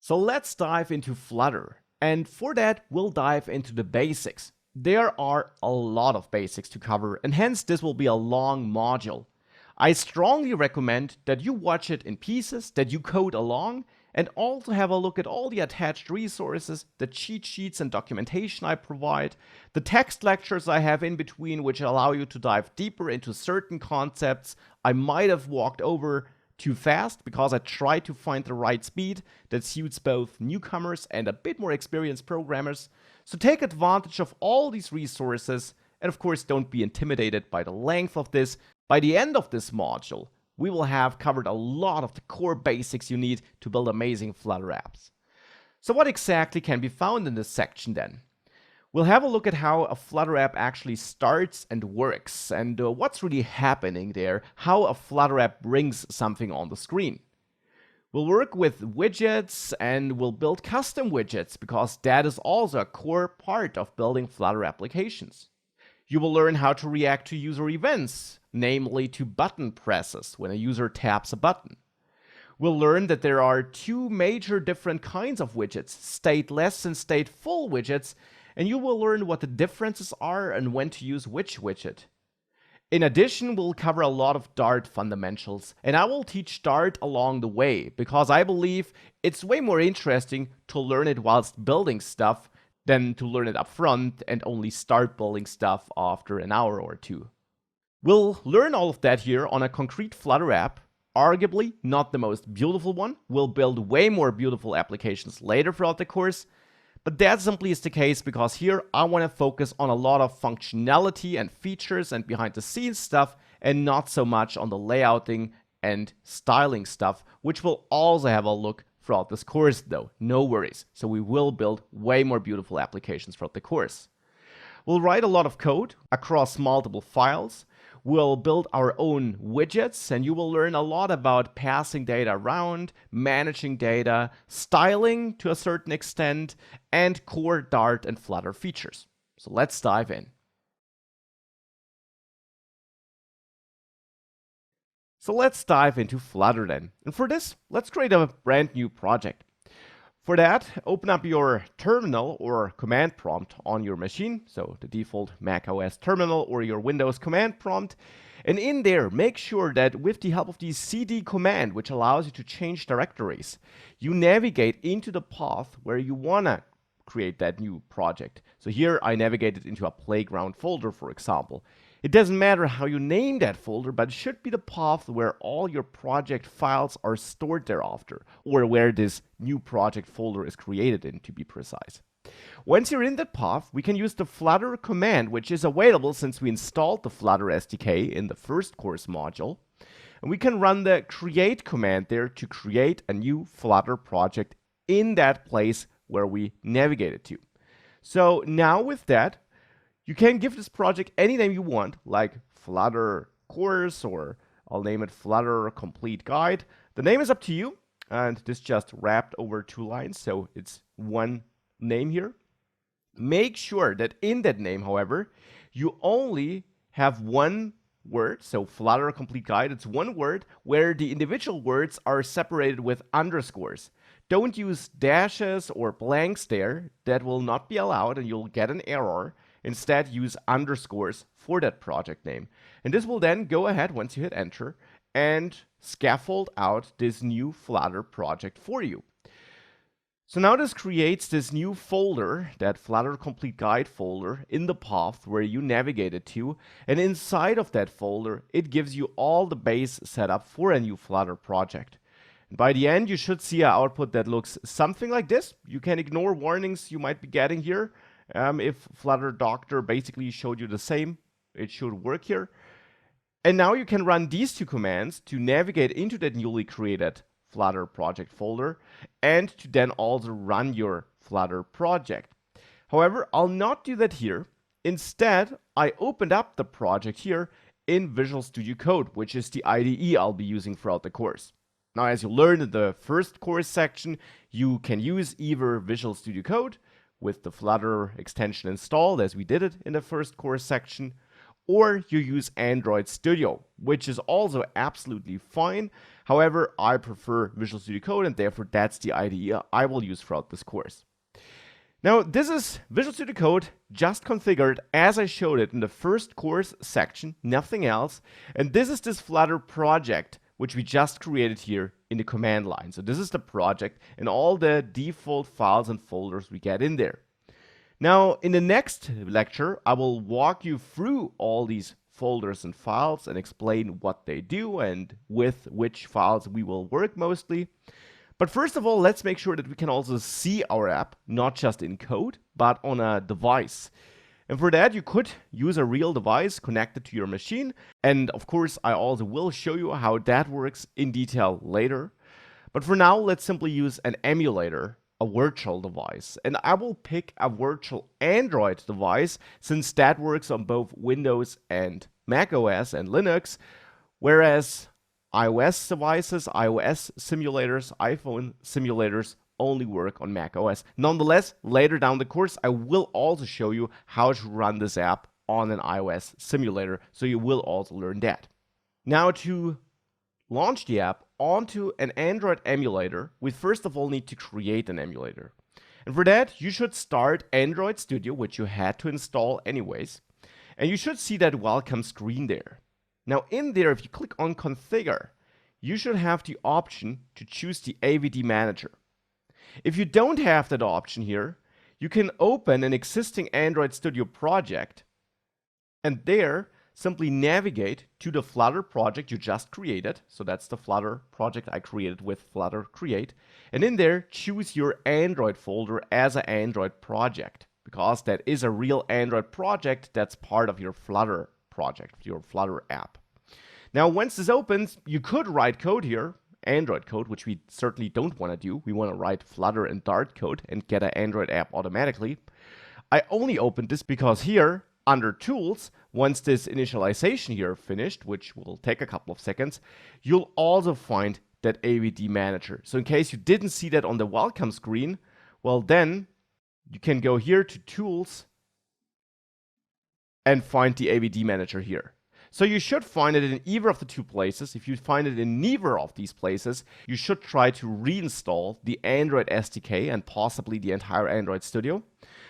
So let's dive into Flutter. And for that, we'll dive into the basics. There are a lot of basics to cover, and hence this will be a long module. I strongly recommend that you watch it in pieces, that you code along, and also have a look at all the attached resources, the cheat sheets and documentation I provide, the text lectures I have in between, which allow you to dive deeper into certain concepts I might have walked over too fast because I try to find the right speed that suits both newcomers and a bit more experienced programmers. So take advantage of all these resources, and of course don't be intimidated by the length of this. By the end of this module, we will have covered a lot of the core basics you need to build amazing Flutter apps. So what exactly can be found in this section then? We'll have a look at how a Flutter app actually starts and works, and what's really happening there, how a Flutter app brings something on the screen. We'll work with widgets and we'll build custom widgets because that is also a core part of building Flutter applications. You will learn how to react to user events, namely to button presses when a user taps a button. We'll learn that there are two major different kinds of widgets, stateless and stateful widgets, and you will learn what the differences are and when to use which widget. In addition, we'll cover a lot of Dart fundamentals, and I will teach Dart along the way, because I believe it's way more interesting to learn it whilst building stuff than to learn it up front and only start building stuff after an hour or two. We'll learn all of that here on a concrete Flutter app, arguably not the most beautiful one. We'll build way more beautiful applications later throughout the course, but that simply is the case because here I want to focus on a lot of functionality and features and behind the scenes stuff, and not so much on the layouting and styling stuff, which we'll also have a look throughout this course though, no worries. So we will build way more beautiful applications throughout the course. We'll write a lot of code across multiple files. We'll build our own widgets, and you will learn a lot about passing data around, managing data, styling to a certain extent, and core Dart and Flutter features. So let's dive in. So let's dive into Flutter then. And for this, let's create a brand new project. For that, open up your terminal or command prompt on your machine, so the default Mac OS terminal or your Windows command prompt. And in there, make sure that with the help of the cd command, which allows you to change directories, you navigate into the path where you want to create that new project. So here I navigated into a playground folder, for example. It doesn't matter how you name that folder, but it should be the path where all your project files are stored thereafter, or where this new project folder is created in, to be precise. Once you're in that path, we can use the Flutter command, which is available since we installed the Flutter SDK in the first course module. And we can run the create command there to create a new Flutter project in that place where we navigated to. So now with that, you can give this project any name you want, like Flutter course, or I'll name it Flutter complete guide. The name is up to you, and this just wrapped over 2 lines, so it's one name here. Make sure that in that name, however, you only have one word, so Flutter complete guide, it's one word, where the individual words are separated with underscores. Don't use dashes or blanks there, that will not be allowed and you'll get an error. Instead, use underscores for that project name. And this will then go ahead, once you hit enter, and scaffold out this new Flutter project for you. So now this creates this new folder, that Flutter Complete Guide folder, in the path where you navigated to. And inside of that folder, it gives you all the base setup for a new Flutter project. And by the end, you should see an output that looks something like this. You can ignore warnings you might be getting here. If Flutter Doctor basically showed you the same, it should work here. And now you can run these 2 commands to navigate into that newly created Flutter project folder and to then also run your Flutter project. However, I'll not do that here. Instead, I opened up the project here in Visual Studio Code, which is the IDE I'll be using throughout the course. Now, as you learned in the first course section, you can use either Visual Studio Code with the Flutter extension installed, as we did it in the first course section, or you use Android Studio, which is also absolutely fine. However, I prefer Visual Studio Code, and therefore that's the IDE I will use throughout this course. Now, this is Visual Studio Code just configured as I showed it in the first course section, nothing else. And this is this Flutter project, which we just created here in the command line. So this is the project and all the default files and folders we get in there. Now, in the next lecture, I will walk you through all these folders and files and explain what they do and with which files we will work mostly. But first of all, let's make sure that we can also see our app, not just in code, but on a device. And for that, you could use a real device connected to your machine. And of course, I also will show you how that works in detail later. But for now, let's simply use an emulator, a virtual device. And I will pick a virtual Android device, since that works on both Windows and Mac OS and Linux, whereas iOS devices, iOS simulators, iPhone simulators only work on Mac OS. Nonetheless, later down the course, I will also show you how to run this app on an iOS simulator, so you will also learn that. Now, to launch the app onto an Android emulator, we first of all need to create an emulator. And for that, you should start Android Studio, which you had to install anyways. And you should see that welcome screen there. Now in there, if you click on Configure, you should have the option to choose the AVD Manager. If you don't have that option here, you can open an existing Android Studio project and there simply navigate to the Flutter project you just created. So that's the Flutter project I created with Flutter Create. And in there, choose your Android folder as an Android project, because that is a real Android project that's part of your Flutter project, your Flutter app. Now, once this opens, you could write code here, Android code, which we certainly don't want to do. We want to write Flutter and Dart code and get an Android app automatically. I only opened this because here, under Tools, once this initialization here finished, which will take a couple of seconds, you'll also find that AVD Manager. So in case you didn't see that on the welcome screen, well then, you can go here to Tools and find the AVD Manager here. So you should find it in either of the two places. If you find it in neither of these places, you should try to reinstall the Android SDK and possibly the entire Android Studio.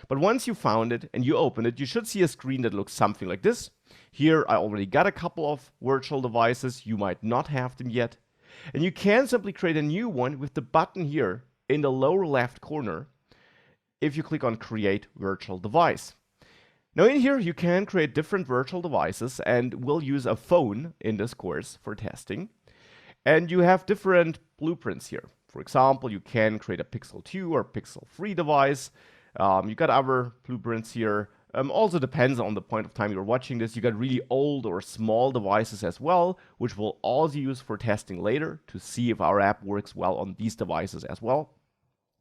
But once you found it and you open it, you should see a screen that looks something like this. Here I already got a couple of virtual devices. You might not have them yet. And you can simply create a new one with the button here in the lower left corner if you click on Create Virtual Device. Now in here, you can create different virtual devices, and we'll use a phone in this course for testing. And you have different blueprints here. For example, you can create a Pixel 2 or Pixel 3 device. You got other blueprints here. Also depends on the point of time you're watching this. You got really old or small devices as well, which we'll also use for testing later to see if our app works well on these devices as well.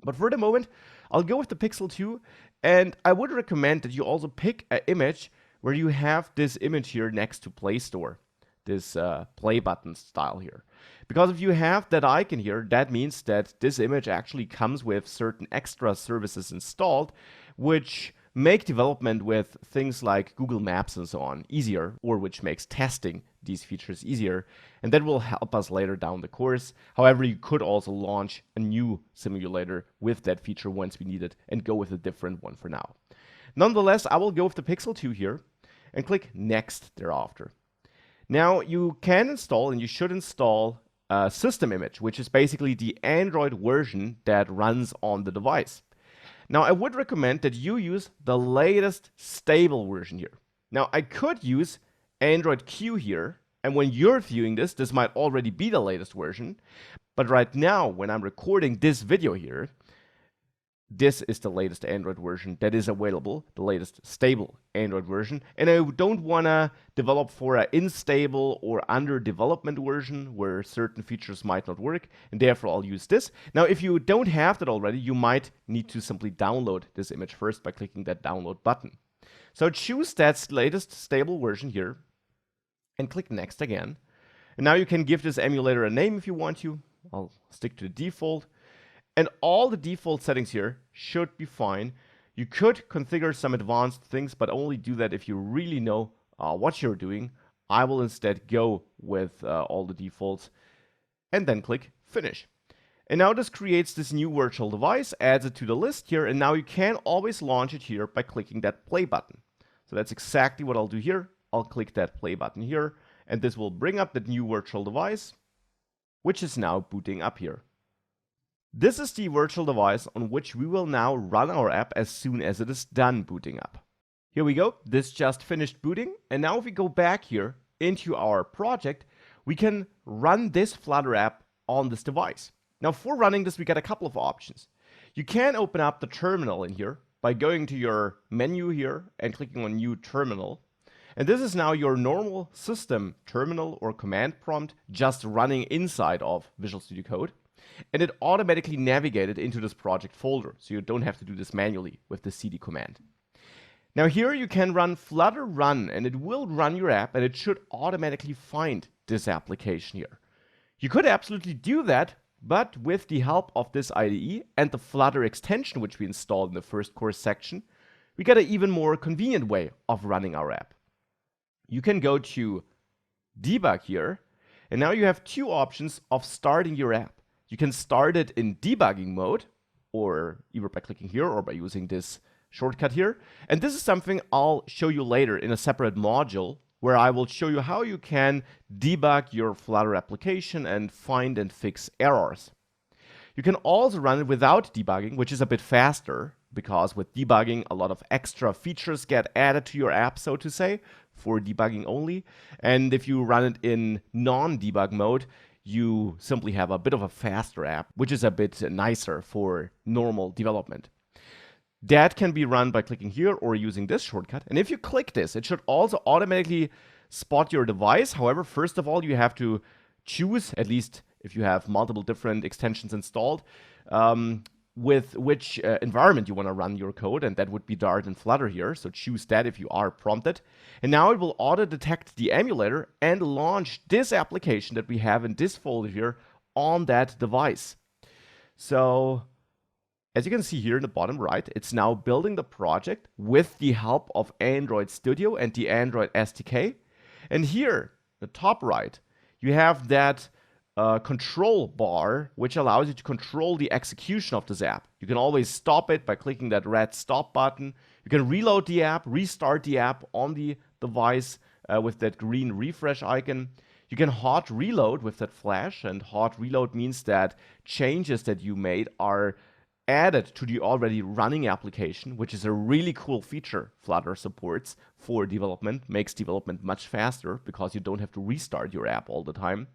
But for the moment, I'll go with the Pixel 2, and I would recommend that you also pick an image where you have this image here next to Play Store, this play button style here. Because if you have that icon here, that means that this image actually comes with certain extra services installed, which make development with things like Google Maps and so on easier, or which makes testing these features easier, and that will help us later down the course. However, you could also launch a new simulator with that feature once we need it and go with a different one for now. Nonetheless, I will go with the Pixel 2 here and click Next thereafter. Now you can install, and you should install, a system image, which is basically the Android version that runs on the device. Now I would recommend that you use the latest stable version here. Now I could use Android Q here, and when you're viewing this, this might already be the latest version. But right now, when I'm recording this video here, this is the latest Android version that is available, the latest stable Android version. And I don't want to develop for an unstable or under development version where certain features might not work, and therefore I'll use this. Now, if you don't have that already, you might need to simply download this image first by clicking that download button. So choose that latest stable version here and click Next again. And now you can give this emulator a name if you want to. I'll stick to the default. And all the default settings here should be fine. You could configure some advanced things, but only do that if you really know what you're doing. I will instead go with all the defaults and then click Finish. And now this creates this new virtual device, adds it to the list here, and now you can always launch it here by clicking that play button. So that's exactly what I'll do here. I'll click that play button here, and this will bring up that new virtual device, which is now booting up here. This is the virtual device on which we will now run our app as soon as it is done booting up. Here we go. This just finished booting, and now if we go back here into our project, we can run this Flutter app on this device. Now for running this, we get a couple of options. You can open up the terminal in here by going to your menu here and clicking on New Terminal. And this is now your normal system terminal or command prompt just running inside of Visual Studio Code. And it automatically navigated into this project folder, so you don't have to do this manually with the cd command. Now here you can run Flutter run, and it will run your app, and it should automatically find this application here. You could absolutely do that, but with the help of this IDE and the Flutter extension which we installed in the first course section, we got an even more convenient way of running our app. You can go to Debug here, and now you have two options of starting your app. You can start it in debugging mode, or either by clicking here or by using this shortcut here. And this is something I'll show you later in a separate module where I will show you how you can debug your Flutter application and find and fix errors. You can also run it without debugging, which is a bit faster, because with debugging, a lot of extra features get added to your app, so to say, for debugging only. And if you run it in non-debug mode, you simply have a bit of a faster app, which is a bit nicer for normal development. That can be run by clicking here or using this shortcut. And if you click this, it should also automatically spot your device. However, first of all, you have to choose, at least if you have multiple different extensions installed, with which environment you want to run your code, and that would be Dart and Flutter here. So choose that if you are prompted. And now it will auto-detect the emulator and launch this application that we have in this folder here on that device. So as you can see here in the bottom right, it's now building the project with the help of Android Studio and the Android SDK. And here, the top right, you have that control bar, which allows you to control the execution of this app. You can always stop it by clicking that red stop button. You can reload the app, restart the app on the device with that green refresh icon. You can hot reload with that flash, and hot reload means that changes that you made are added to the already running application, which is a really cool feature Flutter supports for development, makes development much faster because you don't have to restart your app all the time.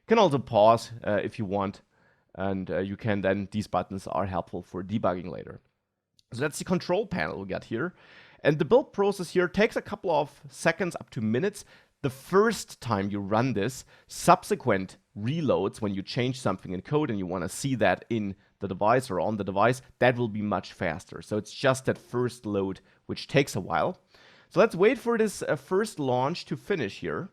You can also pause if you want, and you can then, these buttons are helpful for debugging later. So that's the control panel we got here. And the build process here takes a couple of seconds up to minutes. The first time you run this, subsequent reloads, when you change something in code and you want to see that in the device or on the device, that will be much faster. So it's just that first load, which takes a while. So let's wait for this first launch to finish here.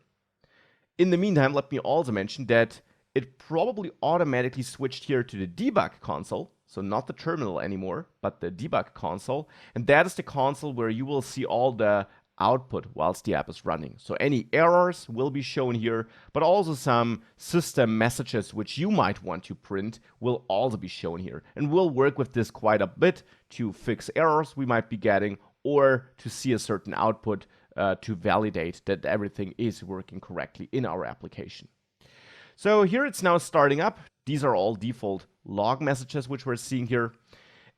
In the meantime, let me also mention that it probably automatically switched here to the debug console. So not the terminal anymore, but the debug console. And that is the console where you will see all the output whilst the app is running. So any errors will be shown here, but also some system messages which you might want to print will also be shown here. And we'll work with this quite a bit to fix errors we might be getting, or to see a certain output to validate that everything is working correctly in our application. So here it's now starting up. These are all default log messages which we're seeing here.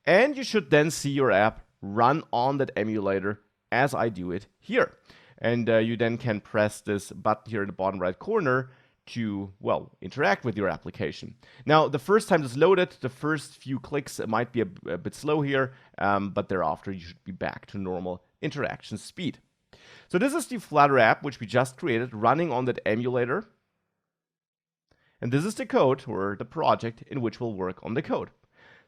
And you should then see your app run on that emulator as I do it here. And you then can press this button here in the bottom right corner to, well, interact with your application. Now, the first time it's loaded, the first few clicks might be a bit slow here, but thereafter you should be back to normal interaction speed. So this is the Flutter app which we just created running on that emulator. And this is the code or the project in which we'll work on the code.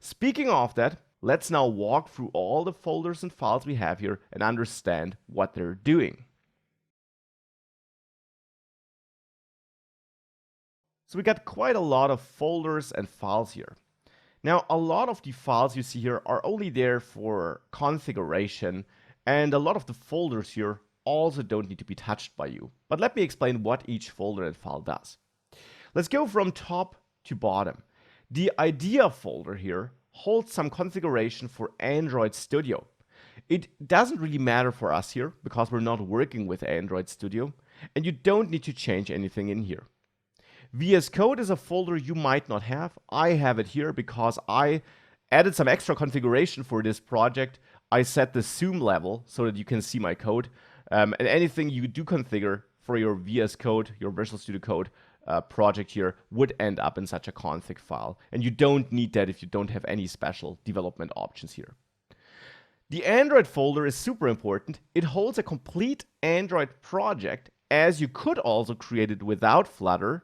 Speaking of that, let's now walk through all the folders and files we have here and understand what they're doing. So we got quite a lot of folders and files here. Now, a lot of the files you see here are only there for configuration, and a lot of the folders here also don't need to be touched by you. But let me explain what each folder and file does. Let's go from top to bottom. The idea folder here holds some configuration for Android Studio. It doesn't really matter for us here because we're not working with Android Studio, and you don't need to change anything in here. VS Code is a folder you might not have. I have it here because I added some extra configuration for this project. I set the zoom level so that you can see my code. And anything you do configure for your VS Code, your Visual Studio Code project here would end up in such a config file. And you don't need that if you don't have any special development options here. The Android folder is super important. It holds a complete Android project, as you could also create it without Flutter.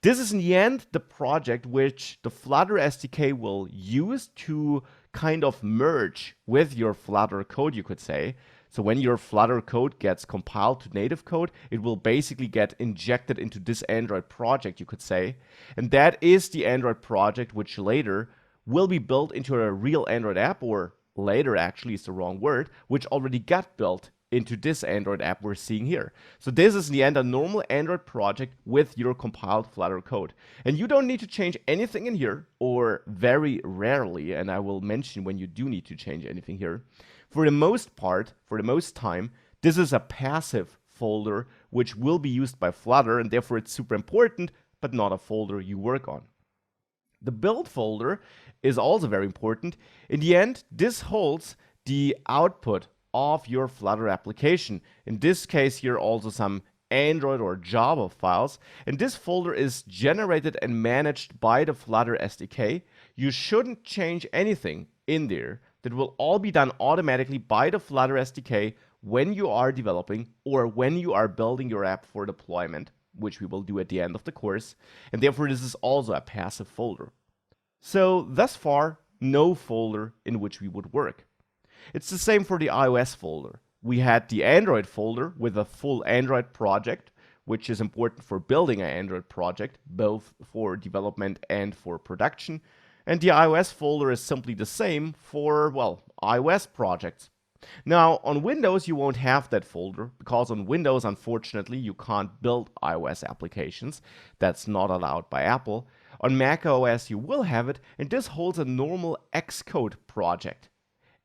This is in the end the project which the Flutter SDK will use to kind of merge with your Flutter code, you could say. So when your Flutter code gets compiled to native code, it will basically get injected into this Android project, you could say. And that is the Android project which later will be built into a real Android app, or later actually is the wrong word, which already got built into this Android app we're seeing here. So this is in the end a normal Android project with your compiled Flutter code. And you don't need to change anything in here, or very rarely, and I will mention when you do need to change anything here. For the most part, for the most time, this is a passive folder which will be used by Flutter, and therefore it's super important, but not a folder you work on. The build folder is also very important. In the end, this holds the output of your Flutter application. In this case here, also some Android or Java files. And this folder is generated and managed by the Flutter SDK. You shouldn't change anything in there. That will all be done automatically by the Flutter SDK when you are developing or when you are building your app for deployment, which we will do at the end of the course. And therefore, this is also a passive folder. So thus far, no folder in which we would work. It's the same for the iOS folder. We had the Android folder with a full Android project, which is important for building an Android project, both for development and for production. And the iOS folder is simply the same for, well, iOS projects. Now, on Windows, you won't have that folder, because on Windows, unfortunately, you can't build iOS applications. That's not allowed by Apple. On Mac OS, you will have it, and this holds a normal Xcode project.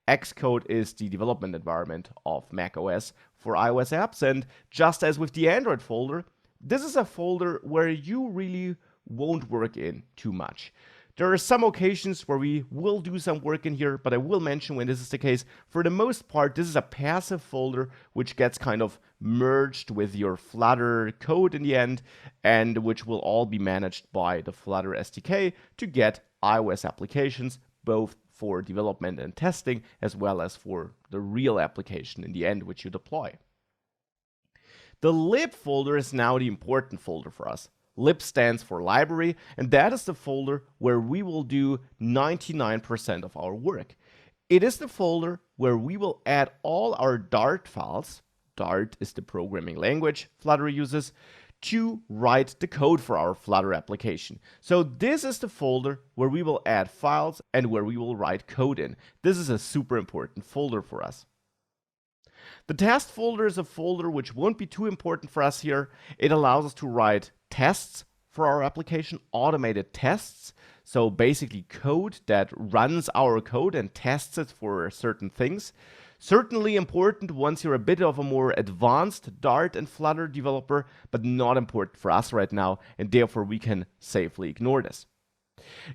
Xcode is the development environment of Mac OS for iOS apps, and just as with the Android folder, this is a folder where you really won't work in too much. There are some occasions where we will do some work in here, but I will mention when this is the case. For the most part, this is a passive folder which gets kind of merged with your Flutter code in the end, and which will all be managed by the Flutter SDK to get iOS applications, both for development and testing, as well as for the real application in the end, which you deploy. The lib folder is now the important folder for us. Lib stands for library, and that is the folder where we will do 99% of our work. It is the folder where we will add all our Dart files. Dart is the programming language Flutter uses to write the code for our Flutter application. So this is the folder where we will add files and where we will write code in. This is a super important folder for us. The test folder is a folder which won't be too important for us here. It allows us to write tests for our application, automated tests. So basically code that runs our code and tests it for certain things. Certainly important once you're a bit of a more advanced Dart and Flutter developer, but not important for us right now, and therefore we can safely ignore this.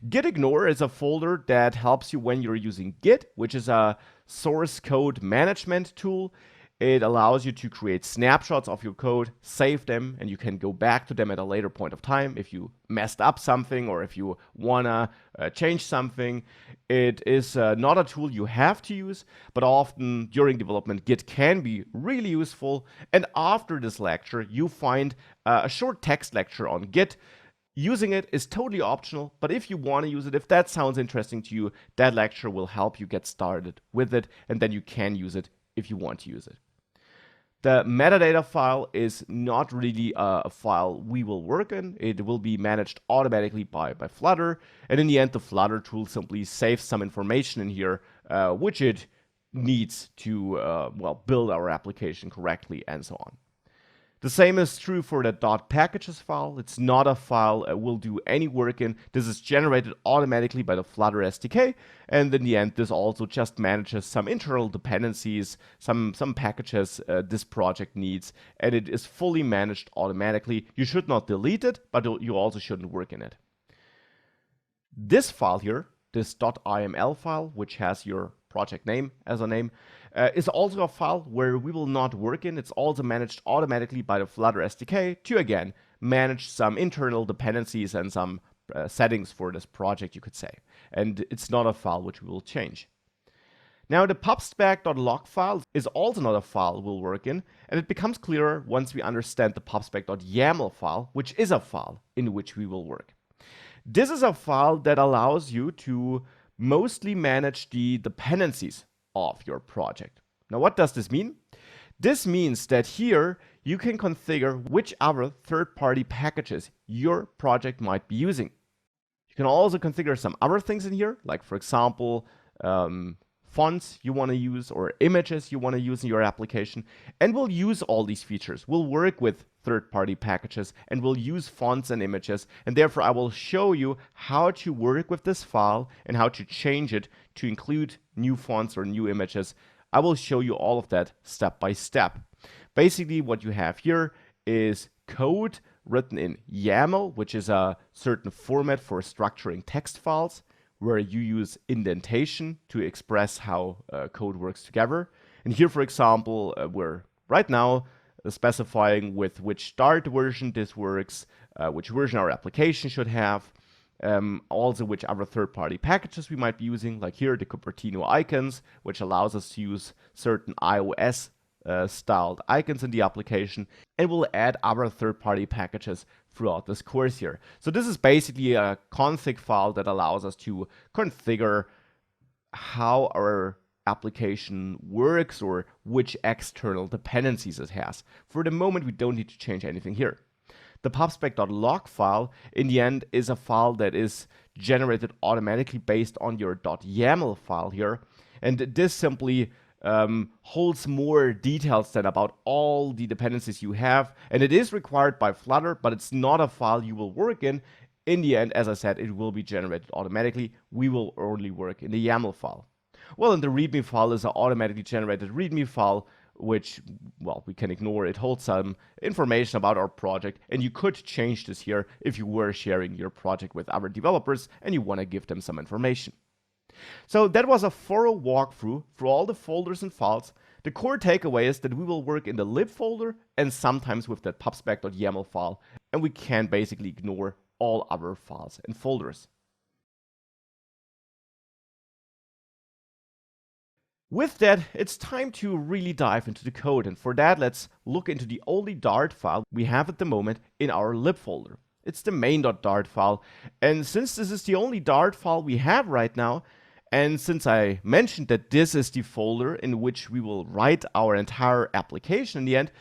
Git ignore is a folder that helps you when you're using Git, which is a source code management tool. It allows you to create snapshots of your code, save them, and you can go back to them at a later point of time if you messed up something or if you wanna change something. It is not a tool you have to use, but often during development, Git can be really useful. And after this lecture, you find a short text lecture on Git. Using it is totally optional, but if you want to use it, if that sounds interesting to you, that lecture will help you get started with it, and then you can use it if you want to use it. The metadata file is not really a file we will work in. It will be managed automatically by Flutter, and in the end, the Flutter tool simply saves some information in here, which it needs to build our application correctly and so on. The same is true for the .packages file. It's not a file we'll do any work in. This is generated automatically by the Flutter SDK, and in the end, this also just manages some internal dependencies, some packages this project needs, and it is fully managed automatically. You should not delete it, but you also shouldn't work in it. This file here, this .iml file, which has your project name as a name, is also a file where we will not work in. It's also managed automatically by the Flutter SDK to, again, manage some internal dependencies and some settings for this project, you could say. And it's not a file which we will change. Now, the pubspec.log file is also not a file we'll work in, and it becomes clearer once we understand the pubspec.yaml file, which is a file in which we will work. This is a file that allows you to mostly manage the dependencies of your project. Now, what does this mean? This means that here you can configure which other third-party packages your project might be using. You can also configure some other things in here, like for example, fonts you want to use or images you want to use in your application, and we'll use all these features. We'll work with third-party packages and we'll use fonts and images, and therefore I will show you how to work with this file and how to change it to include new fonts or new images. I will show you all of that step by step. Basically, what you have here is code written in YAML, which is a certain format for structuring text files, where you use indentation to express how code works together. And here, for example, we're right now specifying with which Dart version this works, which version our application should have, also which other third-party packages we might be using, like here the Cupertino icons, which allows us to use certain iOS styled icons in the application, and we'll add other third-party packages throughout this course here. So this is basically a config file that allows us to configure how our application works or which external dependencies it has. For the moment, we don't need to change anything here. The pubspec.log file, in the end, is a file that is generated automatically based on your .yaml file here, and this simply holds more details than about all the dependencies you have, and it is required by Flutter, but it's not a file you will work in. In the end, as I said, it will be generated automatically. We will only work in the YAML file. Well, and the README file is an automatically generated README file, which, well, we can ignore. It holds some information about our project, and you could change this here if you were sharing your project with other developers and you want to give them some information. So that was a thorough walkthrough through all the folders and files. The core takeaway is that we will work in the lib folder and sometimes with the pubspec.yaml file, and we can basically ignore all other files and folders. With that, it's time to really dive into the code, and for that, let's look into the only Dart file we have at the moment in our lib folder. It's the main.dart file, and since this is the only Dart file we have right now, and since I mentioned that this is the folder in which we will write our entire application in the end,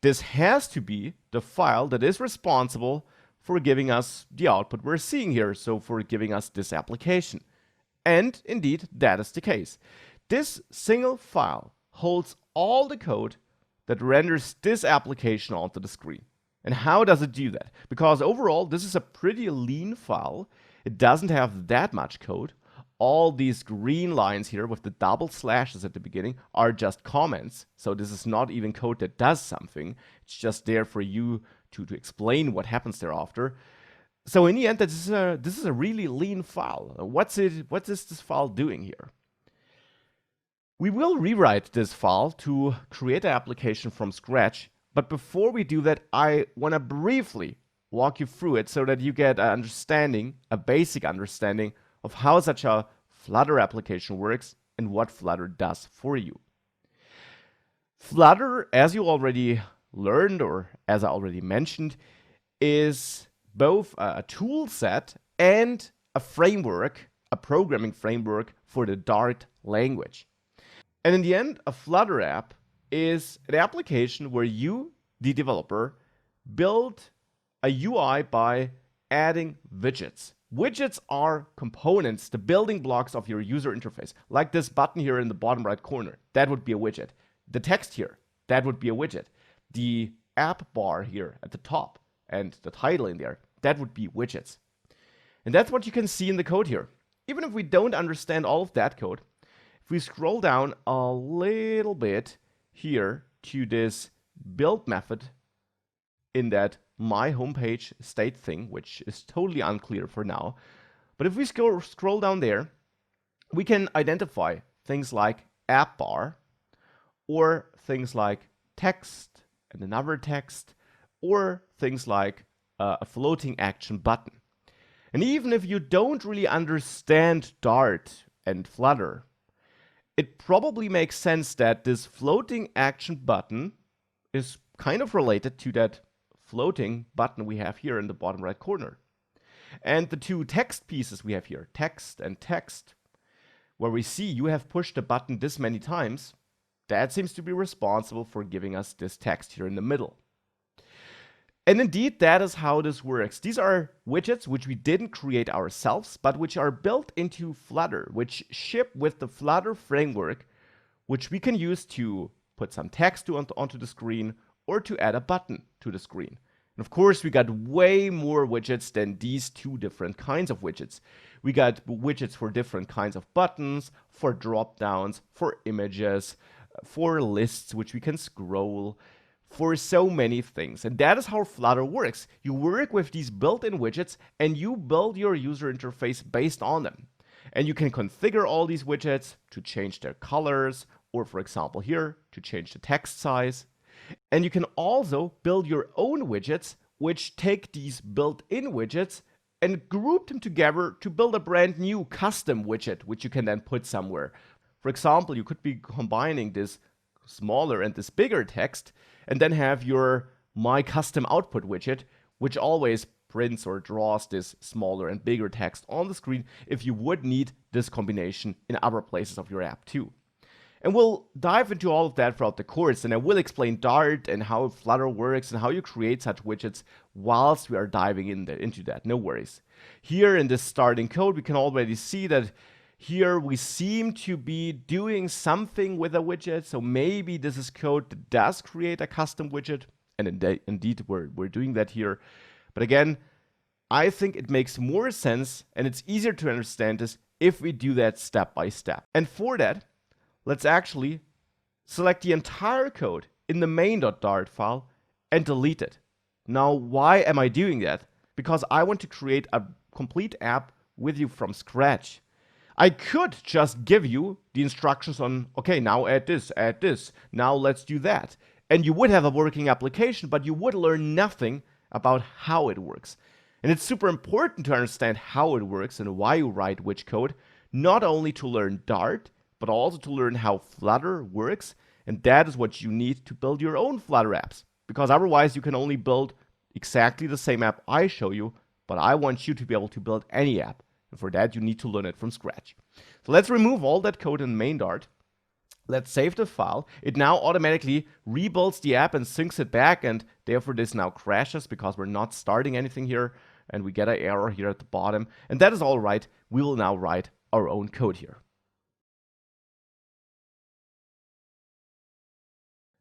this has to be the file that is responsible for giving us the output we're seeing here, so for giving us this application. And indeed, that is the case. This single file holds all the code that renders this application onto the screen. And how does it do that? Because overall, this is a pretty lean file. It doesn't have that much code. All these green lines here with the double slashes at the beginning are just comments. So this is not even code that does something. It's just there for you to explain what happens thereafter. So in the end, this is a really lean file. What is this file doing here? We will rewrite this file to create an application from scratch. But before we do that, I want to briefly walk you through it so that you get an understanding, a basic understanding of how such a Flutter application works and what Flutter does for you. Flutter, as you already learned or as I already mentioned, is both a tool set and a framework, a programming framework for the Dart language. And in the end, a Flutter app is an application where you, the developer, build a UI by adding widgets Widgets are components, the building blocks of your user interface. Like this button here in the bottom right corner, that would be a widget. The text here, that would be a widget. The app bar here at the top and the title in there, that would be widgets. And that's what you can see in the code here. Even if we don't understand all of that code, if we scroll down a little bit here to this build method in that my homepage state thing, which is totally unclear for now. But if we scroll down there, we can identify things like app bar, or things like text and another text, or things like a floating action button. And even if you don't really understand Dart and Flutter, it probably makes sense that this floating action button is kind of related to that floating button we have here in the bottom right corner. And the two text pieces we have here, text and text, where we see you have pushed the button this many times, that seems to be responsible for giving us this text here in the middle. And indeed, that is how this works. These are widgets which we didn't create ourselves, but which are built into Flutter, which ship with the Flutter framework, which we can use to put some text onto the screen or to add a button to the screen. And of course, we got way more widgets than these two different kinds of widgets. We got widgets for different kinds of buttons, for drop-downs, for images, for lists which we can scroll, for so many things. And that is how Flutter works. You work with these built-in widgets and you build your user interface based on them. And you can configure all these widgets to change their colors, or for example here, to change the text size. And you can also build your own widgets, which take these built-in widgets and group them together to build a brand new custom widget, which you can then put somewhere. For example, you could be combining this smaller and this bigger text, and then have your My Custom Output widget, which always prints or draws this smaller and bigger text on the screen if you would need this combination in other places of your app too. And we'll dive into all of that throughout the course, and I will explain Dart and how Flutter works and how you create such widgets whilst we are diving into that, no worries. Here in this starting code, we can already see that here we seem to be doing something with a widget, so maybe this is code that does create a custom widget, and indeed we're doing that here. But again, I think it makes more sense and it's easier to understand this if we do that step by step. And for that, let's actually select the entire code in the main.dart file and delete it. Now, why am I doing that? Because I want to create a complete app with you from scratch. I could just give you the instructions on, okay, now add this, now let's do that. And you would have a working application, but you would learn nothing about how it works. And it's super important to understand how it works and why you write which code, not only to learn Dart, but also to learn how Flutter works. And that is what you need to build your own Flutter apps. Because otherwise you can only build exactly the same app I show you, but I want you to be able to build any app. And for that, you need to learn it from scratch. So let's remove all that code in main Dart. Let's save the file. It now automatically rebuilds the app and syncs it back, and therefore this now crashes because we're not starting anything here, and we get an error here at the bottom. And that is all right. We will now write our own code here.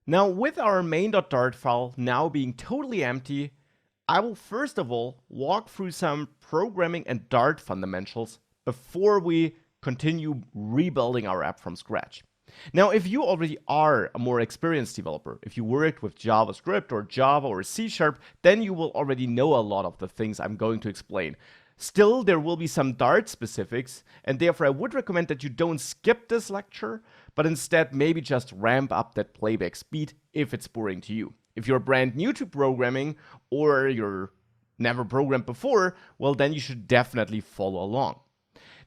Now, with our main.dart file now being totally empty, I will first of all walk through some programming and Dart fundamentals before we continue rebuilding our app from scratch. Now, if you already are a more experienced developer, if you worked with JavaScript or Java or C#, then you will already know a lot of the things I'm going to explain. Still, there will be some Dart specifics, and therefore I would recommend that you don't skip this lecture, but instead maybe just ramp up that playback speed if it's boring to you. If you're brand new to programming or you're never programmed before, well, then you should definitely follow along.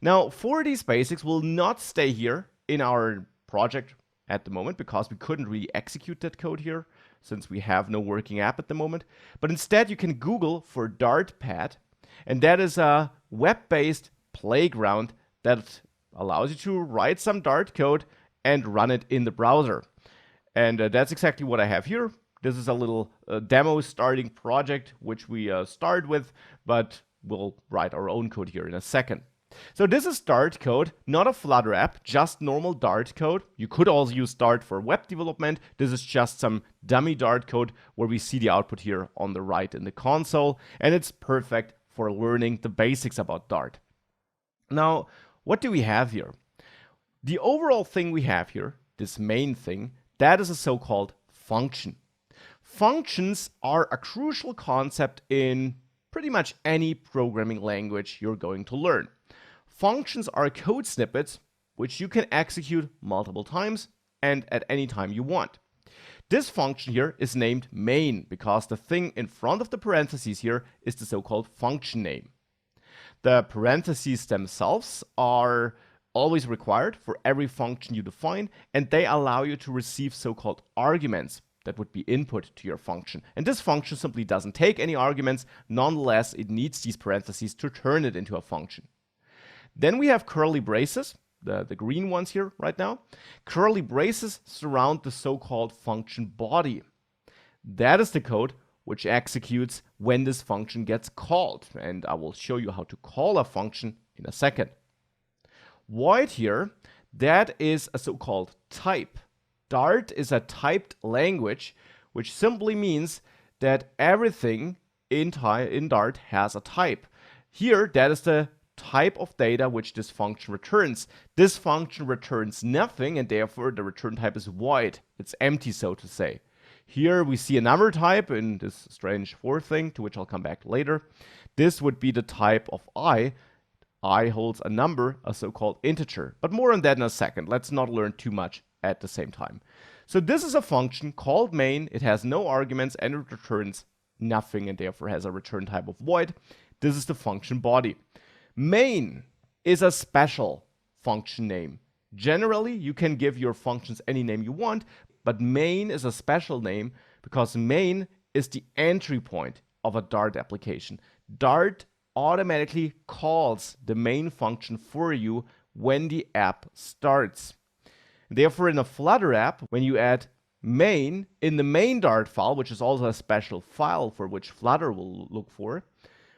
Now, for these basics, we'll not stay here in our project at the moment because we couldn't really execute that code here since we have no working app at the moment. But instead, you can Google for Dartpad, and that is a web-based playground that allows you to write some Dart code and run it in the browser. And that's exactly what I have here. This is a little demo starting project which we start with, but we'll write our own code here in a second. So this is Dart code, not a Flutter app, just normal Dart code. You could also use Dart for web development. This is just some dummy Dart code where we see the output here on the right in the console, and it's perfect for learning the basics about Dart. Now, what do we have here? The overall thing we have here, this main thing, that is a so-called function. Functions are a crucial concept in pretty much any programming language you're going to learn. Functions are code snippets which you can execute multiple times and at any time you want. This function here is named main because the thing in front of the parentheses here is the so-called function name. The parentheses themselves are always required for every function you define, and they allow you to receive so-called arguments that would be input to your function. And this function simply doesn't take any arguments. Nonetheless, it needs these parentheses to turn it into a function. Then we have curly braces, the green ones here right now. Curly braces surround the so-called function body. That is the code which executes when this function gets called. And I will show you how to call a function in a second. Void here, that is a so-called type. Dart is a typed language, which simply means that everything in Dart has a type. Here, that is the type of data which this function returns. This function returns nothing, and therefore the return type is void. It's empty, so to say. Here we see another type in this strange for thing, to which I'll come back later. This would be the type of I. I holds a number, a so-called integer. But more on that in a second. Let's not learn too much at the same time. So this is a function called main. It has no arguments and it returns nothing and therefore has a return type of void. This is the function body. Main is a special function name. Generally, you can give your functions any name you want, but main is a special name because main is the entry point of a Dart application. Dart automatically calls the main function for you when the app starts. Therefore, in a Flutter app, when you add main in the main Dart file, which is also a special file for which Flutter will look for,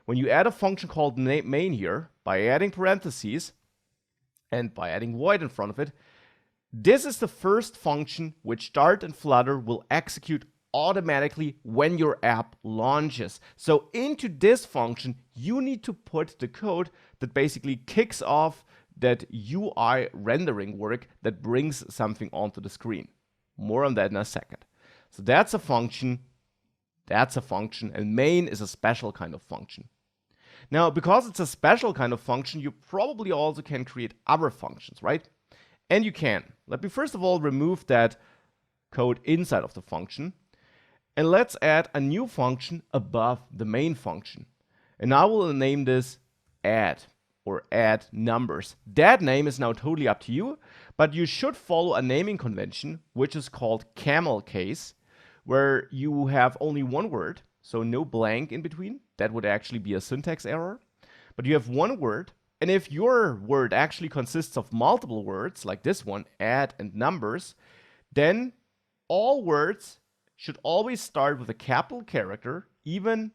when you add a function called main here, by adding parentheses and by adding void in front of it, this is the first function which Dart and Flutter will execute automatically when your app launches. So into this function, you need to put the code that basically kicks off that UI rendering work that brings something onto the screen. More on that in a second. So that's a function, and main is a special kind of function. Now, because it's a special kind of function, you probably also can create other functions, right? And you can. Let me first of all remove that code inside of the function. And let's add a new function above the main function. And I will name this add or add numbers. That name is now totally up to you, but you should follow a naming convention, which is called camel case, where you have only one word, so no blank in between. That would actually be a syntax error. But you have one word, and if your word actually consists of multiple words, like this one, add and numbers, then all words should always start with a capital character, even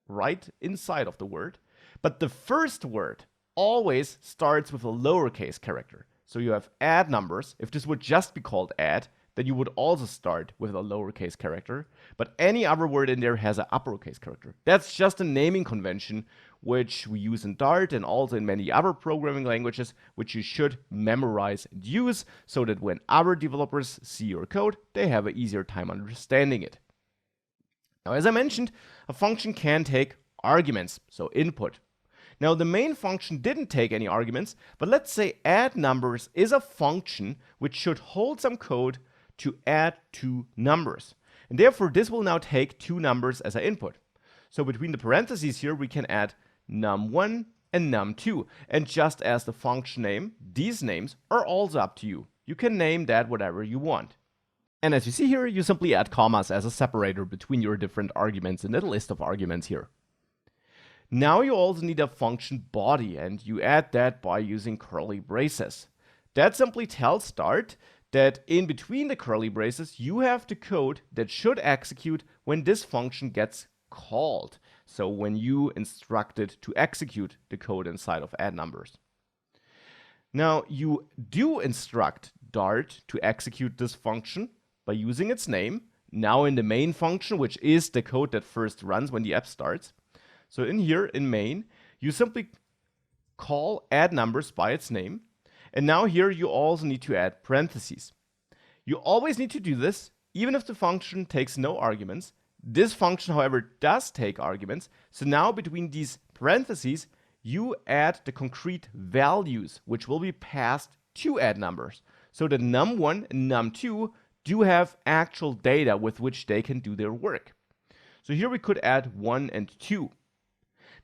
right inside of the word. But the first word always starts with a lowercase character. So you have add numbers. If this would just be called add, then you would also start with a lowercase character. But any other word in there has an uppercase character. That's just a naming convention which we use in Dart and also in many other programming languages, which you should memorize and use so that when other developers see your code, they have an easier time understanding it. Now, as I mentioned, a function can take arguments, so input. Now, the main function didn't take any arguments, but let's say add numbers is a function which should hold some code to add two numbers. And therefore, this will now take two numbers as an input. So between the parentheses here, we can add num1 and num2. And just as the function name, these names are also up to you. You can name that whatever you want. And as you see here, you simply add commas as a separator between your different arguments in the list of arguments here. Now you also need a function body, and you add that by using curly braces. That simply tells Dart that in between the curly braces, you have the code that should execute when this function gets called. So when you instruct it to execute the code inside of add numbers. Now you do instruct Dart to execute this function by using its name, now in the main function, which is the code that first runs when the app starts. So in here, in main, you simply call add numbers by its name. And now here you also need to add parentheses. You always need to do this, even if the function takes no arguments. This function, however, does take arguments. So now between these parentheses, you add the concrete values, which will be passed to add numbers. So that num1 and num2 do have actual data with which they can do their work. So here we could add 1 and 2.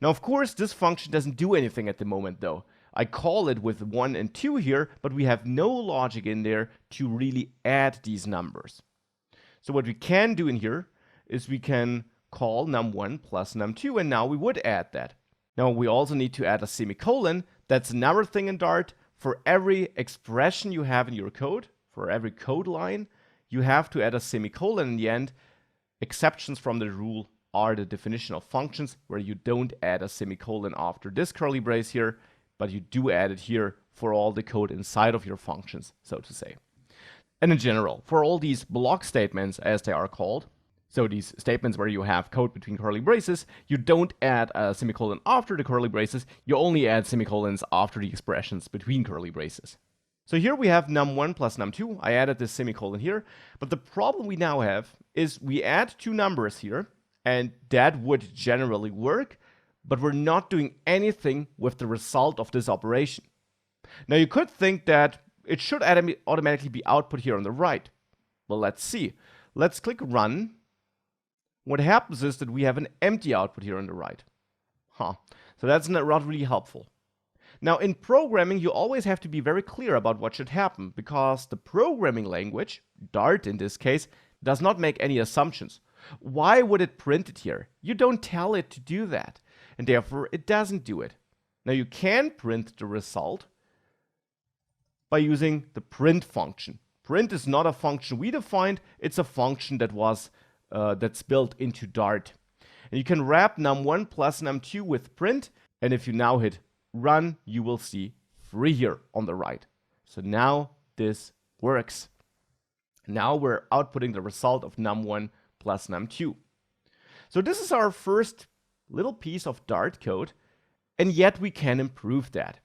Now, of course, this function doesn't do anything at the moment, though. I call it with 1 and 2 here, but we have no logic in there to really add these numbers. So what we can do in here is we can call num1 plus num2, and now we would add that. Now, we also need to add a semicolon. That's another thing in Dart. For every expression you have in your code, for every code line, you have to add a semicolon in the end. Exceptions from the rule are the definition of functions, where you don't add a semicolon after this curly brace here, but you do add it here for all the code inside of your functions, so to say. And in general, for all these block statements, as they are called, so these statements where you have code between curly braces, you don't add a semicolon after the curly braces, you only add semicolons after the expressions between curly braces. So here we have num1 plus num2. I added this semicolon here, but the problem we now have is we add two numbers here, and that would generally work, but we're not doing anything with the result of this operation. Now you could think that it should automatically be output here on the right. Well, let's see. Let's click run. What happens is that we have an empty output here on the right. So that's not really helpful. Now in programming, you always have to be very clear about what should happen, because the programming language, Dart in this case, does not make any assumptions. Why would it print it here? You don't tell it to do that, and therefore it doesn't do it. Now you can print the result by using the print function. Print is not a function we defined, it's a function that was that's built into Dart. And you can wrap num1 plus num2 with print, and if you now hit run, you will see 3 here on the right. So now this works. Now we're outputting the result of num1 plus num2. So this is our first little piece of Dart code, and yet we can improve that.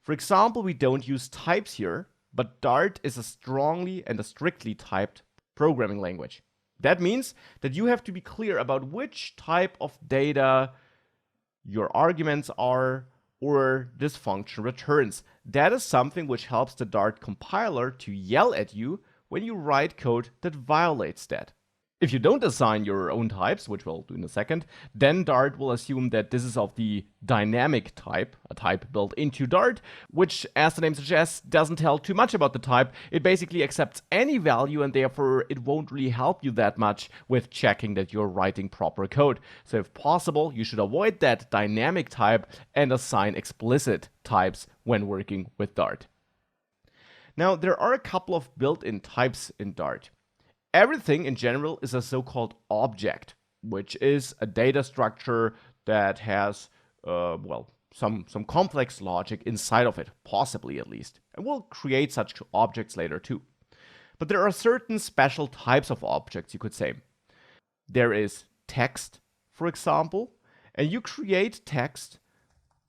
For example, we don't use types here, but Dart is a strongly and a strictly typed programming language. That means that you have to be clear about which type of data your arguments are, or this function returns. That is something which helps the Dart compiler to yell at you when you write code that violates that. If you don't assign your own types, which we'll do in a second, then Dart will assume that this is of the dynamic type, a type built into Dart, which, as the name suggests, doesn't tell too much about the type. It basically accepts any value, and therefore it won't really help you that much with checking that you're writing proper code. So if possible, you should avoid that dynamic type and assign explicit types when working with Dart. Now, there are a couple of built-in types in Dart. Everything in general is a so-called object, which is a data structure that has, some complex logic inside of it, possibly at least. And we'll create such objects later too. But there are certain special types of objects, you could say. There is text, for example, and you create text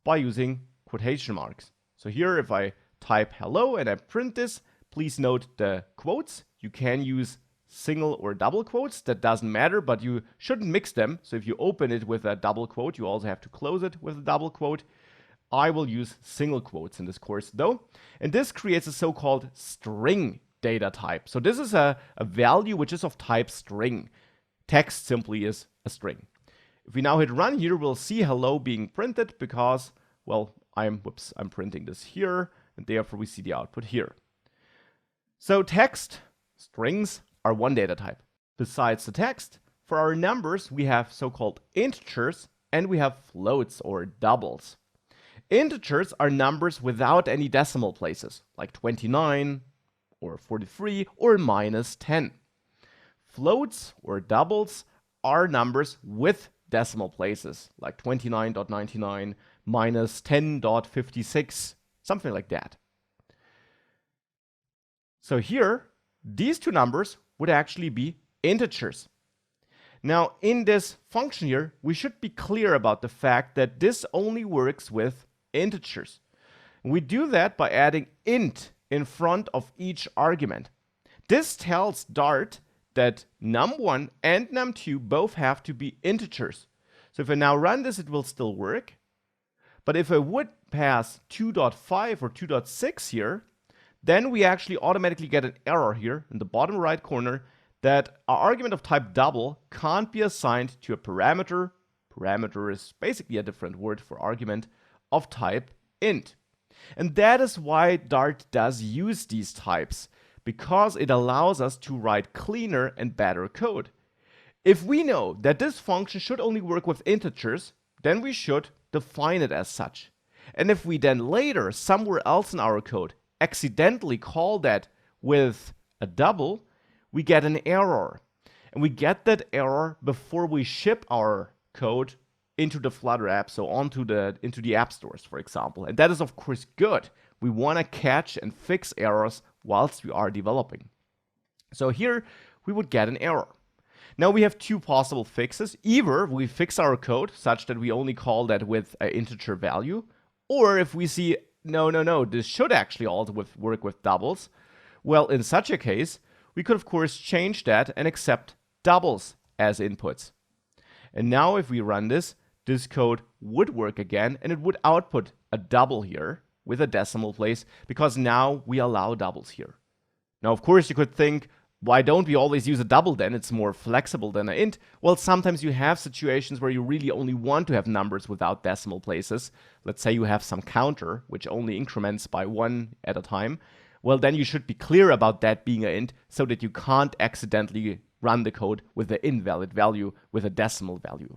by using quotation marks. So here, if I type hello and I print this, please note the quotes. You can use single or double quotes, that doesn't matter, but you shouldn't mix them. So if you open it with a double quote, you also have to close it with a double quote. I will use single quotes in this course though. And this creates a so-called string data type. So this is a value which is of type string. Text simply is a string. If we now hit run here, we'll see hello being printed because, well, I'm printing this here, and therefore we see the output here. So text, strings, are one data type. Besides the text, for our numbers, we have so-called integers and we have floats or doubles. Integers are numbers without any decimal places, like 29 or 43 or -10. Floats or doubles are numbers with decimal places, like 29.99 minus 10.56, something like that. So here, these two numbers would actually be integers. Now, in this function here, we should be clear about the fact that this only works with integers. We do that by adding int in front of each argument. This tells Dart that num1 and num2 both have to be integers. So if I now run this, it will still work. But if I would pass 2.5 or 2.6 here, then we actually automatically get an error here in the bottom right corner that our argument of type double can't be assigned to a parameter. Parameter is basically a different word for argument of type int. And that is why Dart does use these types, because it allows us to write cleaner and better code. If we know that this function should only work with integers, then we should define it as such. And if we then later, somewhere else in our code, accidentally call that with a double, we get an error. And we get that error before we ship our code into the Flutter app, so into the app stores, for example. And that is, of course, good. We want to catch and fix errors whilst we are developing. So here, we would get an error. Now we have two possible fixes. Either we fix our code such that we only call that with an integer value, or if we see, no, this should actually also work with doubles, well, in such a case, we could, of course, change that and accept doubles as inputs. And now if we run this, this code would work again, and it would output a double here with a decimal place, because now we allow doubles here. Now, of course, you could think, why don't we always use a double then? It's more flexible than an int. Well, sometimes you have situations where you really only want to have numbers without decimal places. Let's say you have some counter, which only increments by 1 at a time. Well, then you should be clear about that being an int so that you can't accidentally run the code with an invalid value with a decimal value.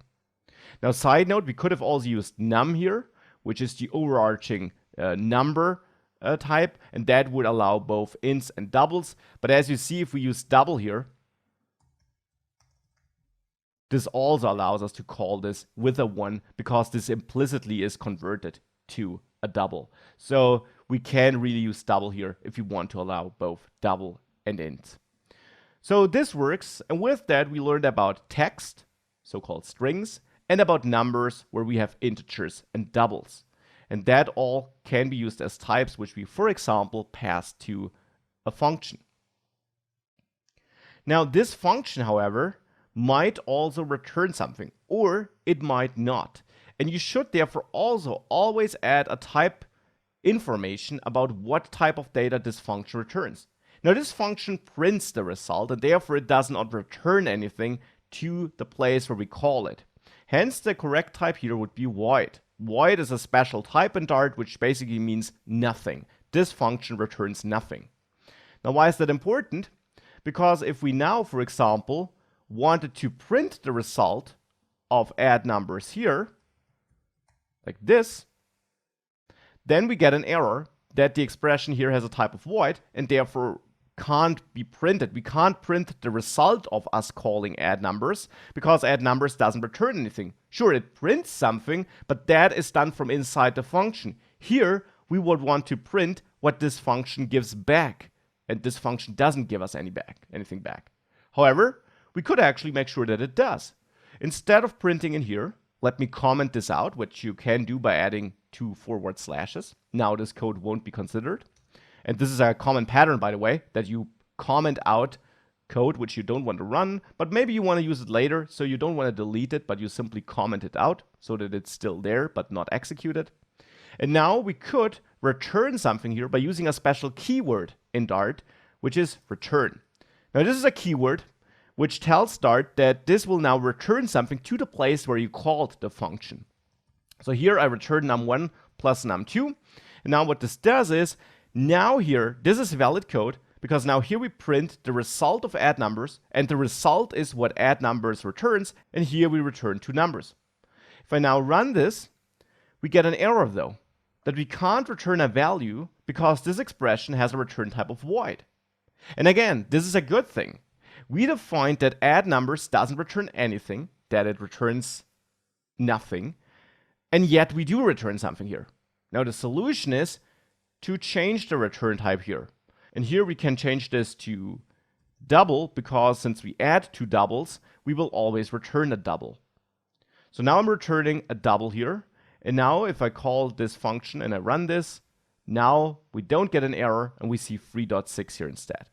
Now, side note, we could have also used num here, which is the overarching number type, and that would allow both ints and doubles. But as you see, if we use double here, this also allows us to call this with a 1, because this implicitly is converted to a double. So we can really use double here if you want to allow both double and int. So this works, and with that we learned about text, so-called strings, and about numbers where we have integers and doubles. And that all can be used as types, which we, for example, pass to a function. Now, this function, however, might also return something, or it might not. And you should therefore also always add a type information about what type of data this function returns. Now, this function prints the result, and therefore it does not return anything to the place where we call it. Hence, the correct type here would be void. Void is a special type in Dart, which basically means nothing. This function returns nothing. Now, why is that important? Because if we now, for example, wanted to print the result of add numbers here, like this, then we get an error that the expression here has a type of void and therefore can't be printed. We can't print the result of us calling add numbers because add numbers doesn't return anything. Sure, it prints something, but that is done from inside the function. Here, we would want to print what this function gives back, and this function doesn't give us anything back. However, we could actually make sure that it does. Instead of printing in here, let me comment this out, which you can do by adding 2 forward slashes. Now this code won't be considered. And this is a common pattern, by the way, that you comment out code which you don't want to run, but maybe you want to use it later, so you don't want to delete it, but you simply comment it out so that it's still there but not executed. And now we could return something here by using a special keyword in Dart, which is return. Now this is a keyword which tells Dart that this will now return something to the place where you called the function. So here I return num1 plus num2. And now what this does is, now here, this is valid code, because now here we print the result of add numbers, and the result is what add numbers returns, and here we return 2 numbers. If I now run this, we get an error though, that we can't return a value because this expression has a return type of void. And again, this is a good thing. We defined that add numbers doesn't return anything, that it returns nothing, and yet we do return something here. Now the solution is to change the return type here. And here we can change this to double, because since we add two doubles, we will always return a double. So now I'm returning a double here. And now if I call this function and I run this, now we don't get an error and we see 3.6 here instead.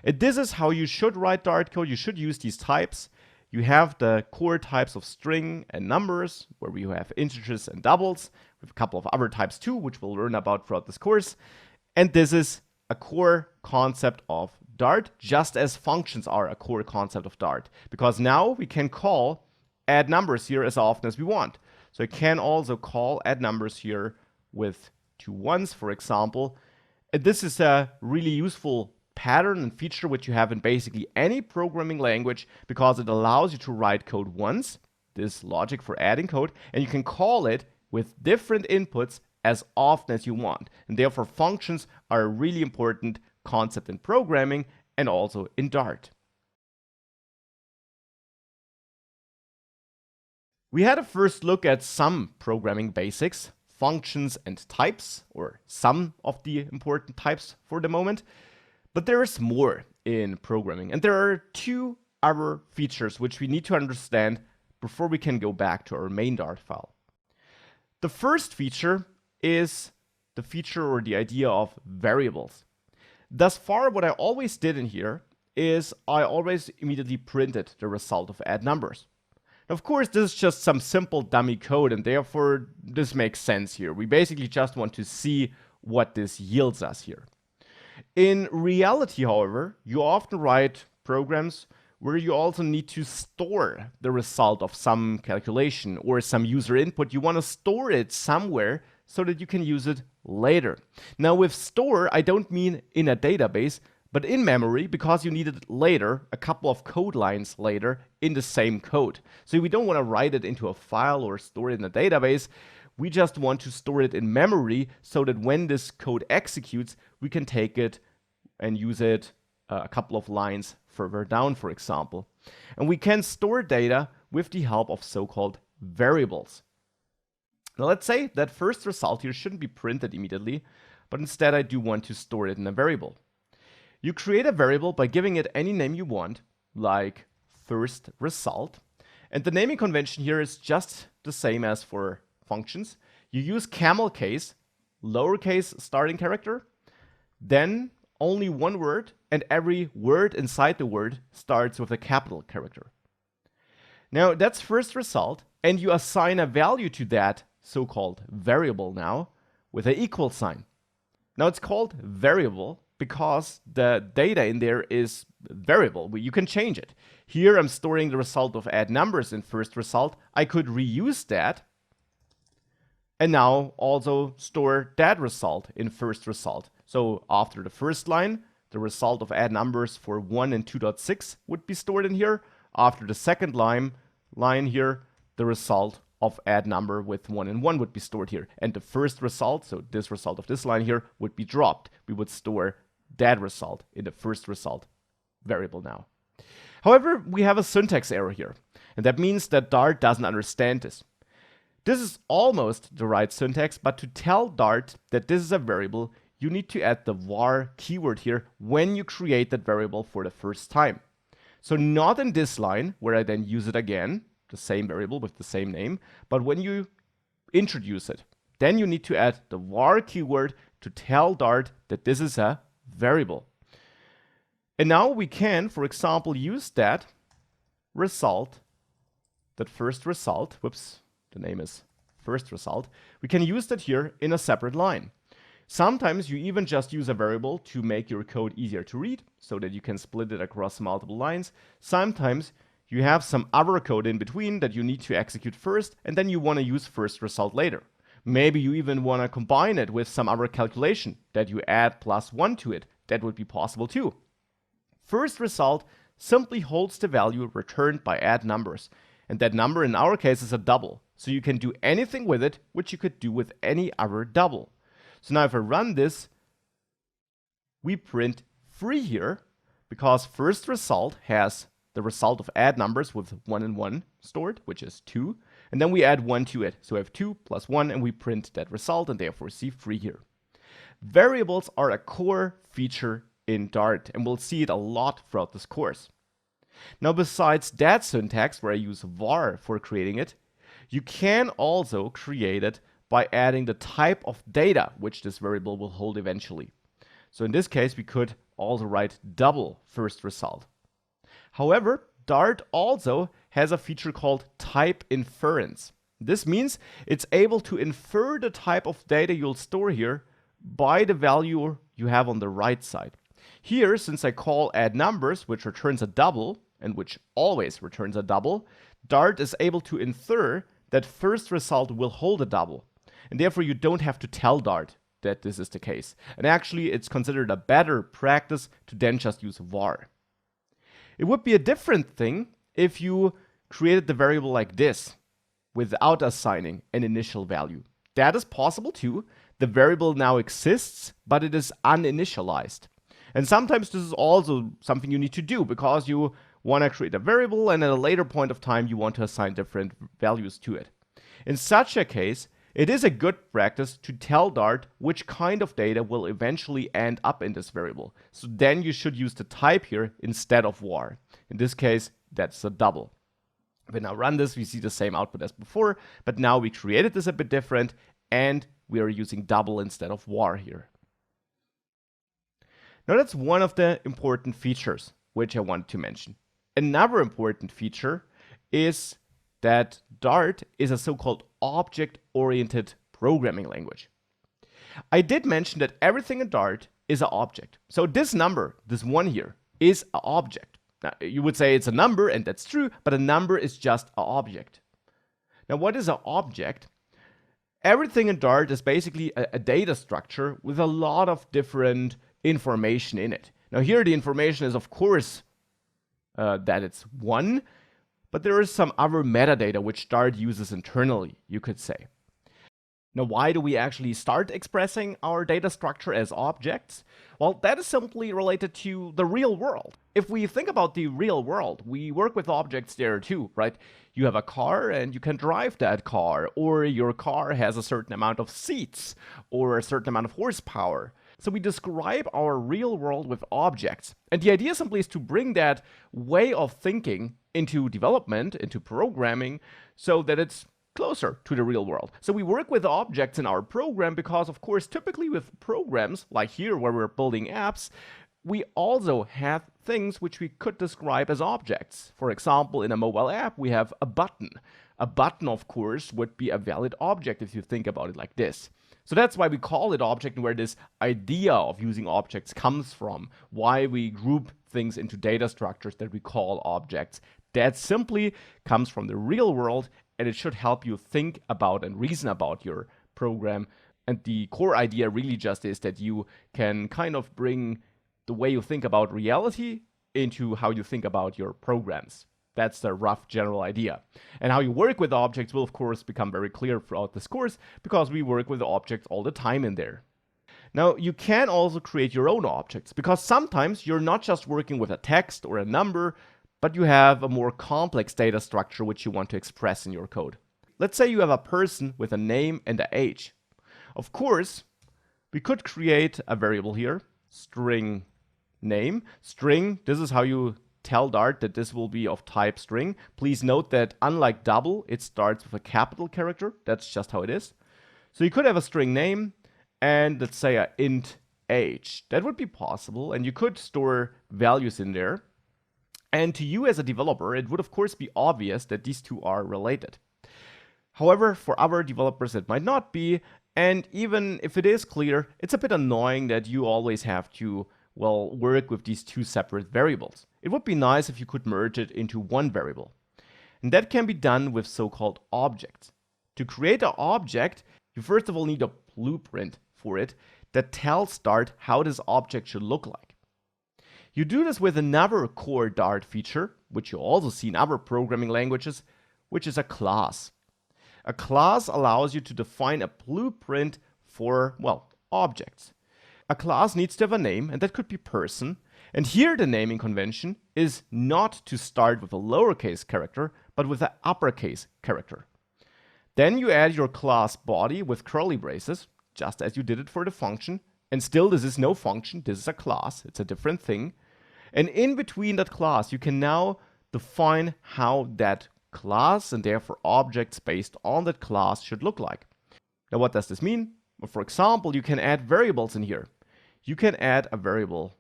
And this is how you should write Dart code. You should use these types. You have the core types of string and numbers, where we have integers and doubles. We have a couple of other types too, which we'll learn about throughout this course. And this is a core concept of Dart, just as functions are a core concept of Dart. Because now we can call add numbers here as often as we want. So I can also call add numbers here with 2 ones, for example. And this is a really useful pattern and feature which you have in basically any programming language, because it allows you to write code once, this logic for adding code, and you can call it with different inputs as often as you want. And therefore functions are a really important concept in programming and also in Dart. We had a first look at some programming basics, functions and types, or some of the important types for the moment. But there is more in programming, and there are 2 other features which we need to understand before we can go back to our main Dart file. The first feature is the feature or the idea of variables. Thus far, what I always did in here is I always immediately printed the result of add numbers. Now, of course, this is just some simple dummy code, and therefore this makes sense here. We basically just want to see what this yields us here. In reality, however, you often write programs where you also need to store the result of some calculation or some user input. You want to store it somewhere so that you can use it later. Now with store, I don't mean in a database, but in memory, because you need it later, a couple of code lines later in the same code. So we don't want to write it into a file or store it in a database. We just want to store it in memory so that when this code executes, we can take it and use it a couple of lines further down, for example. And we can store data with the help of so-called variables. Now let's say that first result here shouldn't be printed immediately, but instead I do want to store it in a variable. You create a variable by giving it any name you want, like first result. And the naming convention here is just the same as for functions. You use camel case, lowercase starting character, then only one word, and every word inside the word starts with a capital character. Now that's first result, and you assign a value to that so-called variable now with an equal sign. Now it's called variable because the data in there is variable. You can change it. Here I'm storing the result of add numbers in first result. I could reuse that and now also store that result in first result. So after the first line, the result of add numbers for 1 and 2.6 would be stored in here. After the second line here, the result of add number with 1 and 1 would be stored here. And the first result, so this result of this line here, would be dropped. We would store that result in the first result variable now. However, we have a syntax error here. And that means that Dart doesn't understand this. This is almost the right syntax, but to tell Dart that this is a variable, you need to add the var keyword here when you create that variable for the first time. So not in this line, where I then use it again, the same variable with the same name, but when you introduce it, then you need to add the var keyword to tell Dart that this is a variable. And now we can, for example, use that result, that first result, whoops, the name is first result, we can use that here in a separate line. Sometimes you even just use a variable to make your code easier to read so that you can split it across multiple lines. Sometimes you have some other code in between that you need to execute first, and then you want to use first result later. Maybe you even want to combine it with some other calculation that you add +1 to it. That would be possible too. First result simply holds the value returned by add numbers. And that number in our case is a double. So you can do anything with it, which you could do with any other double. So now if I run this, we print 3 here, because first result has the result of add numbers with 1 and 1 stored, which is 2. And then we add 1 to it. So we have 2 plus 1, and we print that result, and therefore see 3 here. Variables are a core feature in Dart, and we'll see it a lot throughout this course. Now, besides that syntax, where I use var for creating it, you can also create it by adding the type of data which this variable will hold eventually. So in this case, we could also write double first result. However, Dart also has a feature called type inference. This means it's able to infer the type of data you'll store here by the value you have on the right side. Here, since I call add numbers, which returns a double, and which always returns a double, Dart is able to infer that first result will hold a double. And therefore, you don't have to tell Dart that this is the case. And actually, it's considered a better practice to then just use var. It would be a different thing if you created the variable like this, without assigning an initial value. That is possible too. The variable now exists, but it is uninitialized. And sometimes this is also something you need to do because you want to create a variable and at a later point of time you want to assign different values to it. In such a case, it is a good practice to tell Dart which kind of data will eventually end up in this variable. So then you should use the type here instead of var. In this case, that's a double. If we now run this, we see the same output as before, but now we created this a bit different and we are using double instead of var here. Now that's one of the important features which I wanted to mention. Another important feature is that Dart is a so-called object-oriented programming language. I did mention that everything in Dart is an object. So this number, this one here, is an object. Now, you would say it's a number, and that's true, but a number is just an object. Now, what is an object? Everything in Dart is basically a data structure with a lot of different information in it. Now, here the information is, of course, that it's 1, but there is some other metadata which Dart uses internally, you could say. Now, why do we actually start expressing our data structure as objects? Well, that is simply related to the real world. If we think about the real world, we work with objects there too, right? You have a car and you can drive that car, or your car has a certain amount of seats or a certain amount of horsepower. So we describe our real world with objects. And the idea simply is to bring that way of thinking into development, into programming, so that it's closer to the real world. So we work with objects in our program because, of course, typically with programs, like here where we're building apps, we also have things which we could describe as objects. For example, in a mobile app, we have a button. A button, of course, would be a valid object if you think about it like this. So that's why we call it object and where this idea of using objects comes from, why we group things into data structures that we call objects. That simply comes from the real world, and it should help you think about and reason about your program. And the core idea really just is that you can kind of bring the way you think about reality into how you think about your programs. That's the rough general idea. And how you work with objects will, of course, become very clear throughout this course because we work with objects all the time in there. Now, you can also create your own objects because sometimes you're not just working with a text or a number, but you have a more complex data structure which you want to express in your code. Let's say you have a person with a name and an age. Of course, we could create a variable here, string name. String, this is how you tell Dart that this will be of type string. Please note that unlike double, it starts with a capital character. That's just how it is. So you could have a string name and let's say a int age. That would be possible, and you could store values in there. And to you as a developer, it would of course be obvious that these two are related. However, for other developers it might not be, and even if it is clear, it's a bit annoying that you always have to, well, work with these two separate variables. It would be nice if you could merge it into one variable. And that can be done with so-called objects. To create an object, you first of all need a blueprint for it that tells Dart how this object should look like. You do this with another core Dart feature, which you also see in other programming languages, which is a class. A class allows you to define a blueprint for, well, objects. A class needs to have a name, and that could be person. And here the naming convention is not to start with a lowercase character, but with an uppercase character. Then you add your class body with curly braces, just as you did it for the function. And still, this is no function, this is a class, it's a different thing. And in between that class, you can now define how that class and therefore objects based on that class should look like. Now, what does this mean? Well, for example, you can add variables in here. You can add a variable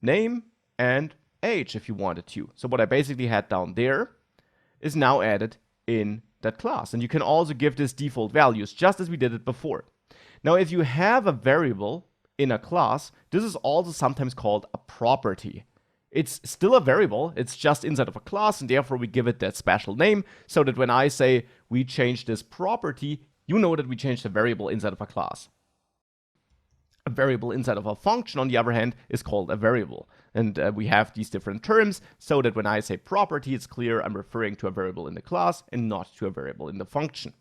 name and age if you wanted to. So what I basically had down there is now added in that class. And you can also give this default values just as we did it before. Now, if you have a variable in a class, this is also sometimes called a property. It's still a variable, it's just inside of a class, and therefore we give it that special name so that when I say we change this property, you know that we changed a variable inside of a class. A variable inside of a function, on the other hand, is called a variable. And we have these different terms so that when I say property, it's clear I'm referring to a variable in the class and not to a variable in the function.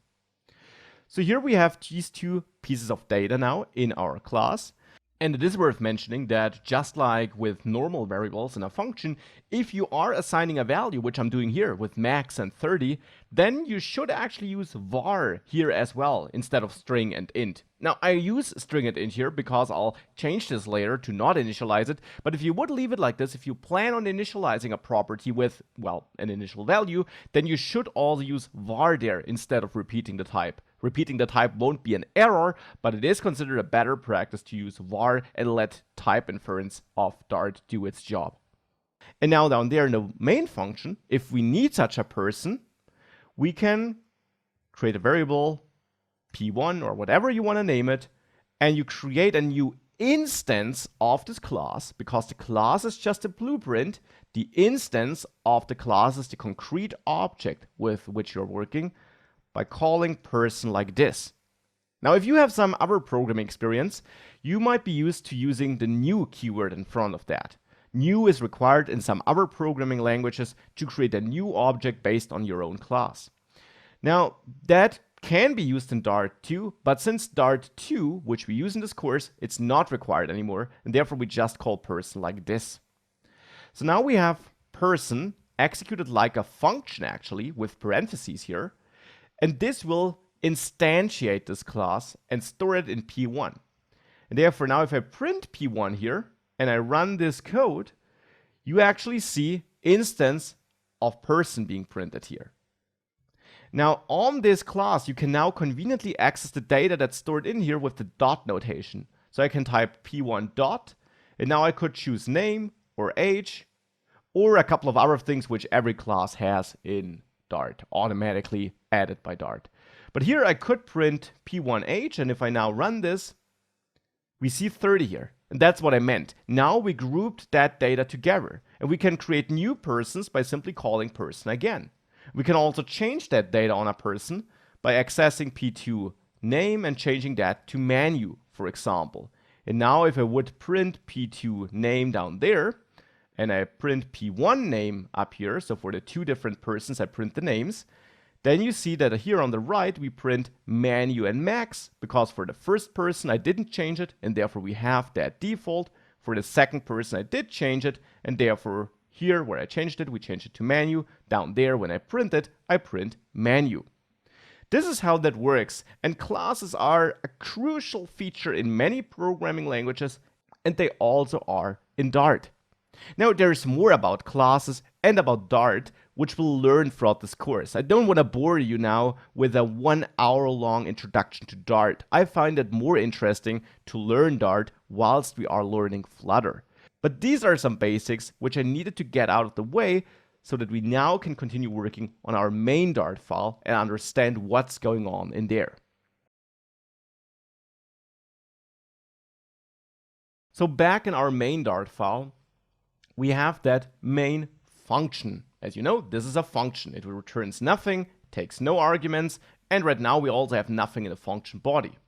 So here we have these two pieces of data now in our class. And it is worth mentioning that just like with normal variables in a function, if you are assigning a value, which I'm doing here with max and 30, then you should actually use var here as well instead of string and int. Now, I use string and int here because I'll change this later to not initialize it, but if you would leave it like this, if you plan on initializing a property with, well, an initial value, then you should also use var there instead of repeating the type. Repeating the type won't be an error, but it is considered a better practice to use var and let type inference of Dart do its job. And now down there in the main function, if we need such a person, we can create a variable p1 or whatever you want to name it, and you create a new instance of this class, because the class is just a blueprint. The instance of the class is the concrete object with which you're working, by calling person like this. Now, if you have some other programming experience, you might be used to using the new keyword in front of that. New is required in some other programming languages to create a new object based on your own class. Now, that can be used in Dart too, but since Dart 2, which we use in this course, it's not required anymore, and therefore we just call person like this. So now we have person executed like a function actually, with parentheses here. And this will instantiate this class and store it in P1. And therefore, now if I print P1 here and I run this code, you actually see instance of person being printed here. Now, on this class, you can now conveniently access the data that's stored in here with the dot notation. So I can type P1 dot, and now I could choose name or age or a couple of other things which every class has in Dart, automatically added by Dart. But here I could print P1H, and if I now run this, we see 30 here. And that's what I meant. Now we grouped that data together, and we can create new persons by simply calling person again. We can also change that data on a person by accessing P2 name and changing that to menu, for example. And now if I would print P2 name down there, and I print P1 name up here, so for the two different persons I print the names, then you see that here on the right we print menu and max, because for the first person I didn't change it, and therefore we have that default. For the second person I did change it, and therefore here where I changed it, we changed it to menu. Down there when I print it, I print menu. This is how that works, and classes are a crucial feature in many programming languages, and they also are in Dart. Now, there's more about classes and about Dart, which we'll learn throughout this course. I don't want to bore you now with a 1 hour long introduction to Dart. I find it more interesting to learn Dart whilst we are learning Flutter. But these are some basics which I needed to get out of the way so that we now can continue working on our main Dart file and understand what's going on in there. So back in our main Dart file, we have that main function. As you know, this is a function. It returns nothing, takes no arguments, and right now we also have nothing in the function body.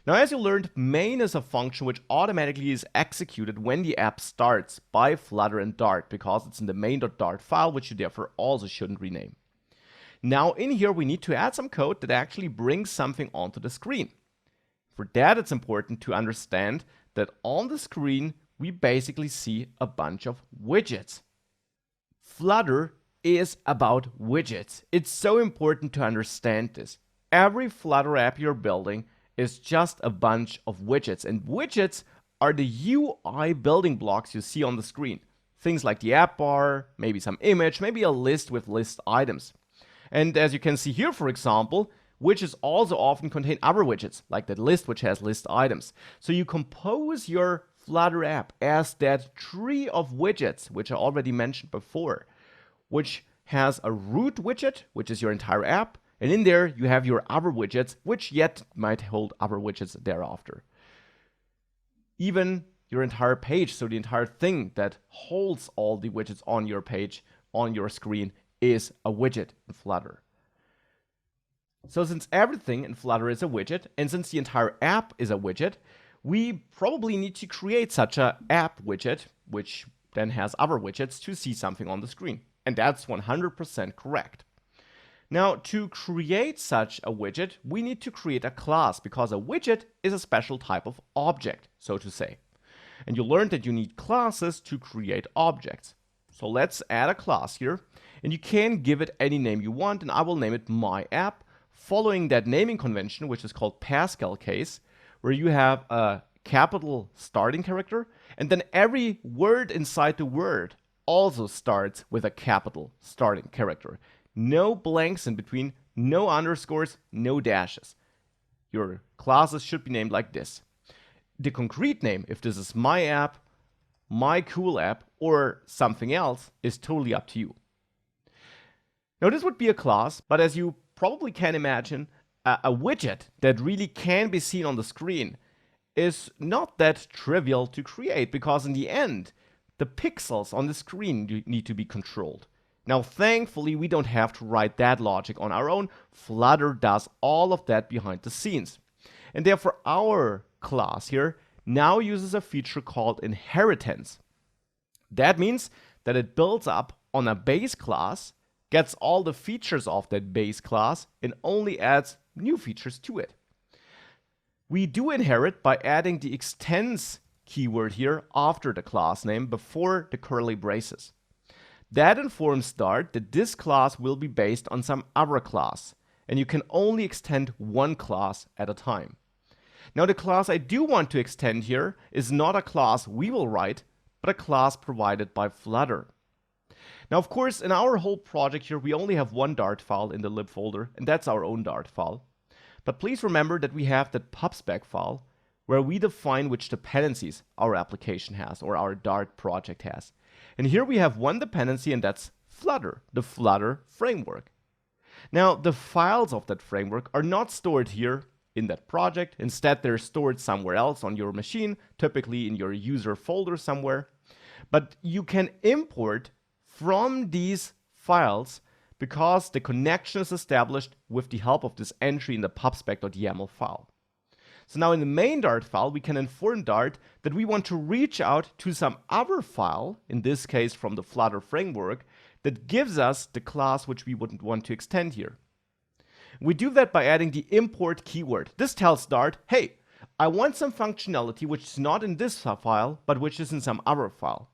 Now, as you learned, main is a function which automatically is executed when the app starts by Flutter and Dart, because it's in the main.dart file, which you therefore also shouldn't rename. Now, in here, we need to add some code that actually brings something onto the screen. For that, it's important to understand that on the screen, we basically see a bunch of widgets. Flutter is about widgets. It's so important to understand this. Every Flutter app you're building is just a bunch of widgets, and widgets are the UI building blocks you see on the screen. Things like the app bar, maybe some image, maybe a list with list items. And as you can see here, for example, widgets also often contain other widgets, like that list which has list items. So you compose your Flutter app as that tree of widgets, which I already mentioned before, which has a root widget, which is your entire app, and in there you have your other widgets, which yet might hold other widgets thereafter. Even your entire page, so the entire thing that holds all the widgets on your page, on your screen, is a widget in Flutter. So since everything in Flutter is a widget, and since the entire app is a widget, we probably need to create such an app widget, which then has other widgets to see something on the screen. And that's 100% correct. Now, to create such a widget, we need to create a class, because a widget is a special type of object, so to say. And you learned that you need classes to create objects. So let's add a class here, and you can give it any name you want, and I will name it my app, following that naming convention, which is called Pascal case, where you have a capital starting character, and then every word inside the word also starts with a capital starting character. No blanks in between, no underscores, no dashes. Your classes should be named like this. The concrete name, if this is my app, my cool app, or something else, is totally up to you. Now this would be a class, but as you probably can imagine, a widget that really can be seen on the screen is not that trivial to create, because in the end, the pixels on the screen need to be controlled. Now, thankfully, we don't have to write that logic on our own. Flutter does all of that behind the scenes. And therefore, our class here now uses a feature called inheritance. That means that it builds up on a base class, gets all the features of that base class, and only adds new features to it. We do inherit by adding the extends keyword here after the class name before the curly braces. That informs Dart that this class will be based on some other class, and you can only extend one class at a time. Now, the class I do want to extend here is not a class we will write, but a class provided by Flutter. Now, of course, in our whole project here, we only have one Dart file in the lib folder, and that's our own Dart file. But please remember that we have that pubspec file where we define which dependencies our application has, or our Dart project has. And here we have one dependency, and that's Flutter, the Flutter framework. Now, the files of that framework are not stored here in that project. Instead, they're stored somewhere else on your machine, typically in your user folder somewhere. But you can import from these files because the connection is established with the help of this entry in the pubspec.yaml file. So now in the main Dart file, we can inform Dart that we want to reach out to some other file, in this case from the Flutter framework, that gives us the class which we wouldn't want to extend here. We do that by adding the import keyword. This tells Dart, hey, I want some functionality which is not in this file, but which is in some other file.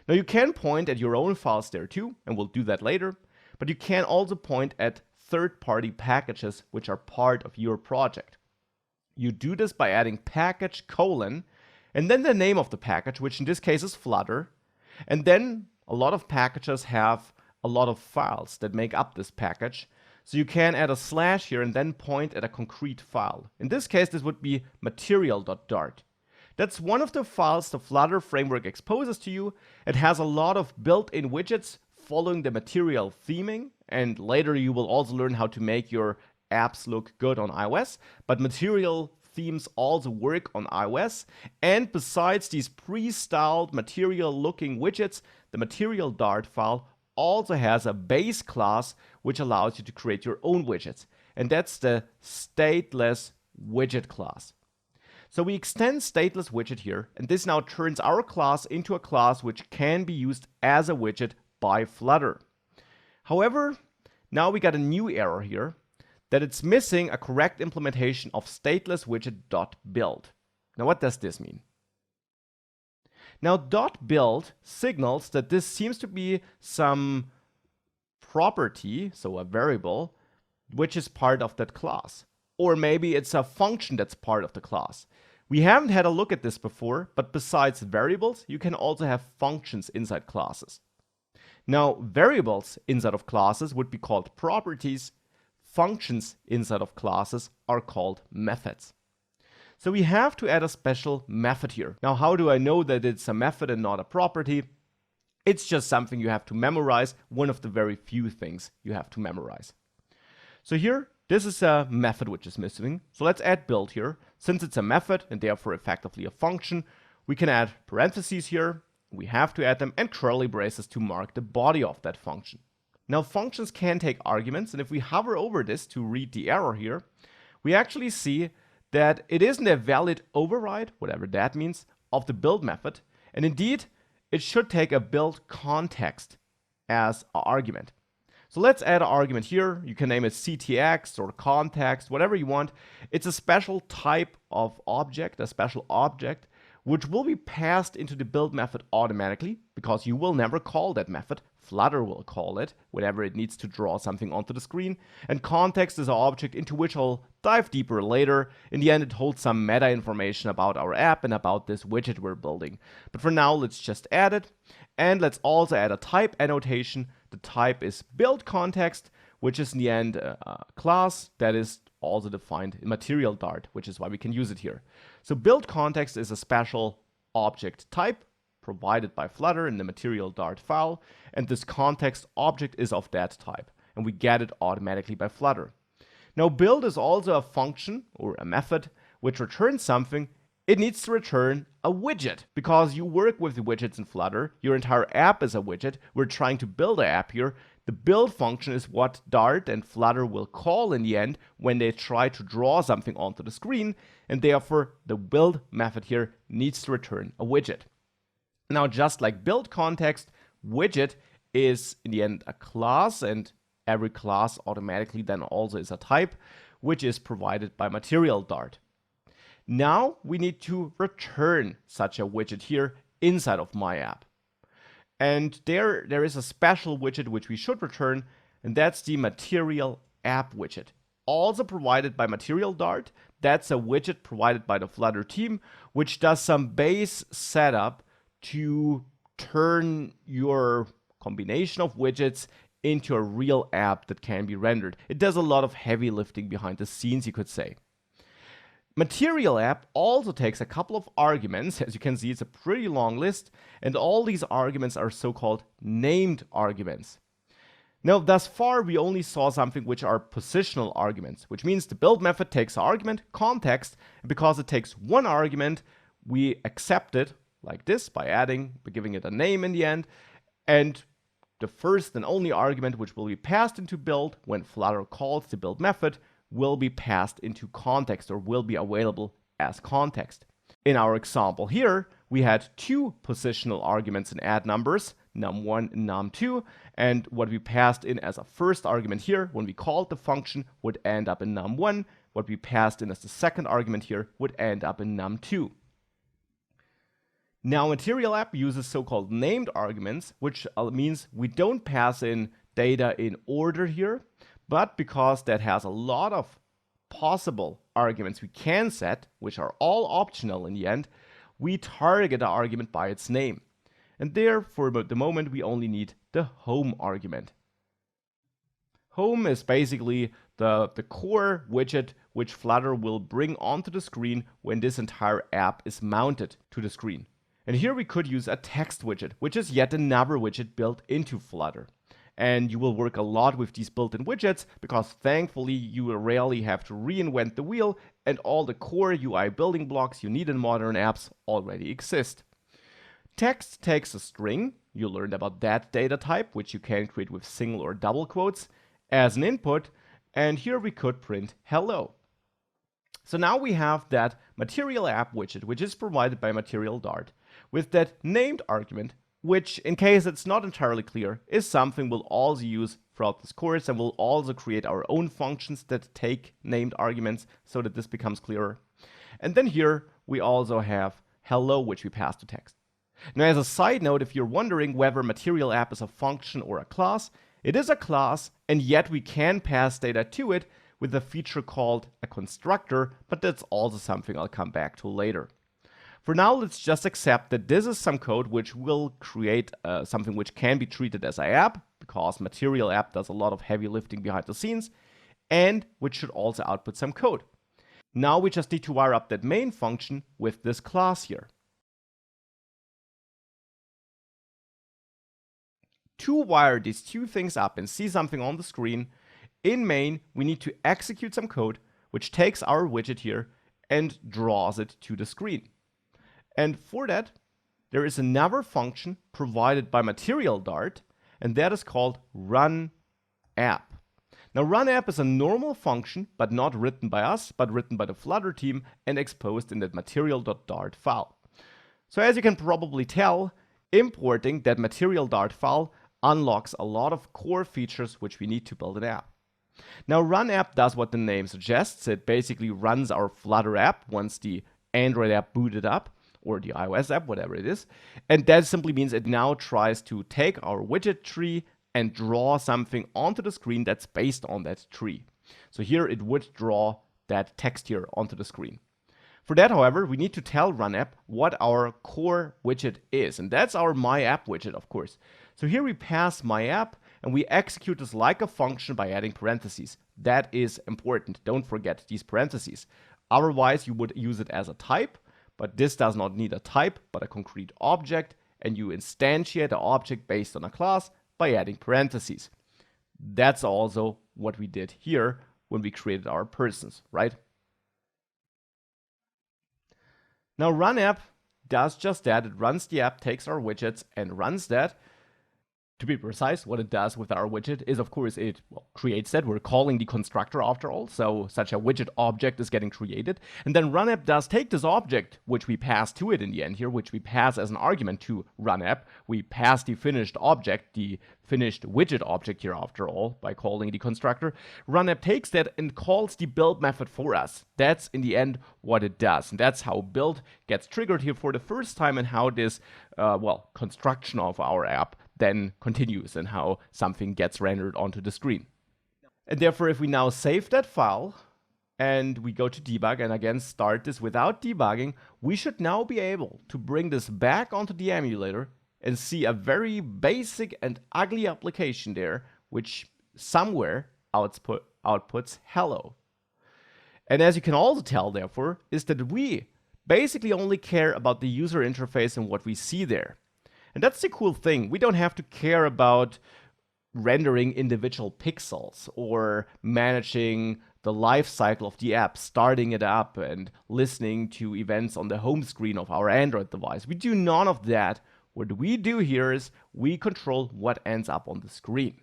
Now you can point at your own files there too, and we'll do that later, but you can also point at third-party packages which are part of your project. You do this by adding package : and then the name of the package, which in this case is Flutter. And then a lot of packages have a lot of files that make up this package. So you can add a slash here and then point at a concrete file. In this case, this would be material.dart. That's one of the files the Flutter framework exposes to you. It has a lot of built-in widgets following the material theming. And later you will also learn how to make your apps look good on iOS, but material themes also work on iOS. And besides these pre-styled material looking widgets, the material Dart file also has a base class which allows you to create your own widgets, and that's the stateless widget class. So we extend stateless widget here, and this now turns our class into a class which can be used as a widget by Flutter. However, now we got a new error here, that it's missing a correct implementation of stateless widget.build. Now what does this mean? Now .build signals that this seems to be some property, so a variable, which is part of that class. Or maybe it's a function that's part of the class. We haven't had a look at this before, but besides variables, you can also have functions inside classes. Now, variables inside of classes would be called properties. Functions inside of classes are called methods. So we have to add a special method here. Now, how do I know that it's a method and not a property? It's just something you have to memorize, one of the very few things you have to memorize. So here, this is a method which is missing. So let's add build here. Since it's a method and therefore effectively a function, we can add parentheses here. We have to add them and curly braces to mark the body of that function. Now, functions can take arguments, and if we hover over this to read the error here, we actually see that it isn't a valid override, whatever that means, of the build method. And indeed, it should take a build context as an argument. So let's add an argument here. You can name it CTX or context, whatever you want. It's a special type of object, a special object, which will be passed into the build method automatically because you will never call that method. Flutter will call it whenever it needs to draw something onto the screen. And context is an object into which I'll dive deeper later. In the end, it holds some meta information about our app and about this widget we're building. But for now, let's just add it. And let's also add a type annotation. The type is build context, which is in the end a class that is also defined in material Dart, which is why we can use it here. So build context is a special object type provided by Flutter in the material Dart file, and this context object is of that type, and we get it automatically by Flutter. Now, build is also a function or a method which returns something. It needs to return a widget because you work with the widgets in Flutter. Your entire app is a widget. We're trying to build an app here. The build function is what Dart and Flutter will call in the end when they try to draw something onto the screen, and therefore the build method here needs to return a widget. Now, just like build context, widget is in the end a class, and every class automatically then also is a type, which is provided by material Dart. Now we need to return such a widget here inside of my app. And there is a special widget which we should return, and that's the material app widget. Also provided by material Dart. That's a widget provided by the Flutter team, which does some base setup to turn your combination of widgets into a real app that can be rendered. It does a lot of heavy lifting behind the scenes, you could say. Material app also takes a couple of arguments. As you can see, it's a pretty long list, and all these arguments are so-called named arguments. Now, thus far, we only saw something which are positional arguments, which means the build method takes an argument, context, and because it takes one argument, we accept it like this by giving it a name in the end, and the first and only argument which will be passed into build when Flutter calls the build method will be passed into context or will be available as context. In our example here, we had two positional arguments in add numbers, num1 and num2, and what we passed in as a first argument here when we called the function would end up in num1. What we passed in as the second argument here would end up in num2. Now, material app uses so-called named arguments, which means we don't pass in data in order here, but because that has a lot of possible arguments we can set, which are all optional in the end, we target the argument by its name. And there, for the moment, we only need the home argument. Home is basically the core widget which Flutter will bring onto the screen when this entire app is mounted to the screen. And here we could use a text widget, which is yet another widget built into Flutter. And you will work a lot with these built-in widgets because thankfully you will rarely have to reinvent the wheel, and all the core UI building blocks you need in modern apps already exist. Text takes a string, you learned about that data type, which you can create with single or double quotes, as an input, and here we could print hello. So now we have that material app widget, which is provided by Material Dart, with that named argument, which, in case it's not entirely clear, is something we'll also use throughout this course, and we'll also create our own functions that take named arguments so that this becomes clearer. And then here we also have hello, which we pass to text. Now, as a side note, if you're wondering whether material app is a function or a class, It is a class, and yet we can pass data to it with a feature called a constructor, but that's also something I'll come back to later. For now, let's just accept that this is some code which will create something which can be treated as an app, because Material App does a lot of heavy lifting behind the scenes, and which should also output some code. Now we just need to wire up that main function with this class here. To wire these two things up and see something on the screen, in main, we need to execute some code which takes our widget here and draws it to the screen. And for that, there is another function provided by Material Dart, and that is called run app. Now, run app is a normal function, but not written by us, but written by the Flutter team and exposed in that material.dart file. So as you can probably tell, importing that material.dart file unlocks a lot of core features which we need to build an app. Now, run app does what the name suggests. It basically runs our Flutter app once the Android app booted up, or the iOS app, whatever it is. And that simply means it now tries to take our widget tree and draw something onto the screen that's based on that tree. So here it would draw that text here onto the screen. For that, however, we need to tell run app what our core widget is. And that's our my app widget, of course. So here we pass my app, and we execute this like a function by adding parentheses. That is important. Don't forget these parentheses. Otherwise, you would use it as a type, but this does not need a type, but a concrete object, and you instantiate the object based on a class by adding parentheses. That's also what we did here when we created our persons, right? Now, run app does just that. It runs the app, takes our widgets, and runs that. To be precise, what it does with our widget is, of course, it creates that. We're calling the constructor after all, so such a widget object is getting created. And then run app does take this object, which we pass to it in the end here, which we pass as an argument to run app. We pass the finished object, the finished widget object here after all, by calling the constructor. Run app takes that and calls the build method for us. That's in the end what it does. And that's how build gets triggered here for the first time, and how this, construction of our app then continues, and how something gets rendered onto the screen. And therefore, if we now save that file and we go to debug and again start this without debugging, we should now be able to bring this back onto the emulator and see a very basic and ugly application there, which somewhere outputs hello. And as you can also tell, therefore, is that we basically only care about the user interface and what we see there. And that's the cool thing. We don't have to care about rendering individual pixels or managing the life cycle of the app, starting it up and listening to events on the home screen of our Android device. We do none of that. What we do here is we control what ends up on the screen.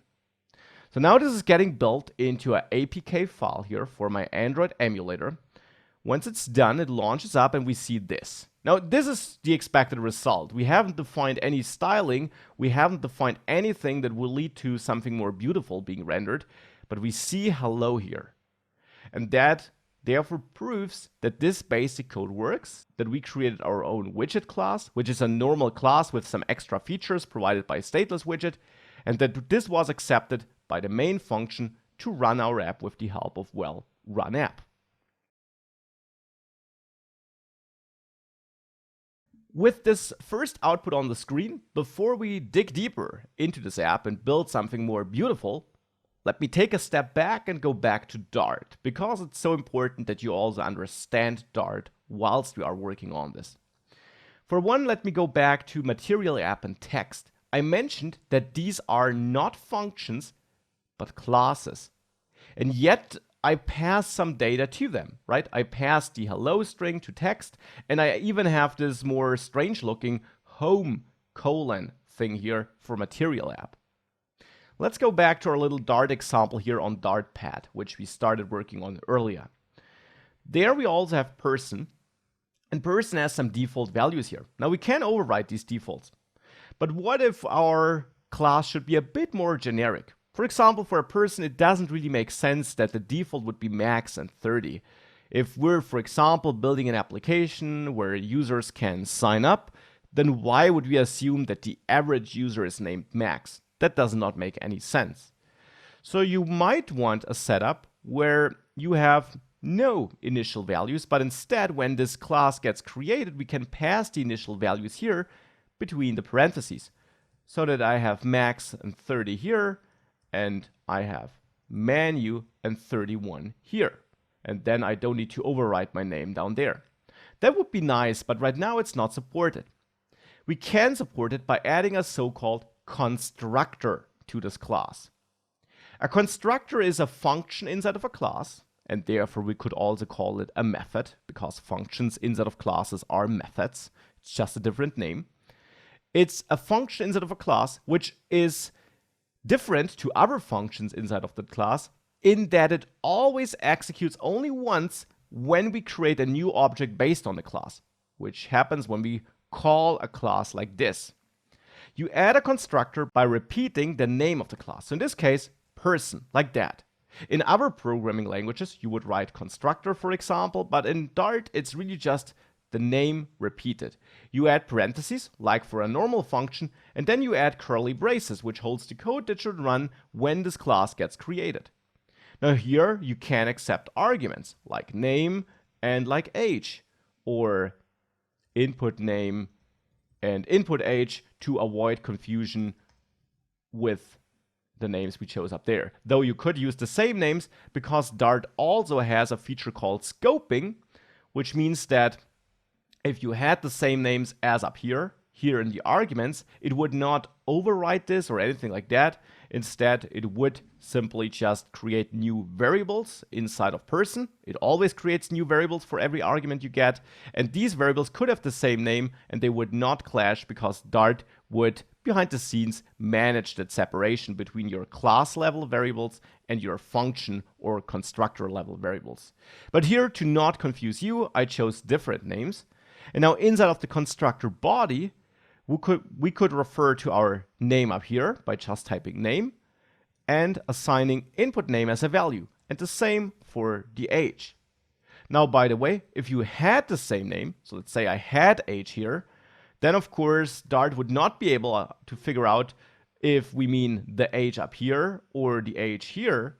So now this is getting built into an APK file here for my Android emulator. Once it's done, it launches up and we see this. Now, this is the expected result. We haven't defined any styling. We haven't defined anything that will lead to something more beautiful being rendered, but we see hello here. And that therefore proves that this basic code works, that we created our own widget class, which is a normal class with some extra features provided by a stateless widget, and that this was accepted by the main function to run our app with the help of, well, run app. With this first output on the screen, before we dig deeper into this app and build something more beautiful, let me take a step back and go back to Dart, because it's so important that you also understand Dart whilst we are working on this. For one, let me go back to Material App and Text. I mentioned that these are not functions, but classes. And yet, I pass some data to them, right? I pass the hello string to text, and I even have this more strange looking home : thing here for Material App. Let's go back to our little Dart example here on Dartpad, which we started working on earlier. There we also have person, and person has some default values here. Now we can override these defaults, but what if our class should be a bit more generic? For example, for a person, it doesn't really make sense that the default would be max and 30. If we're, for example, building an application where users can sign up, then why would we assume that the average user is named Max? That does not make any sense. So you might want a setup where you have no initial values, but instead when this class gets created, we can pass the initial values here between the parentheses, so that I have max and 30 here, and I have menu and 31 here. And then I don't need to overwrite my name down there. That would be nice, but right now it's not supported. We can support it by adding a so-called constructor to this class. A constructor is a function inside of a class, and therefore we could also call it a method, because functions inside of classes are methods. It's just a different name. It's a function inside of a class which is different to other functions inside of the class in that it always executes only once when we create a new object based on the class, which happens when we call a class like this. You add a constructor by repeating the name of the class. So in this case, person, like that. In other programming languages, you would write constructor, for example, but in Dart, it's really just the name repeated. You add parentheses, like for a normal function, and then you add curly braces, which holds the code that should run when this class gets created. Now here, you can accept arguments, like name and like age, or input name and input age to avoid confusion with the names we chose up there. Though you could use the same names because Dart also has a feature called scoping, which means that if you had the same names as up here in the arguments, it would not overwrite this or anything like that. Instead, it would simply just create new variables inside of person. It always creates new variables for every argument you get. And these variables could have the same name and they would not clash because Dart would, behind the scenes, manage that separation between your class level variables and your function or constructor level variables. But here, to not confuse you, I chose different names. And now inside of the constructor body, we could refer to our name up here by just typing name and assigning input name as a value, and the same for the age. Now, by the way, if you had the same name, so let's say I had age here, then of course Dart would not be able to figure out if we mean the age up here or the age here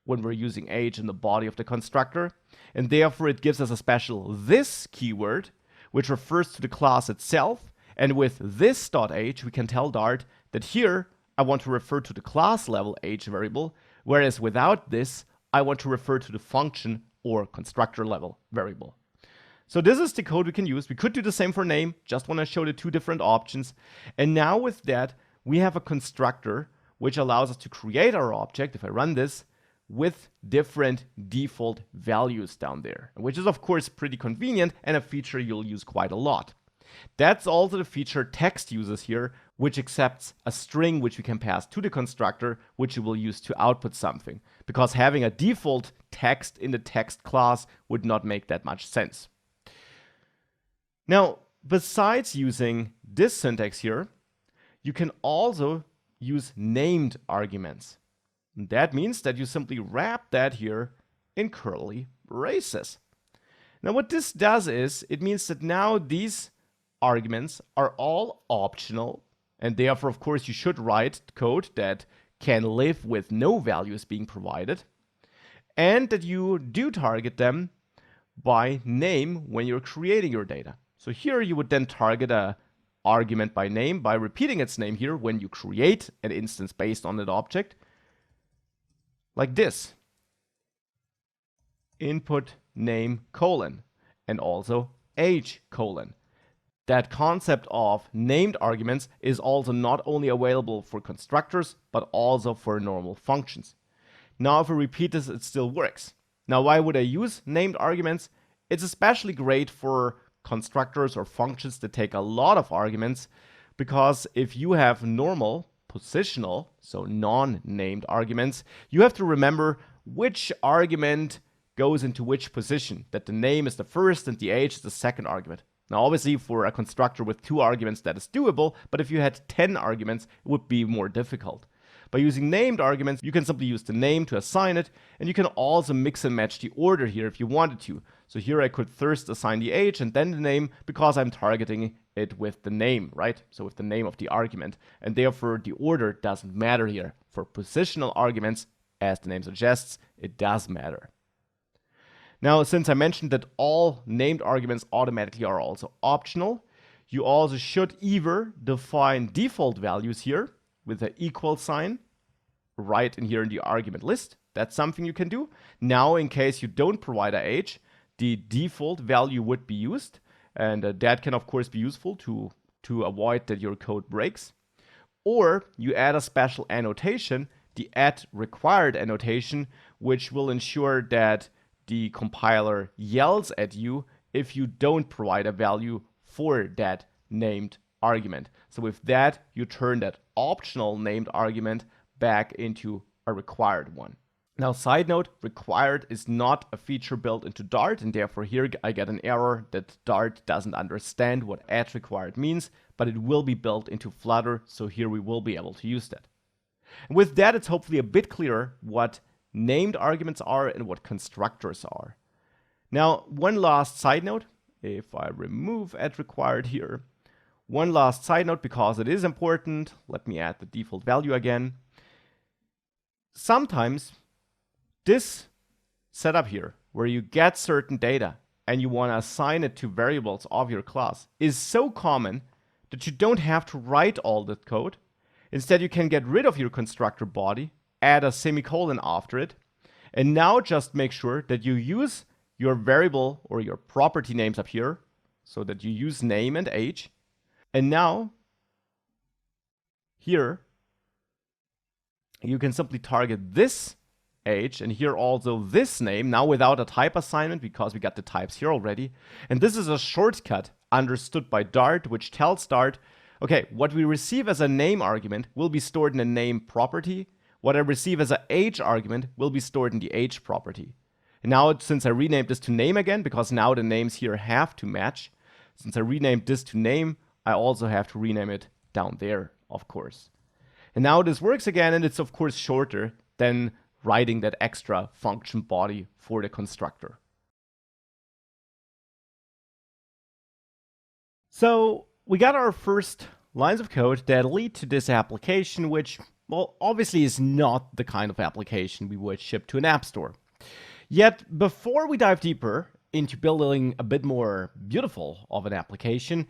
when we're using age in the body of the constructor, and therefore it gives us a special this keyword which refers to the class itself. And with this.age, we can tell Dart that here I want to refer to the class level age variable, whereas without this, I want to refer to the function or constructor level variable. So this is the code we can use. We could do the same for name, just want to show the two different options. And now with that, we have a constructor which allows us to create our object, if I run this, with different default values down there, which is of course pretty convenient and a feature you'll use quite a lot. That's also the feature text uses here, which accepts a string which we can pass to the constructor, which you will use to output something, because having a default text in the text class would not make that much sense. Now, besides using this syntax here, you can also use named arguments. And that means that you simply wrap that here in curly braces. Now what this does is, it means that now these arguments are all optional, and therefore of course you should write code that can live with no values being provided, and that you do target them by name when you're creating your data. So here you would then target a argument by name by repeating its name here when you create an instance based on that object, like this: input name colon, and also age colon. That concept of named arguments is also not only available for constructors, but also for normal functions. Now, if we repeat this, it still works. Now, why would I use named arguments? It's especially great for constructors or functions that take a lot of arguments, because if you have normal, positional, so non-named arguments, you have to remember which argument goes into which position, that the name is the first and the age is the second argument. Now, obviously, for a constructor with 2 arguments, that is doable, but if you had 10 arguments, it would be more difficult. By using named arguments, you can simply use the name to assign it, and you can also mix and match the order here if you wanted to. So here I could first assign the age and then the name because I'm targeting it with the name, right? So with the name of the argument. And therefore the order doesn't matter here. For positional arguments, as the name suggests, it does matter. Now, since I mentioned that all named arguments automatically are also optional, you also should either define default values here with an equal sign right in here in the argument list. That's something you can do. Now, in case you don't provide an age, the default value would be used, and that can of course be useful to avoid that your code breaks. Or you add a special annotation, the @required annotation, which will ensure that the compiler yells at you if you don't provide a value for that named argument. So with that, you turn that optional named argument back into a required one. Now, side note, required is not a feature built into Dart, and therefore here I get an error that Dart doesn't understand what @required means, but it will be built into Flutter, so here we will be able to use that. And with that, it's hopefully a bit clearer what named arguments are and what constructors are. Now, one last side note, if I remove @required here, one last side note because it is important, let me add the default value again. Sometimes this setup here, where you get certain data and you want to assign it to variables of your class, is so common that you don't have to write all that code. Instead, you can get rid of your constructor body, add a semicolon after it, and now just make sure that you use your variable or your property names up here, so that you use name and age. And now, here, you can simply target this age, and here also this name, now without a type assignment because we got the types here already. And this is a shortcut understood by Dart, which tells Dart, okay, what we receive as a name argument will be stored in a name property. What I receive as an age argument will be stored in the age property. And now, since I renamed this to name again, because now the names here have to match, since I renamed this to name, I also have to rename it down there, of course. And now this works again, and it's of course shorter than writing that extra function body for the constructor. So we got our first lines of code that lead to this application, which, well, obviously is not the kind of application we would ship to an app store. Yet, before we dive deeper into building a bit more beautiful of an application,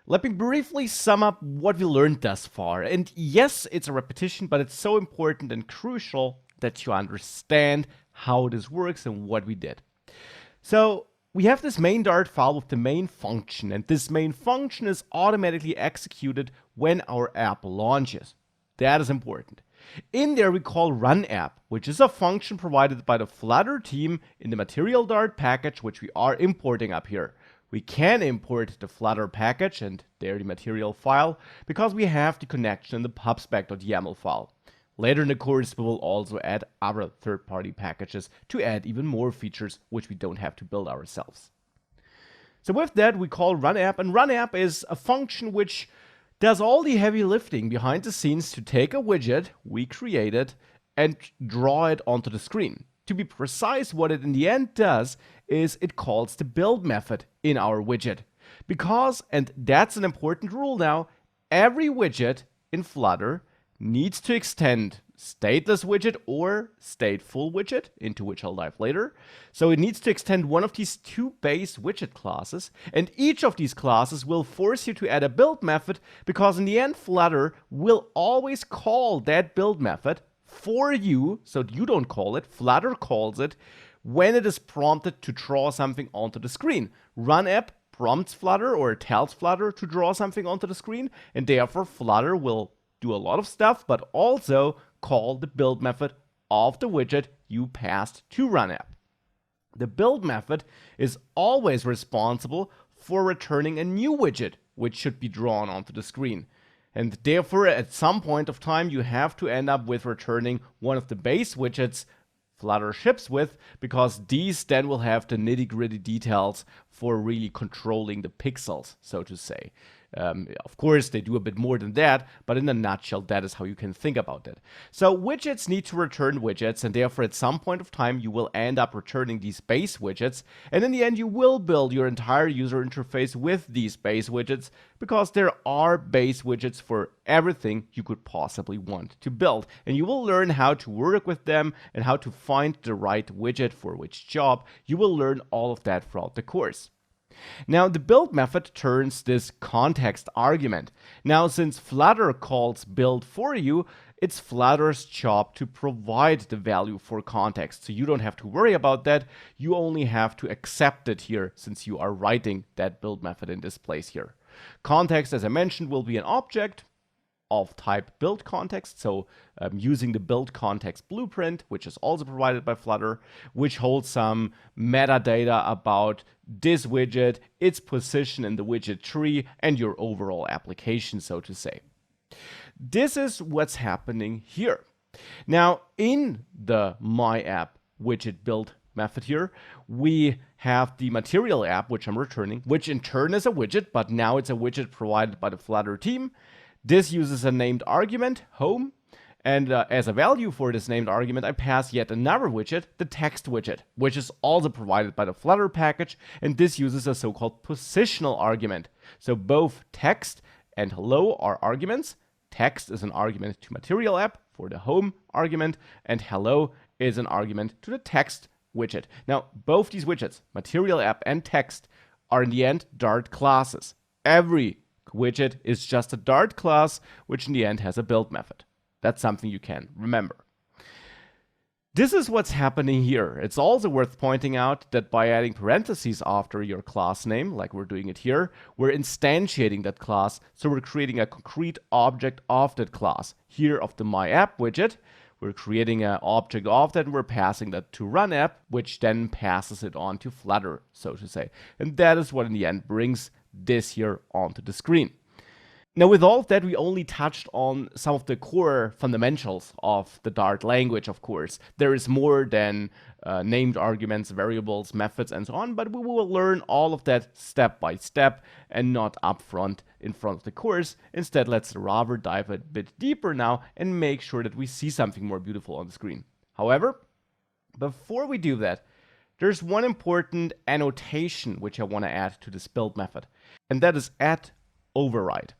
let me briefly sum up what we learned thus far. And yes, it's a repetition, but it's so important and crucial that you understand how this works and what we did. So we have this main Dart file with the main function, and this main function is automatically executed when our app launches. That is important. In there we call run app, which is a function provided by the Flutter team in the material Dart package, which we are importing up here. We can import the Flutter package and there the material file because we have the connection in the pubspec.yaml file. Later in the course, we will also add other third-party packages to add even more features which we don't have to build ourselves. So with that, we call run app, and run app is a function which does all the heavy lifting behind the scenes to take a widget we created and draw it onto the screen. To be precise, what it in the end does is it calls the build method in our widget. Because, and that's an important rule now, every widget in Flutter needs to extend stateless widget or stateful widget, into which I'll dive later. So it needs to extend one of these two base widget classes, and each of these classes will force you to add a build method, because in the end Flutter will always call that build method for you, so you don't call it, Flutter calls it when it is prompted to draw something onto the screen. Run app prompts Flutter or tells Flutter to draw something onto the screen, and therefore Flutter will do a lot of stuff, but also call the build method of the widget you passed to run app. The build method is always responsible for returning a new widget, which should be drawn onto the screen. And therefore, at some point of time, you have to end up with returning one of the base widgets Flutter ships with, because these then will have the nitty-gritty details for really controlling the pixels, so to say. Of course, they do a bit more than that, but in a nutshell, that is how you can think about it. So widgets need to return widgets, and therefore at some point of time, you will end up returning these base widgets. And in the end, you will build your entire user interface with these base widgets, because there are base widgets for everything you could possibly want to build. And you will learn how to work with them and how to find the right widget for which job. You will learn all of that throughout the course. Now, the build method turns this context argument. Now, since Flutter calls build for you, it's Flutter's job to provide the value for context. So you don't have to worry about that. You only have to accept it here since you are writing that build method in this place here. Context, as I mentioned, will be an object of type build context, so using the build context blueprint, which is also provided by Flutter, which holds some metadata about this widget, its position in the widget tree, and your overall application, so to say. This is what's happening here. Now, in the my app widget build method here, we have the material app, which I'm returning, which in turn is a widget, but now it's a widget provided by the Flutter team. This uses a named argument, home, and as a value for this named argument, I pass yet another widget, the text widget, which is also provided by the Flutter package, and this uses a so-called positional argument. So both text and hello are arguments. Text is an argument to material app for the home argument, and hello is an argument to the text widget. Now, both these widgets, material app and text, are in the end Dart classes. Every widget is just a Dart class, which in the end has a build method. That's something you can remember. This is what's happening here. It's also worth pointing out that by adding parentheses after your class name, like we're doing it here, we're instantiating that class, so we're creating a concrete object of that class. Here of the my app widget, we're creating an object of that, and we're passing that to run app, which then passes it on to Flutter, so to say. And that is what in the end brings this here onto the screen. Now, with all of that, we only touched on some of the core fundamentals of the Dart language, of course. There is more than named arguments, variables, methods, and so on, but we will learn all of that step by step and not upfront in front of the course. Instead, let's rather dive a bit deeper now and make sure that we see something more beautiful on the screen. However, before we do that, there's one important annotation which I want to add to this build method, and that is add override.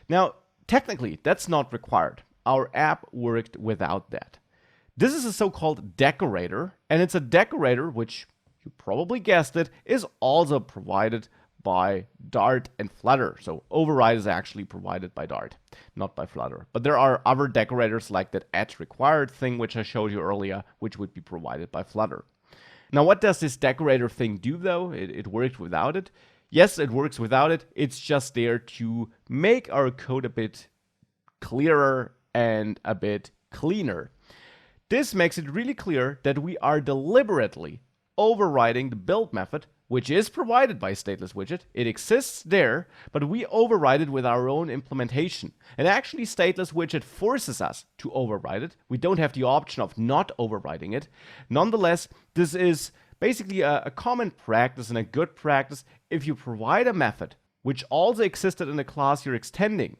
Now, technically, that's not required. Our app worked without that. This is a so-called decorator, and it's a decorator which, you probably guessed it, is also provided by Dart and Flutter. So override is actually provided by Dart, not by Flutter. But there are other decorators like that add required thing, which I showed you earlier, which would be provided by Flutter. Now, what does this decorator thing do, though? It worked without it. Yes, it works without it. It's just there to make our code a bit clearer and a bit cleaner. This makes it really clear that we are deliberately overriding the build method, which is provided by stateless widget. It exists there, but we override it with our own implementation. And actually, stateless widget forces us to override it. We don't have the option of not overriding it. Nonetheless, this is basically a common practice and a good practice. If you provide a method which also existed in the class you're extending,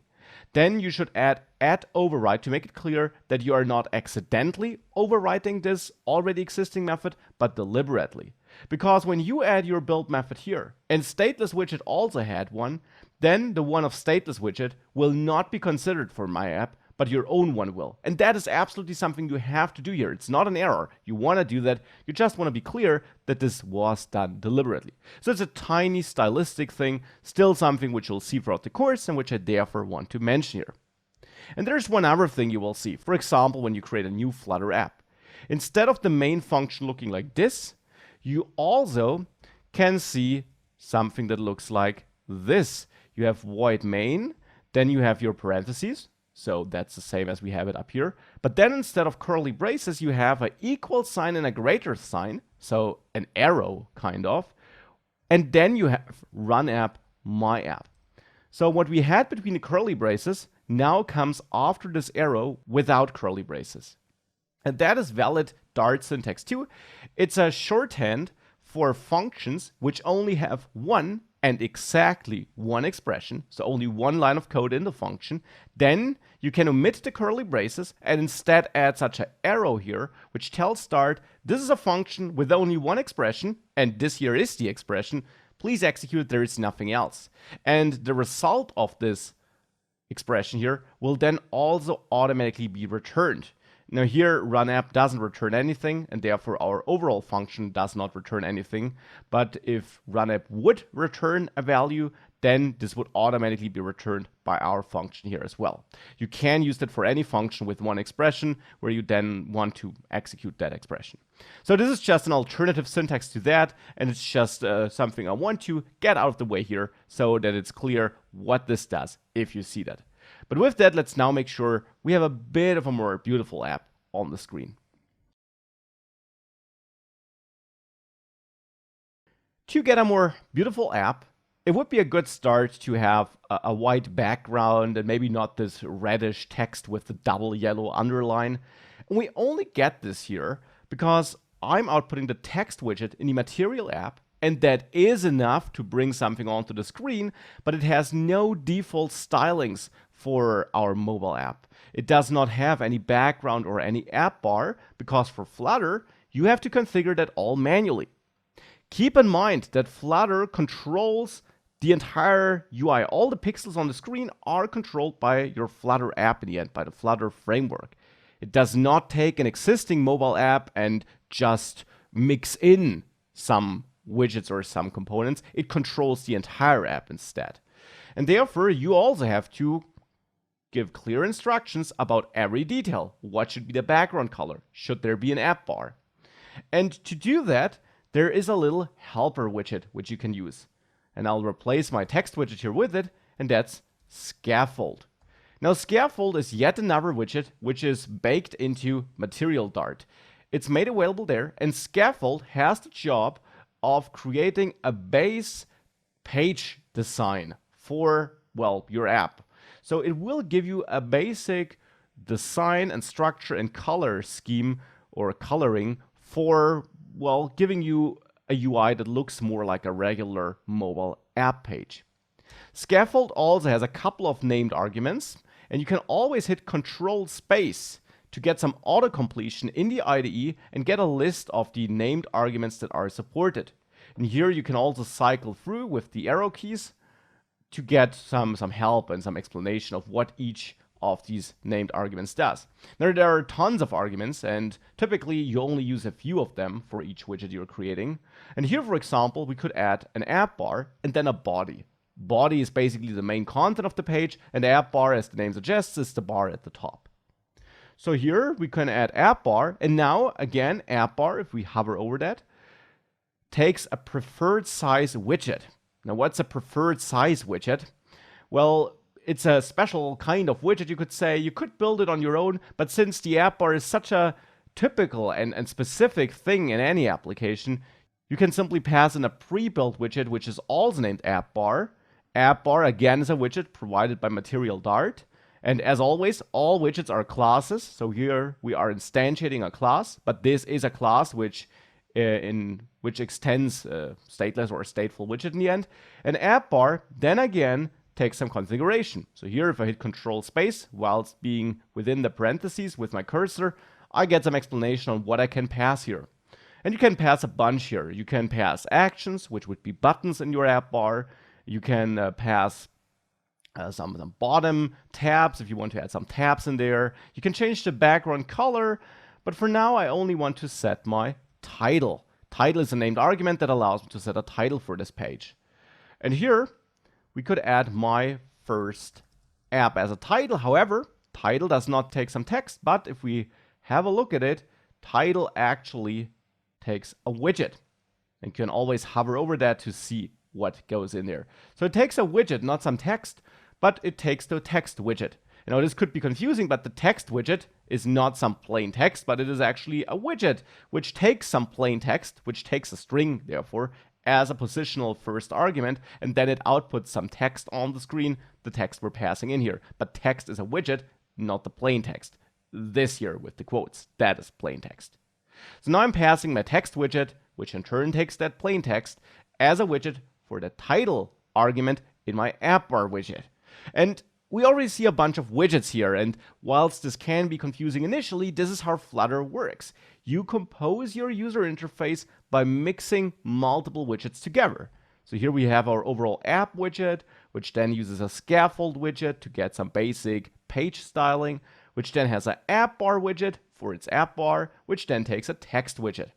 then you should add override to make it clear that you are not accidentally overwriting this already existing method, but deliberately. Because when you add your build method here, and stateless widget also had one, then the one of stateless widget will not be considered for my app, but your own one will. And that is absolutely something you have to do here. It's not an error. You want to do that. You just want to be clear that this was done deliberately. So it's a tiny stylistic thing, still something which you'll see throughout the course and which I therefore want to mention here. And there's one other thing you will see. For example, when you create a new Flutter app. Instead of the main function looking like this, you also can see something that looks like this. You have void main, then you have your parentheses. So that's the same as we have it up here. But then instead of curly braces, you have an equal sign and a greater sign. So an arrow, kind of. And then you have run app, my app. So what we had between the curly braces now comes after this arrow without curly braces. And that is valid Dart syntax too. It's a shorthand for functions which only have one and exactly one expression, so only one line of code in the function, then you can omit the curly braces and instead add such an arrow here, which tells Start, this is a function with only one expression, and this here is the expression. Please execute, there is nothing else. And the result of this expression here will then also automatically be returned. Now here, runapp doesn't return anything, and therefore our overall function does not return anything. But if runapp would return a value, then this would automatically be returned by our function here as well. You can use that for any function with one expression where you then want to execute that expression. So this is just an alternative syntax to that, and it's just something I want to get out of the way here so that it's clear what this does if you see that. But with that, let's now make sure we have a bit of a more beautiful app on the screen. To get a more beautiful app, it would be a good start to have a white background and maybe not this reddish text with the double yellow underline. And we only get this here because I'm outputting the text widget in the material app, and that is enough to bring something onto the screen, but it has no default stylings for our mobile app. It does not have any background or any app bar, because for Flutter, you have to configure that all manually. Keep in mind that Flutter controls the entire UI. All the pixels on the screen are controlled by your Flutter app in the end, by the Flutter framework. It does not take an existing mobile app and just mix in some widgets or some components. It controls the entire app instead. And therefore, you also have to give clear instructions about every detail. What should be the background color? Should there be an app bar? And to do that, there is a little helper widget which you can use. And I'll replace my text widget here with it, and that's Scaffold. Now, Scaffold is yet another widget which is baked into Material Dart. It's made available there, and Scaffold has the job of creating a base page design for, well, your app. So it will give you a basic design and structure and color scheme or coloring for, well, giving you a UI that looks more like a regular mobile app page. Scaffold also has a couple of named arguments, and you can always hit Control Space to get some auto-completion in the IDE and get a list of the named arguments that are supported. And here you can also cycle through with the arrow keys to get some help and some explanation of what each of these named arguments does. Now, there are tons of arguments, and typically you only use a few of them for each widget you're creating. And here, for example, we could add an app bar and then a body. Body is basically the main content of the page, and the app bar, as the name suggests, is the bar at the top. So here we can add app bar, and now again, app bar, if we hover over that, takes a preferred size widget. Now, what's a preferred size widget? Well, it's a special kind of widget, you could say. You could build it on your own, but since the app bar is such a typical and specific thing in any application, you can simply pass in a pre-built widget, which is also named app bar. App bar, again, is a widget provided by Material Dart. And as always, all widgets are classes. So here we are instantiating a class, but this is a class which extends stateless or stateful widget in the end. An app bar, then again, takes some configuration. So here, if I hit Control Space whilst being within the parentheses with my cursor, I get some explanation on what I can pass here. And you can pass a bunch here. You can pass actions, which would be buttons in your app bar. You can pass some bottom tabs if you want to add some tabs in there. You can change the background color, but for now I only want to set my title. Title is a named argument that allows me to set a title for this page. And here we could add my first app as a title. However, title does not take some text, but if we have a look at it, title actually takes a widget. And you can always hover over that to see what goes in there. So it takes a widget, not some text, but it takes the text widget. You know, this could be confusing, but the text widget is not some plain text, but it is actually a widget which takes some plain text, which takes a string, therefore, as a positional first argument, and then it outputs some text on the screen, the text we're passing in here. But text is a widget, not the plain text. This here with the quotes, that is plain text. So now I'm passing my text widget, which in turn takes that plain text, as a widget for the title argument in my app bar widget. And we already see a bunch of widgets here, and whilst this can be confusing initially, this is how Flutter works. You compose your user interface by mixing multiple widgets together. So here we have our overall app widget, which then uses a scaffold widget to get some basic page styling, which then has an app bar widget for its app bar, which then takes a text widget.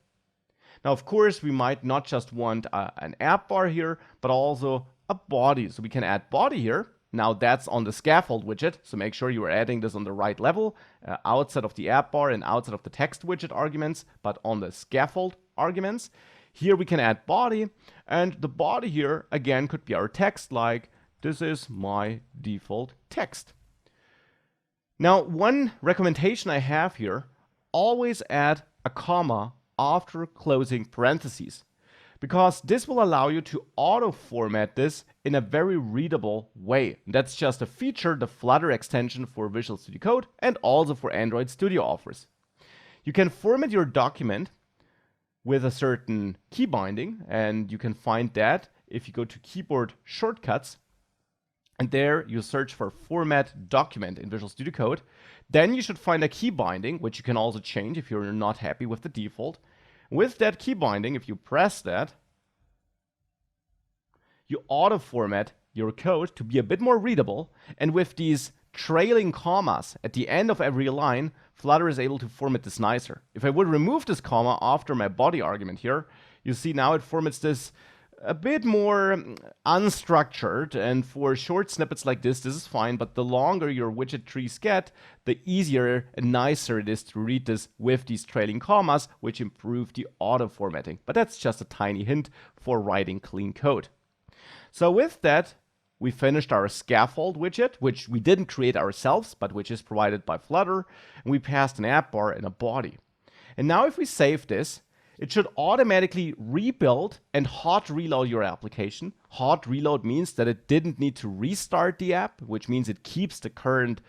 Now, of course, we might not just want an app bar here, but also a body. So we can add body here. Now that's on the scaffold widget, so make sure you are adding this on the right level, outside of the app bar and outside of the text widget arguments, but on the scaffold arguments. Here we can add body, and the body here, again, could be our text, like, this is my default text. Now, one recommendation I have here, always add a comma after closing parentheses, because this will allow you to auto-format this in a very readable way. That's just a feature the Flutter extension for Visual Studio Code and also for Android Studio offers. You can format your document with a certain key binding, and you can find that if you go to keyboard shortcuts, and there you search for Format Document in Visual Studio Code. Then you should find a key binding, which you can also change if you're not happy with the default. With that key binding, if you press that, you auto-format your code to be a bit more readable, and with these trailing commas at the end of every line, Flutter is able to format this nicer. If I would remove this comma after my body argument here, you see now it formats this a bit more unstructured, and for short snippets like this is fine, but the longer your widget trees get, the easier and nicer it is to read this with these trailing commas, which improve the auto-formatting. But that's just a tiny hint for writing clean code. So with that, we finished our scaffold widget, which we didn't create ourselves, but which is provided by Flutter, and we passed an app bar and a body. And now if we save this, it should automatically rebuild and hot reload your application. Hot reload means that it didn't need to restart the app, which means it keeps the current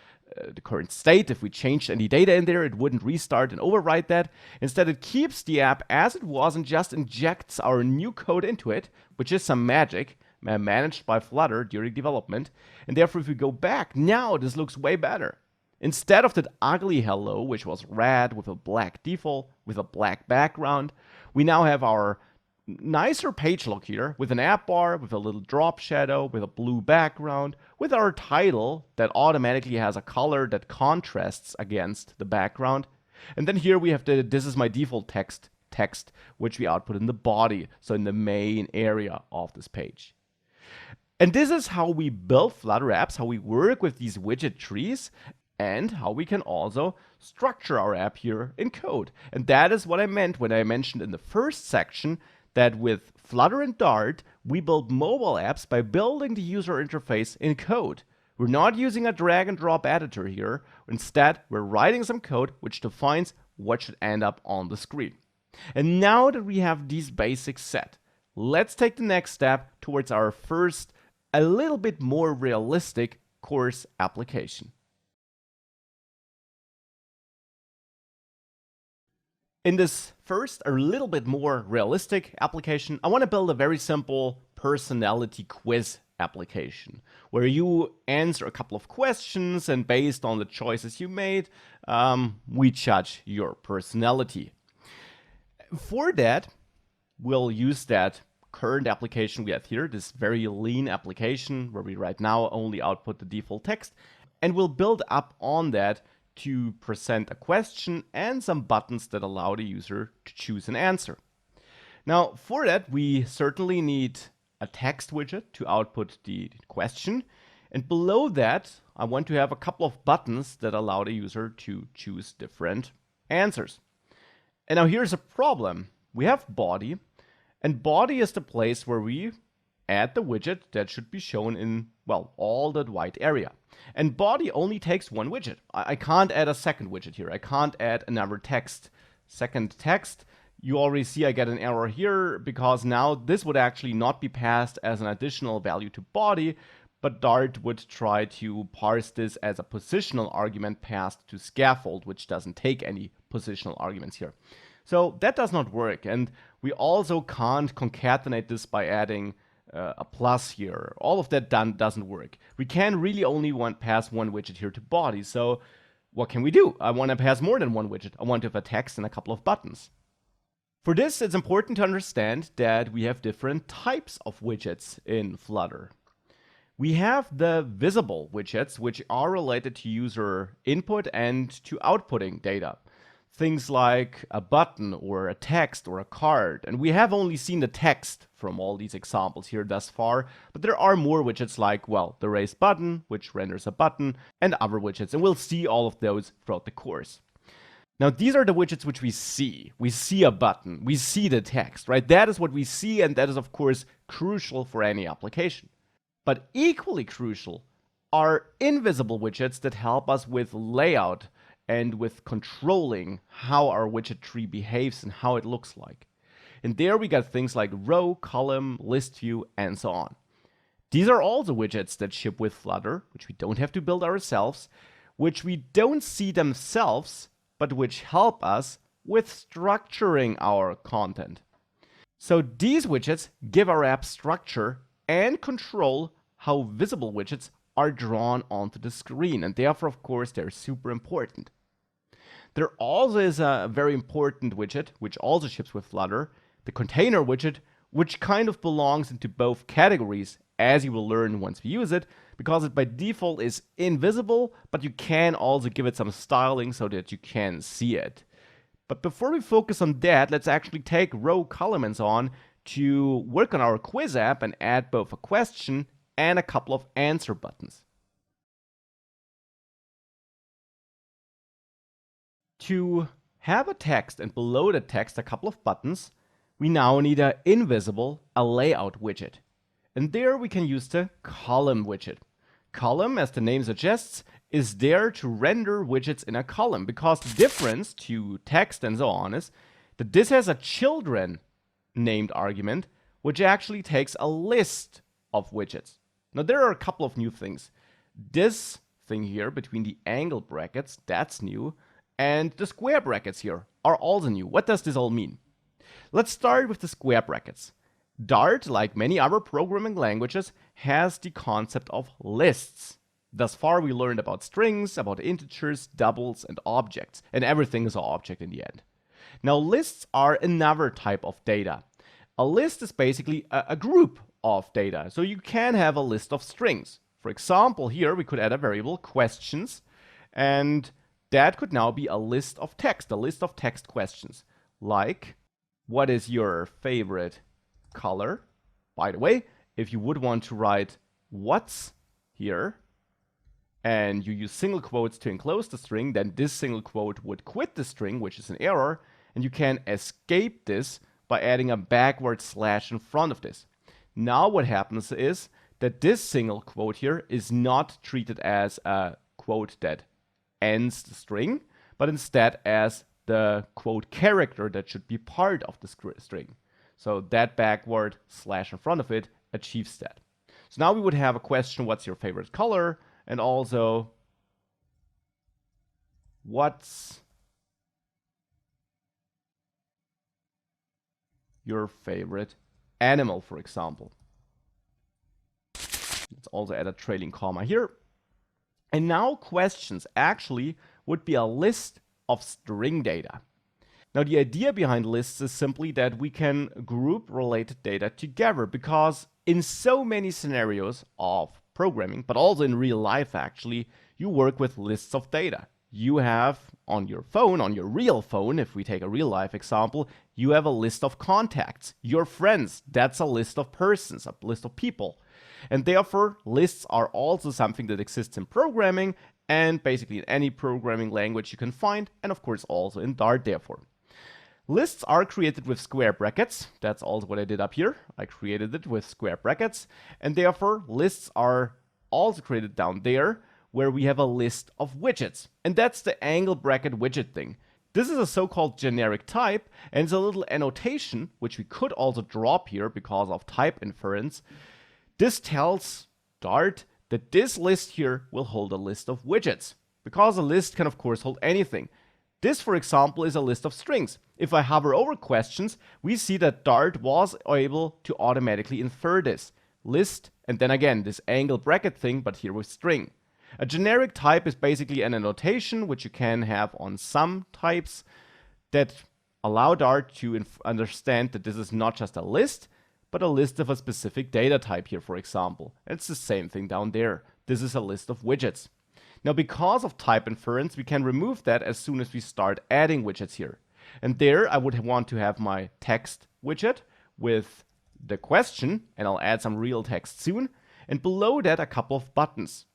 state. If we changed any data in there, it wouldn't restart and overwrite that. Instead, it keeps the app as it was and just injects our new code into it, which is some magic managed by Flutter during development. And therefore, if we go back, now this looks way better. Instead of that ugly hello, which was red with a black default, with a black background, we now have our nicer page look here with an app bar, with a little drop shadow, with a blue background, with our title that automatically has a color that contrasts against the background. And then here we have the this is my default text, which we output in the body, so in the main area of this page. And this is how we build Flutter apps, how we work with these widget trees, and how we can also structure our app here in code. And that is what I meant when I mentioned in the first section that with Flutter and Dart, we build mobile apps by building the user interface in code. We're not using a drag and drop editor here. Instead, we're writing some code which defines what should end up on the screen. And now that we have these basics set, let's take the next step towards our first, a little bit more realistic course application. In this first, a little bit more realistic application, I want to build a very simple personality quiz application where you answer a couple of questions, and based on the choices you made, we judge your personality. For that, we'll use that current application we have here, this very lean application where we right now only output the default text, and we'll build up on that to present a question and some buttons that allow the user to choose an answer. Now, for that, we certainly need a text widget to output the question. And below that, I want to have a couple of buttons that allow the user to choose different answers. And now here's a problem. We have body, and body is the place where we add the widget that should be shown in, well, all that white area. And body only takes one widget. I can't add a second widget here. I can't add another text. Second text, you already see I get an error here because now this would actually not be passed as an additional value to body, but Dart would try to parse this as a positional argument passed to scaffold, which doesn't take any positional arguments here. So that does not work. And we also can't concatenate this by adding a plus here. All of that doesn't work. We can really only pass one widget here to body. So what can we do? I want to pass more than one widget. I want to have a text and a couple of buttons. For this, it's important to understand that we have different types of widgets in Flutter. We have the visible widgets, which are related to user input and to outputting data. Things like a button or a text or a card. And we have only seen the text from all these examples here thus far, but there are more widgets like, well, the raised button, which renders a button, and other widgets. And we'll see all of those throughout the course. Now, these are the widgets which we see. We see a button, we see the text, right? That is what we see, and that is, of course, crucial for any application. But equally crucial are invisible widgets that help us with layout and with controlling how our widget tree behaves and how it looks like. And there we got things like row, column, list view, and so on. These are also widgets that ship with Flutter, which we don't have to build ourselves, which we don't see themselves, but which help us with structuring our content. So these widgets give our app structure and control how visible widgets are drawn onto the screen, and therefore, of course, they're super important. There also is a very important widget, which also ships with Flutter, the container widget, which kind of belongs into both categories, as you will learn once we use it, because it by default is invisible, but you can also give it some styling so that you can see it. But before we focus on that, let's actually take row, column, and so on to work on our quiz app and add both a question and a couple of answer buttons. To have a text and below the text a couple of buttons, we now need a layout widget. And there we can use the column widget. Column, as the name suggests, is there to render widgets in a column, because the difference to text and so on is that this has a children named argument, which actually takes a list of widgets. Now there are a couple of new things. This thing here between the angle brackets, that's new, and the square brackets here are also new. What does this all mean? Let's start with the square brackets. Dart, like many other programming languages, has the concept of lists. Thus far, we learned about strings, about integers, doubles, and objects, and everything is an object in the end. Now, lists are another type of data. A list is basically a group of data, so you can have a list of strings. For example, here we could add a variable questions, and that could now be a list of text questions, like, what is your favorite color? By the way, if you would want to write what's here, and you use single quotes to enclose the string, then this single quote would quit the string, which is an error, and you can escape this by adding a backward slash in front of this. Now what happens is that this single quote here is not treated as a quote that ends the string, but instead as the quote character that should be part of the string. So that backward slash in front of it achieves that. So now we would have a question, what's your favorite color? And also, what's your favorite animal, for example? Let's also add a trailing comma here. And now questions actually would be a list of string data. Now, the idea behind lists is simply that we can group related data together, because in so many scenarios of programming, but also in real life actually, you work with lists of data. You have on your phone, on your real phone, if we take a real life example, you have a list of contacts. Your friends, that's a list of persons, a list of people. And therefore, lists are also something that exists in programming, and basically in any programming language you can find, and of course also in Dart therefore. Lists are created with square brackets. That's also what I did up here. I created it with square brackets, and therefore lists are also created down there where we have a list of widgets. And that's the angle bracket widget thing. This is a so-called generic type, and it's a little annotation, which we could also drop here because of type inference. This tells Dart that this list here will hold a list of widgets, because a list can of course hold anything. This, for example, is a list of strings. If I hover over questions, we see that Dart was able to automatically infer this. list, and then again this angle bracket thing, but here with string. A generic type is basically an annotation which you can have on some types that allow Dart to understand that this is not just a list, but a list of a specific data type here, for example. And it's the same thing down there. This is a list of widgets. Now, because of type inference, we can remove that as soon as we start adding widgets here. And there I would want to have my text widget with the question, and I'll add some real text soon, and below that a couple of buttons.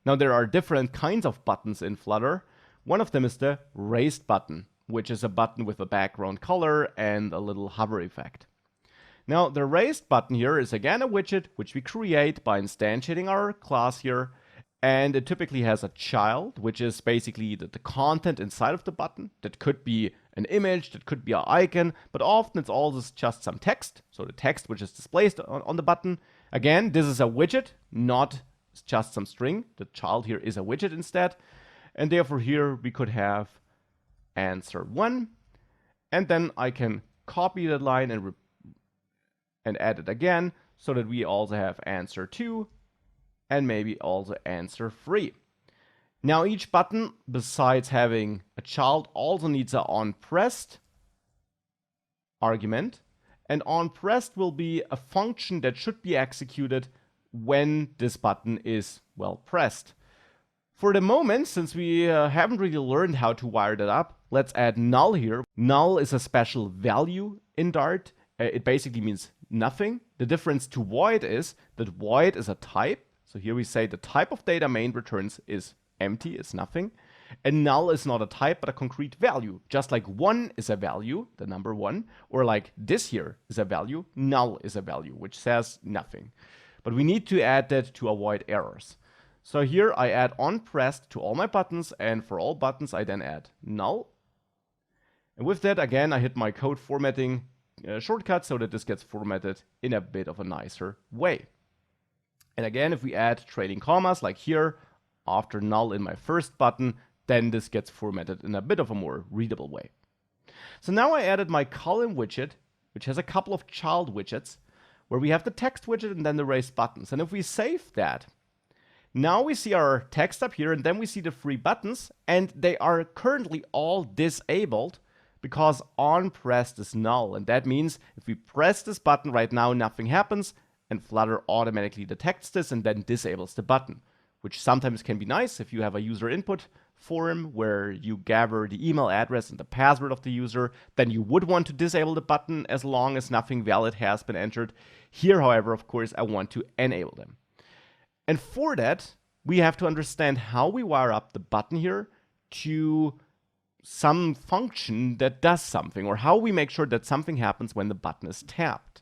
Now, there are different kinds of buttons in Flutter. One of them is the raised button, which is a button with a background color and a little hover effect. Now, the raised button here is again a widget which we create by instantiating our class here, and it typically has a child, which is basically the content inside of the button. That could be an image, that could be an icon, but often it's always just some text, so the text which is displayed on the button. Again, this is a widget, not just some string. The child here is a widget instead, and therefore here we could have answer 1, and then I can copy that line and add it again, so that we also have answer 2 and maybe also answer 3. Now each button, besides having a child, also needs an onPressed argument, and onPressed will be a function that should be executed when this button is well pressed. For the moment, since we haven't really learned how to wire that up, let's add null here. Null is a special value in Dart. It basically means nothing. The difference to void is that void is a type. So here we say the type of data main returns is empty, is nothing. And null is not a type, but a concrete value. Just like 1 is a value, the number 1, or like this here is a value, null is a value, which says nothing. But we need to add that to avoid errors. So here I add onPressed to all my buttons, and for all buttons I then add null. And with that, again, I hit my code formatting shortcut so that this gets formatted in a bit of a nicer way. And again, if we add trailing commas like here, after null in my first button, then this gets formatted in a bit of a more readable way. So now I added my column widget, which has a couple of child widgets, where we have the text widget and then the raised buttons. And if we save that, now we see our text up here, and then we see the 3 buttons, and they are currently all disabled because onPressed is null. And that means if we press this button right now, nothing happens, and Flutter automatically detects this and then disables the button, which sometimes can be nice if you have a user input form where you gather the email address and the password of the user. Then you would want to disable the button as long as nothing valid has been entered. Here, however, of course, I want to enable them. And for that, we have to understand how we wire up the button here to some function that does something, or how we make sure that something happens when the button is tapped.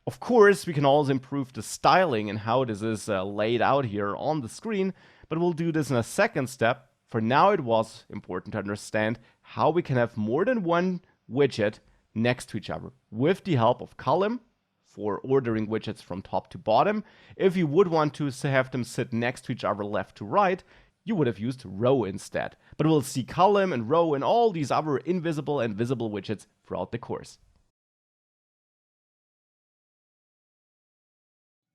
Of course, we can also improve the styling and how this is laid out here on the screen, but we'll do this in a second step. For now, it was important to understand how we can have more than one widget next to each other with the help of column for ordering widgets from top to bottom. If you would want to have them sit next to each other left to right, you would have used row instead. But we'll see column and row and all these other invisible and visible widgets throughout the course.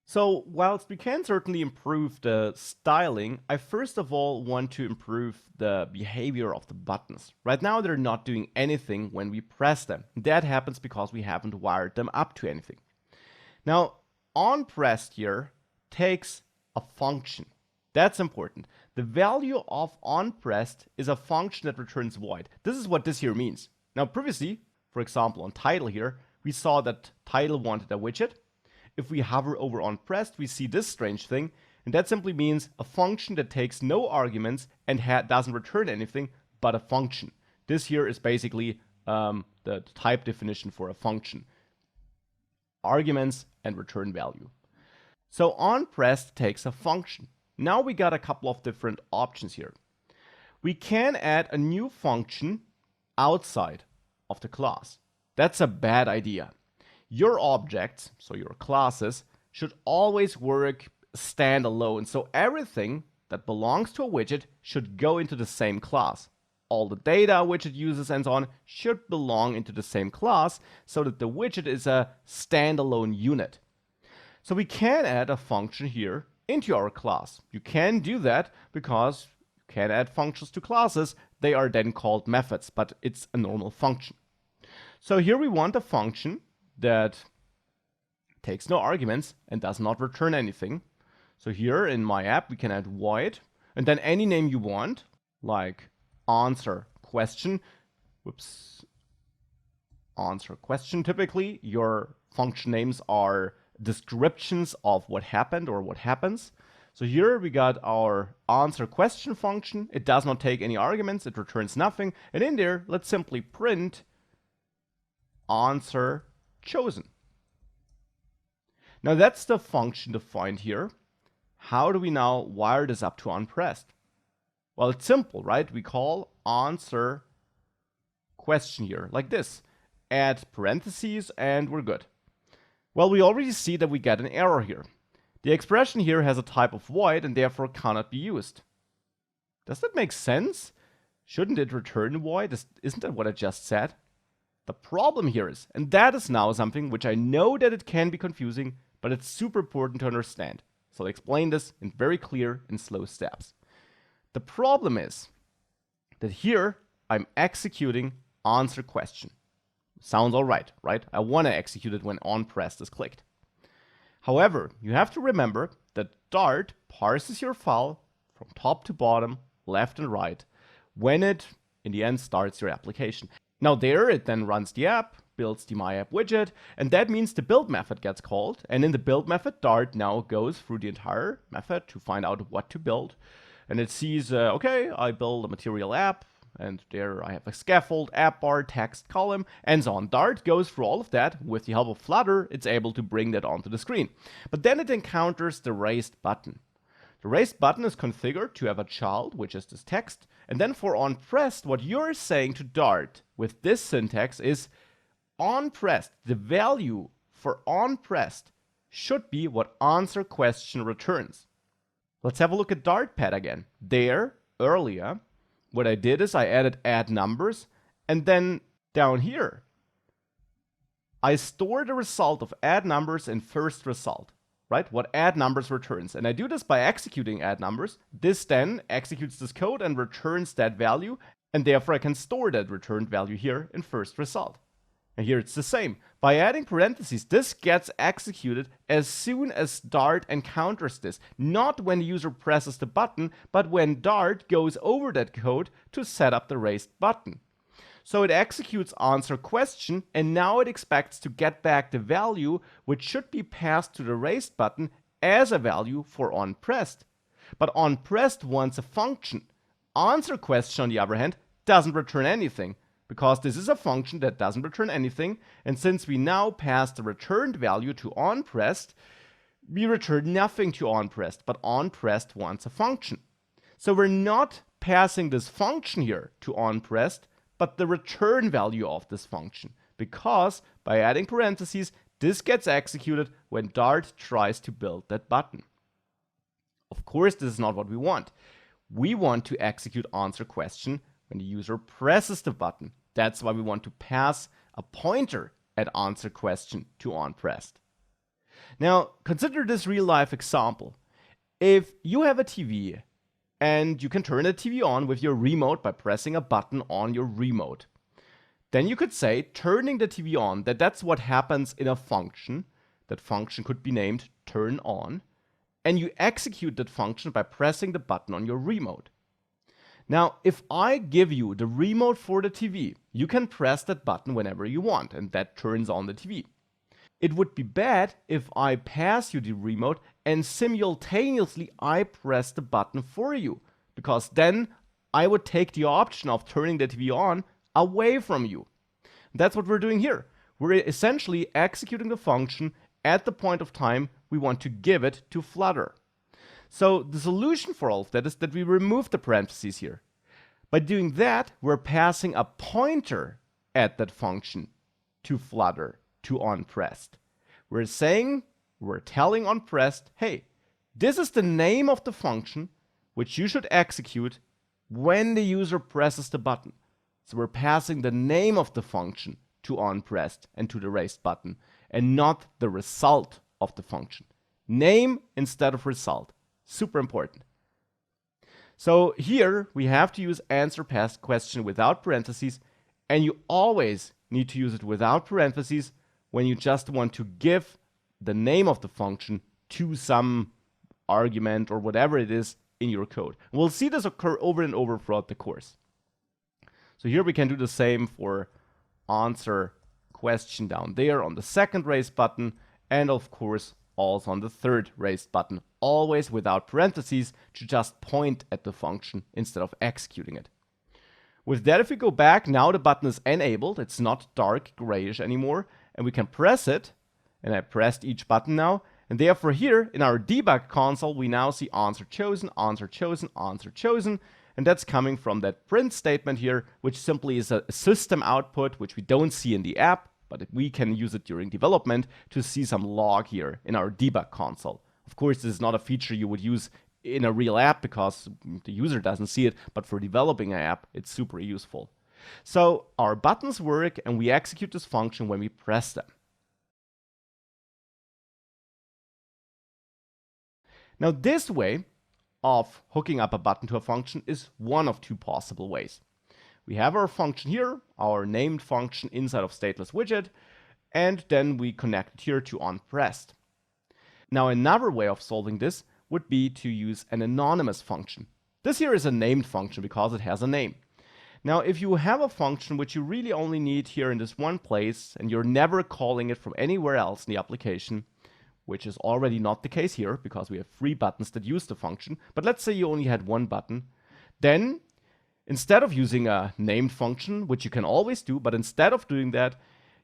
So whilst we can certainly improve the styling, I first of all want to improve the behavior of the buttons. Right now they're not doing anything when we press them. That happens because we haven't wired them up to anything. Now, onPressed here takes a function. That's important. The value of onPressed is a function that returns void. This is what this here means. Now previously, for example on title here, we saw that title wanted a widget. If we hover over onPressed, we see this strange thing, and that simply means a function that takes no arguments and doesn't return anything but a function. This here is basically the type definition for a function. Arguments and return value. So onPressed takes a function. Now we got a couple of different options here. We can add a new function outside of the class. That's a bad idea. Your objects, so your classes, should always work standalone. So everything that belongs to a widget should go into the same class. All the data a widget uses and so on should belong into the same class so that the widget is a standalone unit. So we can add a function here into our class. You can do that because you can add functions to classes. They are then called methods, but it's a normal function. So here we want a function that takes no arguments and does not return anything. So here in my app, we can add void and then any name you want, like answer question. Answer question. Typically, your function names are descriptions of what happened or what happens. So here we got our answer question function. It does not take any arguments. It returns nothing. And in there, let's simply print answer chosen. Now that's the function defined here. How do we now wire this up to onPressed? Well, it's simple, right? We call answer question here like this. Add parentheses and we're good. Well, we already see that we get an error here. The expression here has a type of void and therefore cannot be used. Does that make sense? Shouldn't it return void? Isn't that what I just said? The problem here is, and that is now something which I know that it can be confusing, but it's super important to understand. So I'll explain this in very clear and slow steps. The problem is that here I'm executing answer question. Sounds all right, right? I want to execute it when onPressed is clicked. However, you have to remember that Dart parses your file from top to bottom, left and right, when it, in the end, starts your application. Now there, it then runs the app, builds the My App widget, and that means the build method gets called. And in the build method, Dart now goes through the entire method to find out what to build. And it sees, okay, I build a material app, and there I have a scaffold, app bar, text column, and so on. Dart goes through all of that. With the help of Flutter, it's able to bring that onto the screen. But then it encounters the raised button. The raised button is configured to have a child, which is this text. And then for onPressed, what you're saying to Dart with this syntax is onPressed, the value for onPressed should be what answer question returns. Let's have a look at Dartpad again. There, earlier, what I did is I add numbers, and then down here, I store the result of add numbers in first result, right? What add numbers returns. And I do this by executing add numbers. This then executes this code and returns that value, and therefore I can store that returned value here in first result. And here it's the same. By adding parentheses, this gets executed as soon as Dart encounters this. Not when the user presses the button, but when Dart goes over that code to set up the raised button. So it executes answer question, and now it expects to get back the value which should be passed to the raised button as a value for onPressed. But onPressed wants a function. Answer question, on the other hand, doesn't return anything, because this is a function that doesn't return anything, and since we now pass the returned value to onPressed, we return nothing to onPressed, but onPressed wants a function. So we're not passing this function here to onPressed, but the return value of this function, because by adding parentheses, this gets executed when Dart tries to build that button. Of course, this is not what we want. We want to execute answer question when the user presses the button. That's why we want to pass a pointer at answer question to onPressed. Now, consider this real-life example. If you have a TV and you can turn the TV on with your remote by pressing a button on your remote, then you could say turning the TV on, that's what happens in a function. That function could be named turn on, and you execute that function by pressing the button on your remote. Now, if I give you the remote for the TV, you can press that button whenever you want, and that turns on the TV. It would be bad if I pass you the remote and simultaneously I press the button for you, because then I would take the option of turning the TV on away from you. That's what we're doing here. We're essentially executing the function at the point of time we want to give it to Flutter. So the solution for all of that is that we remove the parentheses here. By doing that, we're passing a pointer at that function to Flutter, to onPressed. We're telling onPressed, hey, this is the name of the function which you should execute when the user presses the button. So we're passing the name of the function to onPressed and to the raised button, and not the result of the function. Name instead of result. Super important. So here we have to use answer past question without parentheses, and you always need to use it without parentheses when you just want to give the name of the function to some argument or whatever it is in your code. We'll see this occur over and over throughout the course. So here we can do the same for answer question down there on the second raised button, and of course also on the third raised button, always without parentheses to just point at the function instead of executing it. With that, if we go back, now the button is enabled. It's not dark grayish anymore, and we can press it. And I pressed each button now. And therefore here in our debug console, we now see answer chosen, answer chosen, answer chosen. And that's coming from that print statement here, which simply is a system output, which we don't see in the app, but we can use it during development to see some log here in our debug console. Of course, this is not a feature you would use in a real app because the user doesn't see it, but for developing an app, it's super useful. So our buttons work and we execute this function when we press them. Now this way of hooking up a button to a function is one of two possible ways. We have our function here, our named function inside of stateless widget, and then we connect it here to onPressed. Now another way of solving this would be to use an anonymous function. This here is a named function because it has a name. Now if you have a function which you really only need here in this one place and you're never calling it from anywhere else in the application, which is already not the case here because we have 3 buttons that use the function, but let's say you only had 1 button, then instead of using a named function, which you can always do, but instead of doing that,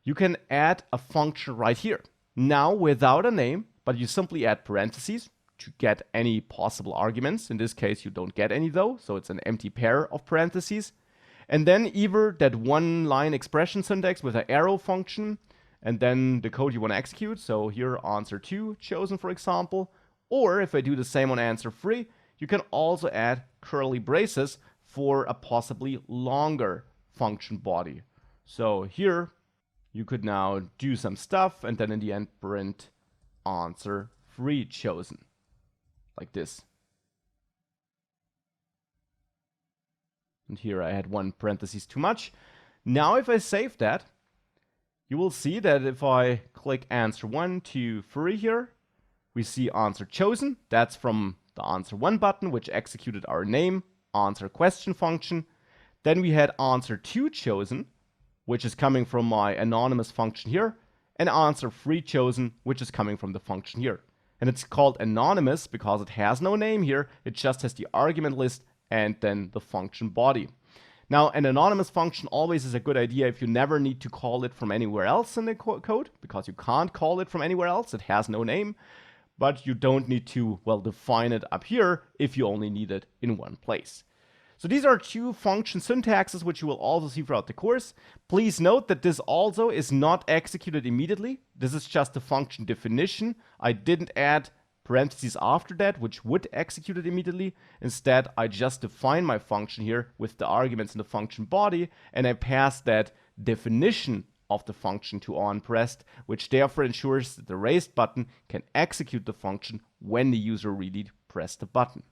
you can add a function right here. Now without a name, but you simply add parentheses to get any possible arguments. In this case, you don't get any though, so it's an empty pair of parentheses. And then either that one line expression syntax with an arrow function, and then the code you want to execute. So here answer 2 chosen, for example. Or if I do the same on answer 3, you can also add curly braces for a possibly longer function body. So here you could now do some stuff and then in the end print answer 3 chosen, like this. And here I had 1 parenthesis too much. Now if I save that, you will see that if I click answer 1, 2, 3 here, we see answer chosen. That's from the answer 1 button, which executed our name answer question function. Then we had answer 2 chosen, which is coming from my anonymous function here, and answer 3 chosen, which is coming from the function here. And it's called anonymous because it has no name here. It just has the argument list and then the function body. Now, an anonymous function always is a good idea if you never need to call it from anywhere else in the code, because you can't call it from anywhere else. It has no name, but you don't need to, well, define it up here if you only need it in one place. So these are 2 function syntaxes, which you will also see throughout the course. Please note that this also is not executed immediately. This is just a function definition. I didn't add parentheses after that, which would execute it immediately. Instead, I just define my function here with the arguments in the function body, and I pass that definition of the function to onPressed, which therefore ensures that the raised button can execute the function when the user really pressed the button.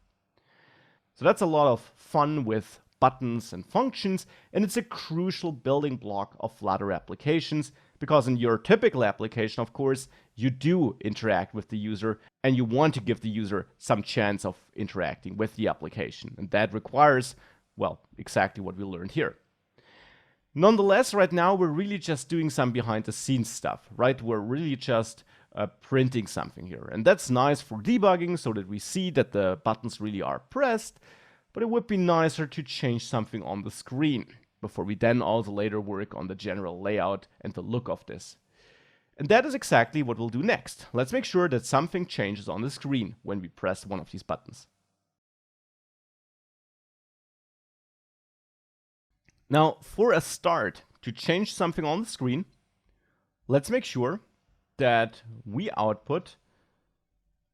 So that's a lot of fun with buttons and functions, and it's a crucial building block of Flutter applications, because in your typical application, of course, you do interact with the user and you want to give the user some chance of interacting with the application. And that requires, well, exactly what we learned here. Nonetheless, right now, we're really just doing some behind the scenes stuff, right? We're really just printing something here. And that's nice for debugging so that we see that the buttons really are pressed, but it would be nicer to change something on the screen before we then also later work on the general layout and the look of this. And that is exactly what we'll do next. Let's make sure that something changes on the screen when we press one of these buttons. Now, for a start, to change something on the screen, let's make sure that we output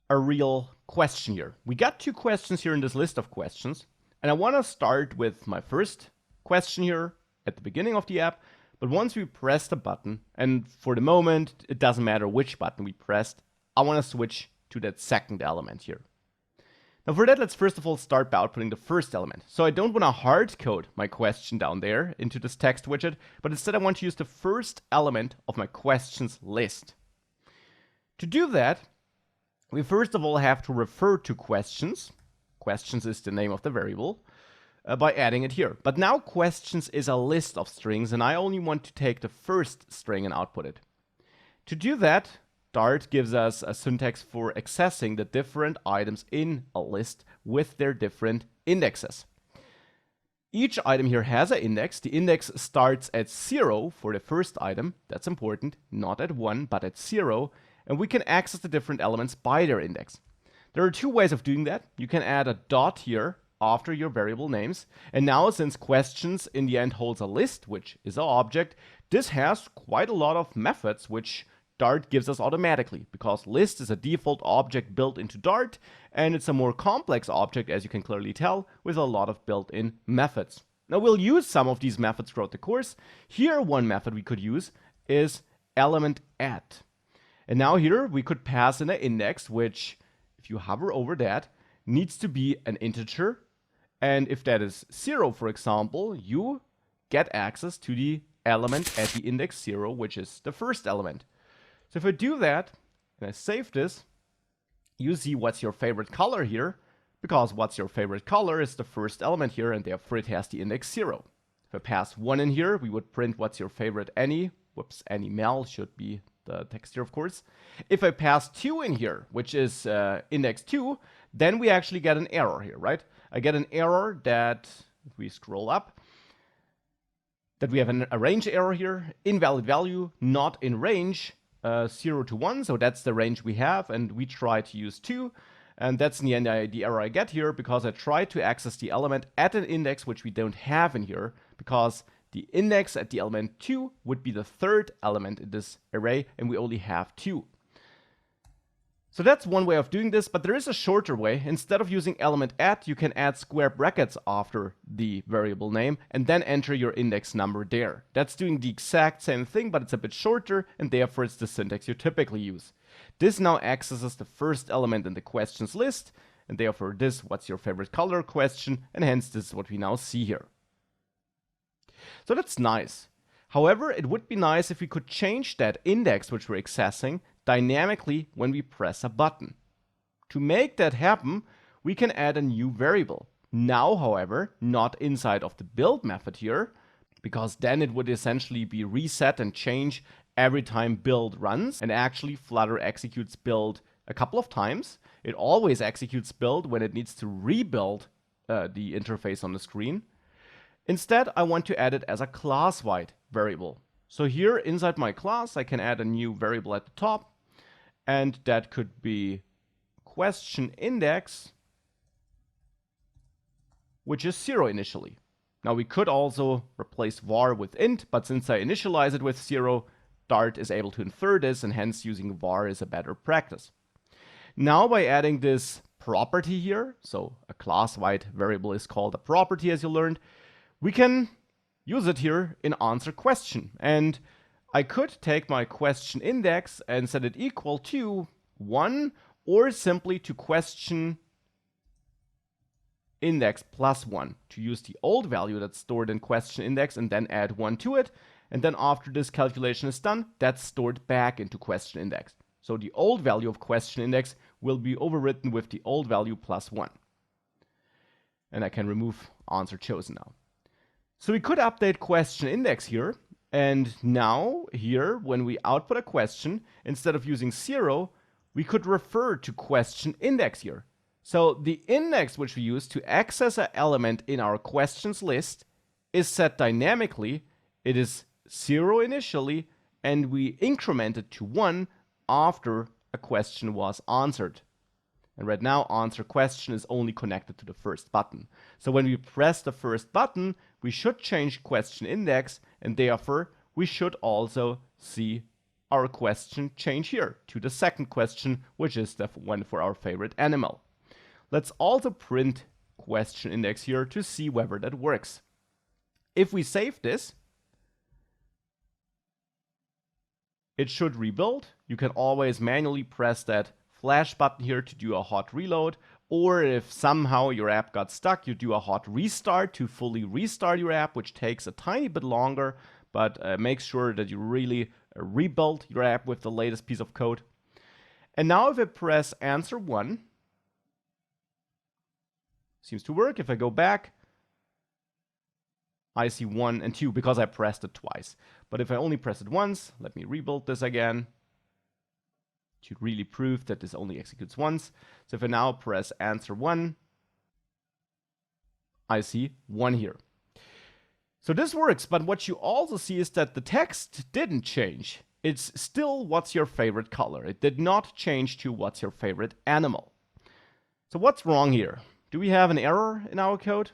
a real question here. We got 2 questions here in this list of questions, and I want to start with my first question here at the beginning of the app. But once we press the button, and for the moment, it doesn't matter which button we pressed, I want to switch to that second element here. Now for that, let's first of all start by outputting the first element. So I don't want to hard code my question down there into this text widget, but instead I want to use the first element of my questions list. To do that, we first of all have to refer to questions. Questions is the name of the variable, by adding it here. But now questions is a list of strings, and I only want to take the first string and output it. To do that, Dart gives us a syntax for accessing the different items in a list with their different indexes. Each item here has an index. The index starts at 0 for the first item. That's important. Not at 1, but at 0. And we can access the different elements by their index. There are two ways of doing that. You can add a dot here after your variable names. And now, since questions in the end holds a list, which is an object, this has quite a lot of methods which Dart gives us automatically, because list is a default object built into Dart, and it's a more complex object, as you can clearly tell, with a lot of built-in methods. Now we'll use some of these methods throughout the course. Here, one method we could use is element add. And now here we could pass in an index, which, if you hover over that, needs to be an integer. And if that is 0, for example, you get access to the element at the index 0, which is the first element. So if I do that, and I save this, you see what's your favorite color here, because what's your favorite color is the first element here, and therefore it has the index 0. If I pass 1 in here, we would print what's your favorite animal should be the text here, of course. If I pass 2 in here, which is index 2, then we actually get an error here, right? I get an error that, if we scroll up, that we have a range error here, invalid value, not in range, 0 to 1, so that's the range we have, and we try to use 2, and that's in the end the error I get here, because I try to access the element at an index which we don't have in here, because the index at the element 2 would be the third element in this array, and we only have 2. So that's one way of doing this, but there is a shorter way. Instead of using element add, you can add square brackets after the variable name and then enter your index number there. That's doing the exact same thing, but it's a bit shorter, and therefore it's the syntax you typically use. This now accesses the first element in the questions list, and therefore this, what's your favorite color question, and hence this is what we now see here. So that's nice. However, it would be nice if we could change that index which we're accessing dynamically when we press a button. To make that happen, we can add a new variable. Now, however, not inside of the build method here, because then it would essentially be reset and change every time build runs, and actually Flutter executes build a couple of times. It always executes build when it needs to rebuild the interface on the screen. Instead, I want to add it as a class-wide variable. So here inside my class, I can add a new variable at the top, and that could be question index, which is 0 initially. Now we could also replace var with int, but since I initialize it with 0, Dart is able to infer this, and hence using var is a better practice. Now by adding this property here, so a class-wide variable is called a property, as you learned, we can use it here in answer question. And I could take my question index and set it equal to 1, or simply to question index plus 1, to use the old value that's stored in question index and then add 1 to it. And then after this calculation is done, that's stored back into question index. So the old value of question index will be overwritten with the old value plus 1. And I can remove answer chosen now. So we could update question index here, and now here, when we output a question, instead of using 0, we could refer to question index here. So the index which we use to access an element in our questions list is set dynamically. It is 0 initially, and we increment it to 1 after a question was answered. And right now, answer question is only connected to the first button. So when we press the first button, we should change question index, and therefore we should also see our question change here to the second question, which is the one for our favorite animal. Let's also print question index here to see whether that works. If we save this, it should rebuild. You can always manually press that flash button here to do a hot reload, or if somehow your app got stuck, you do a hot restart to fully restart your app, which takes a tiny bit longer, but makes sure that you really rebuild your app with the latest piece of code. And now if I press answer 1, seems to work. If I go back, I see 1 and 2 because I pressed it twice. But if I only press it once, let me rebuild this again to really prove that this only executes once. So if I now press answer 1, I see 1 here. So this works, but what you also see is that the text didn't change. It's still what's your favorite color. It did not change to what's your favorite animal. So what's wrong here? Do we have an error in our code?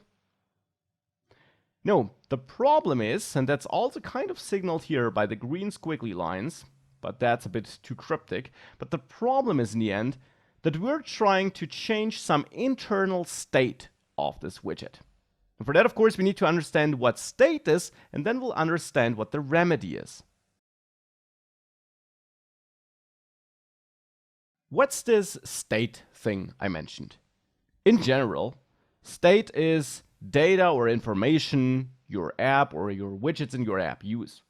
No, the problem is, and that's also kind of signaled here by the green squiggly lines, but that's a bit too cryptic, but the problem is in the end that we're trying to change some internal state of this widget. And for that, of course, we need to understand what state is, and then we'll understand what the remedy is. What's this state thing I mentioned? In general, state is data or information your app or your widgets in your app use.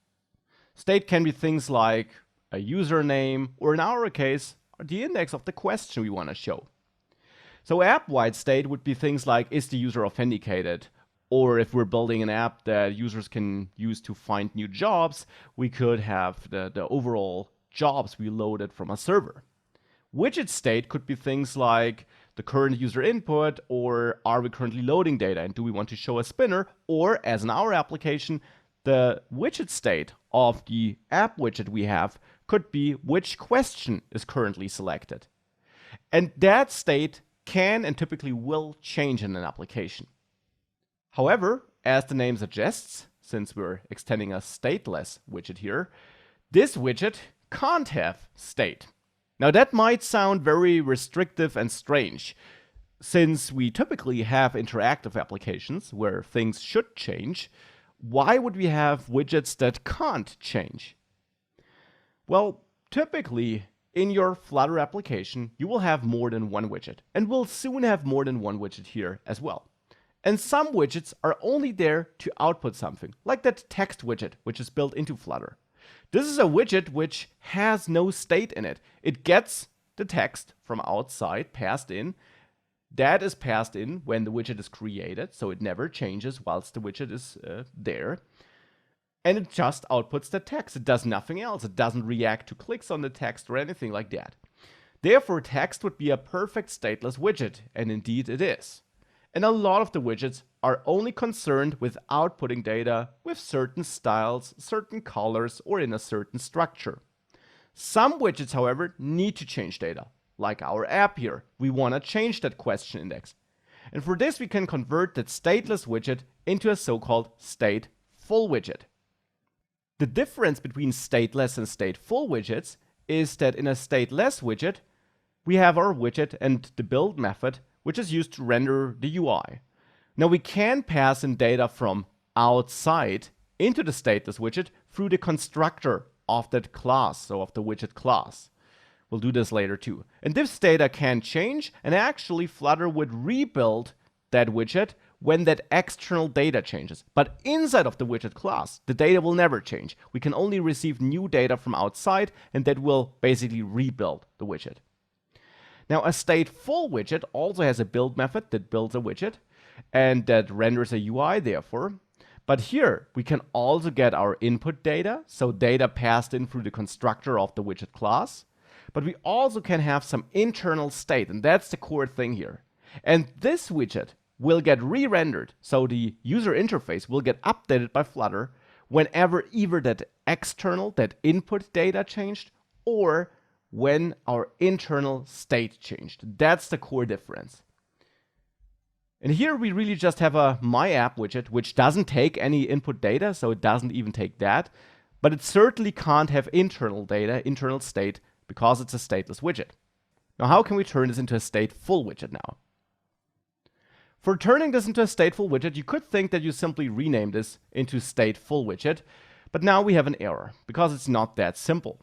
State can be things like a username, or in our case, the index of the question we want to show. So app-wide state would be things like, is the user authenticated? Or if we're building an app that users can use to find new jobs, we could have the overall jobs we loaded from a server. Widget state could be things like the current user input, or are we currently loading data and do we want to show a spinner, or as in our application, the widget state of the app widget we have could be which question is currently selected. And that state can and typically will change in an application. However, as the name suggests, since we're extending a stateless widget here, this widget can't have state. Now that might sound very restrictive and strange, since we typically have interactive applications where things should change. Why would we have widgets that can't change? Well, typically in your Flutter application, you will have more than one widget, and we'll soon have more than one widget here as well. And some widgets are only there to output something, like that text widget, which is built into Flutter. This is a widget which has no state in it. It gets the text from outside passed in. That is passed in when the widget is created, so it never changes whilst the widget is there. And it just outputs the text. It does nothing else. It doesn't react to clicks on the text or anything like that. Therefore, text would be a perfect stateless widget, and indeed it is. And a lot of the widgets are only concerned with outputting data with certain styles, certain colors, or in a certain structure. Some widgets, however, need to change data. Like our app here, we want to change that question index. And for this, we can convert that stateless widget into a so-called stateful widget. The difference between stateless and stateful widgets is that in a stateless widget, we have our widget and the build method, which is used to render the UI. Now we can pass in data from outside into the stateless widget through the constructor of that class, so of the widget class. We'll do this later too. And this data can change, and actually Flutter would rebuild that widget when that external data changes. But inside of the widget class, the data will never change. We can only receive new data from outside, and that will basically rebuild the widget. Now, a stateful widget also has a build method that builds a widget and that renders a UI, therefore. But here, we can also get our input data, so data passed in through the constructor of the widget class. But we also can have some internal state, and that's the core thing here. And this widget will get re-rendered, so the user interface will get updated by Flutter whenever either that external, that input data changed, or when our internal state changed. That's the core difference. And here we really just have a My App widget, which doesn't take any input data, so it doesn't even take that. But it certainly can't have internal data, internal state, because it's a stateless widget. Now, how can we turn this into a stateful widget now? For turning this into a stateful widget, you could think that you simply rename this into stateful widget, but now we have an error, because it's not that simple.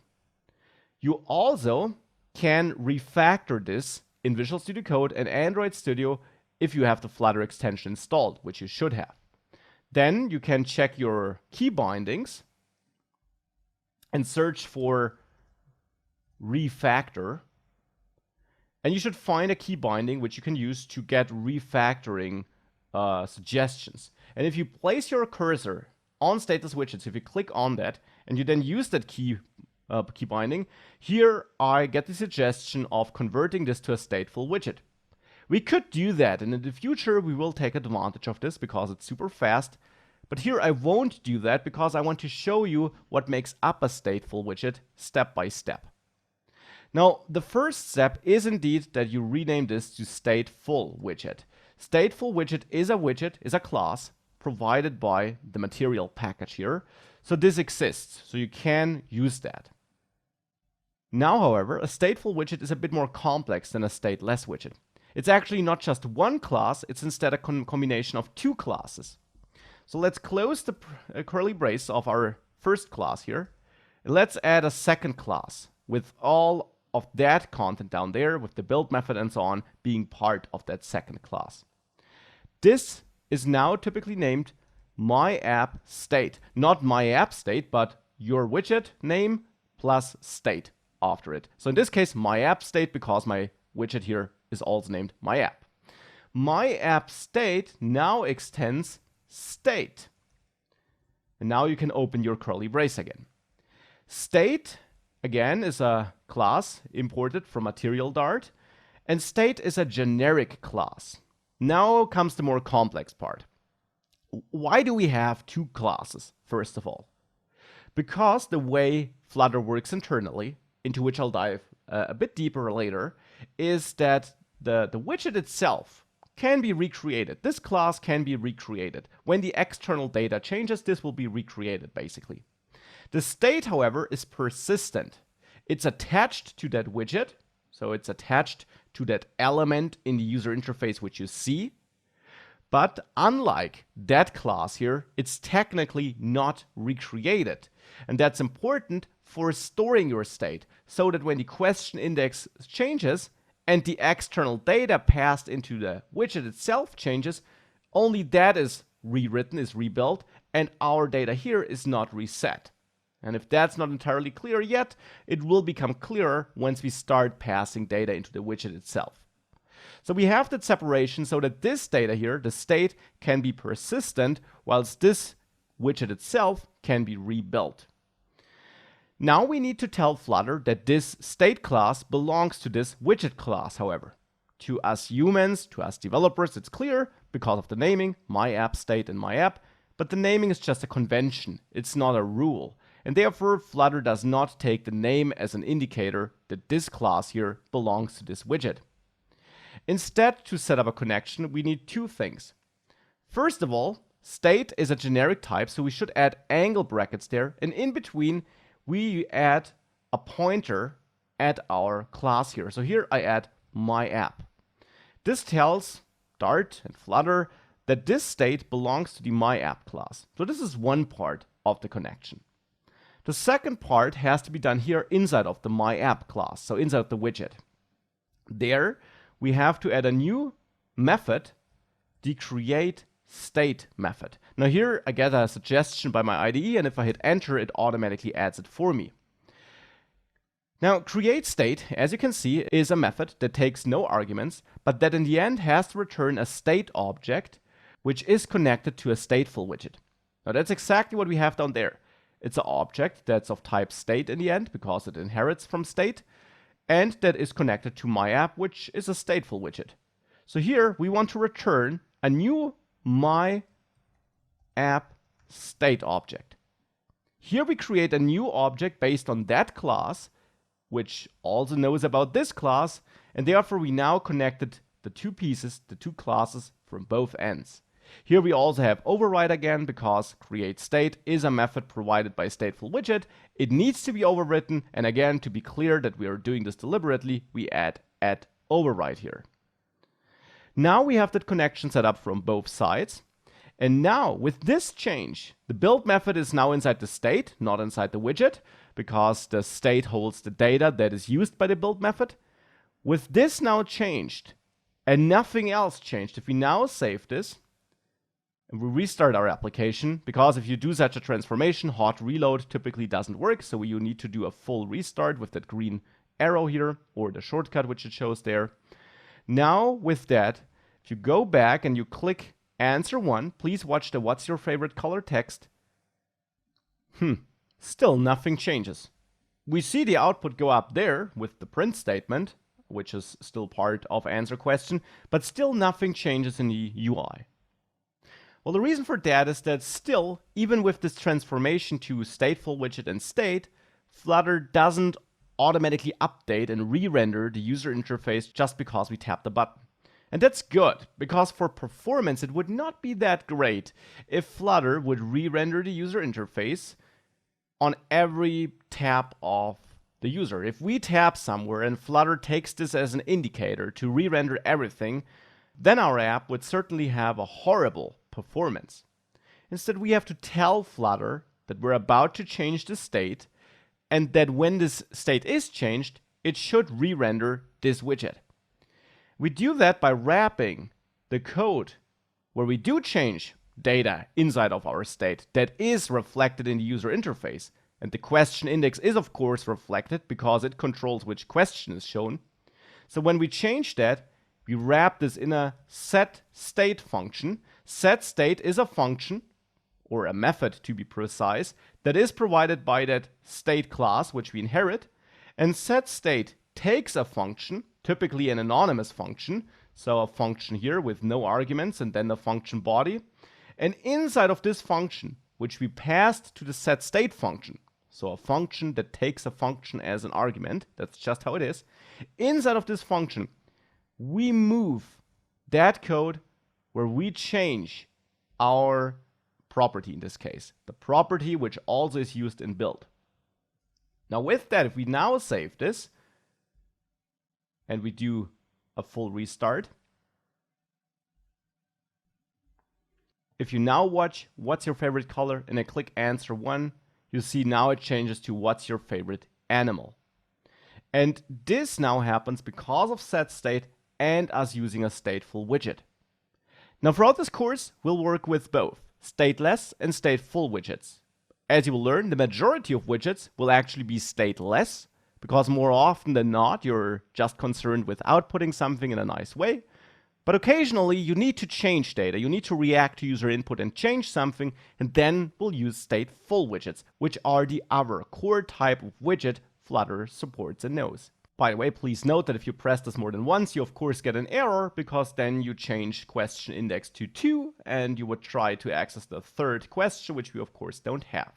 You also can refactor this in Visual Studio Code and Android Studio if you have the Flutter extension installed, which you should have. Then you can check your key bindings and search for refactor. And you should find a key binding which you can use to get refactoring suggestions. And if you place your cursor on stateless widgets, if you click on that and you then use that key binding, here I get the suggestion of converting this to a stateful widget. We could do that, and in the future we will take advantage of this because it's super fast. But here I won't do that because I want to show you what makes up a stateful widget step by step. Now, the first step is indeed that you rename this to stateful widget. Stateful widget is a class provided by the material package here. So this exists, so you can use that. Now, however, a stateful widget is a bit more complex than a stateless widget. It's actually not just one class, it's instead a combination of two classes. So let's close the curly brace of our first class here. Let's add a second class with all of that content down there, with the build method and so on being part of that second class. This is now typically named myAppState. Not myAppState, but your widget name plus state after it. So in this case, myAppState, because my widget here is also named myApp. myAppState now extends state. And now you can open your curly brace again. State, again, is a class imported from Material Dart, and state is a generic class. Now comes the more complex part. Why do we have two classes, first of all? Because the way Flutter works internally, into which I'll dive a bit deeper later, is that the widget itself can be recreated. This class can be recreated. When the external data changes, this will be recreated, basically. The state, however, is persistent. It's attached to that widget, so it's attached to that element in the user interface which you see. But unlike that class here, it's technically not recreated. And that's important for storing your state, so that when the question index changes and the external data passed into the widget itself changes, only that is rewritten, is rebuilt, and our data here is not reset. And if that's not entirely clear yet, it will become clearer once we start passing data into the widget itself. So we have that separation so that this data here, the state, can be persistent, whilst this widget itself can be rebuilt. Now we need to tell Flutter that this state class belongs to this widget class, however. To us humans, to us developers, it's clear because of the naming, myAppState and myApp, but the naming is just a convention, it's not a rule. And therefore, Flutter does not take the name as an indicator that this class here belongs to this widget. Instead, to set up a connection, we need two things. First of all, state is a generic type, so we should add angle brackets there, and in between, we add a pointer at our class here. So here I add myApp. This tells Dart and Flutter that this state belongs to the myApp class. So this is one part of the connection. The second part has to be done here inside of the myApp class, so inside the widget. There, we have to add a new method, the createState method. Now here I get a suggestion by my IDE, and if I hit enter, it automatically adds it for me. Now createState, as you can see, is a method that takes no arguments, but that in the end has to return a state object, which is connected to a stateful widget. Now that's exactly what we have down there. It's an object that's of type state in the end, because it inherits from state, and that is connected to myApp, which is a stateful widget. So here we want to return a new myAppState object. Here we create a new object based on that class, which also knows about this class, and therefore we now connected the two pieces, the two classes from both ends. Here we also have override again, because createState is a method provided by stateful widget. It needs to be overwritten, and again, to be clear that we are doing this deliberately, we add override here. Now we have that connection set up from both sides, And now, with this change, the build method is now inside the state, not inside the widget, because the state holds the data that is used by the build method. With this now changed, and nothing else changed, if we now save this, and we restart our application, because if you do such a transformation, hot reload typically doesn't work, so you need to do a full restart with that green arrow here, or the shortcut which it shows there. Now, with that, if you go back and you click Answer 1, please watch the what's your favorite color text. Still nothing changes. We see the output go up there with the print statement, which is still part of answer question, but still nothing changes in the UI. Well, the reason for that is that still, even with this transformation to stateful widget and state, Flutter doesn't automatically update and re-render the user interface just because we tap the button. And that's good, because for performance it would not be that great if Flutter would re-render the user interface on every tap of the user. If we tap somewhere and Flutter takes this as an indicator to re-render everything, then our app would certainly have a horrible performance. Instead, we have to tell Flutter that we're about to change the state, and that when this state is changed, it should re-render this widget. We do that by wrapping the code where we do change data inside of our state that is reflected in the user interface. And the question index is of course reflected because it controls which question is shown. So when we change that, we wrap this in a setState function. SetState is a function, or a method to be precise, that is provided by that state class which we inherit. And setState takes a function, typically an anonymous function, so a function here with no arguments and then the function body. And inside of this function, which we passed to the setState function, so a function that takes a function as an argument, that's just how it is. Inside of this function, we move that code where we change our property in this case, the property which also is used in build. Now with that, if we now save this, and we do a full restart, if you now watch what's your favorite color and I click answer 1, you see now it changes to what's your favorite animal. And this now happens because of setState and us using a stateful widget. Now throughout this course, we'll work with both stateless and stateful widgets. As you will learn, the majority of widgets will actually be stateless, because more often than not, you're just concerned with outputting something in a nice way. But occasionally, you need to change data. You need to react to user input and change something, and then we'll use stateful widgets, which are the other core type of widget Flutter supports and knows. By the way, please note that if you press this more than once, you of course get an error, because then you change question index to 2, and you would try to access the third question, which we of course don't have.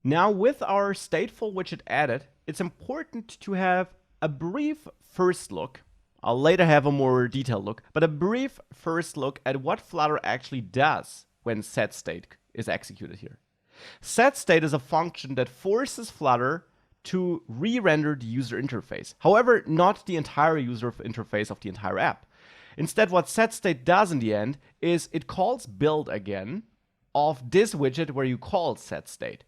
Now with our stateful widget added, it's important to have a brief first look. I'll later have a more detailed look, but a brief first look at what Flutter actually does when setState is executed here. SetState is a function that forces Flutter to re-render the user interface. However, not the entire user interface of the entire app. Instead, what setState does in the end is it calls build again of this widget where you called setState.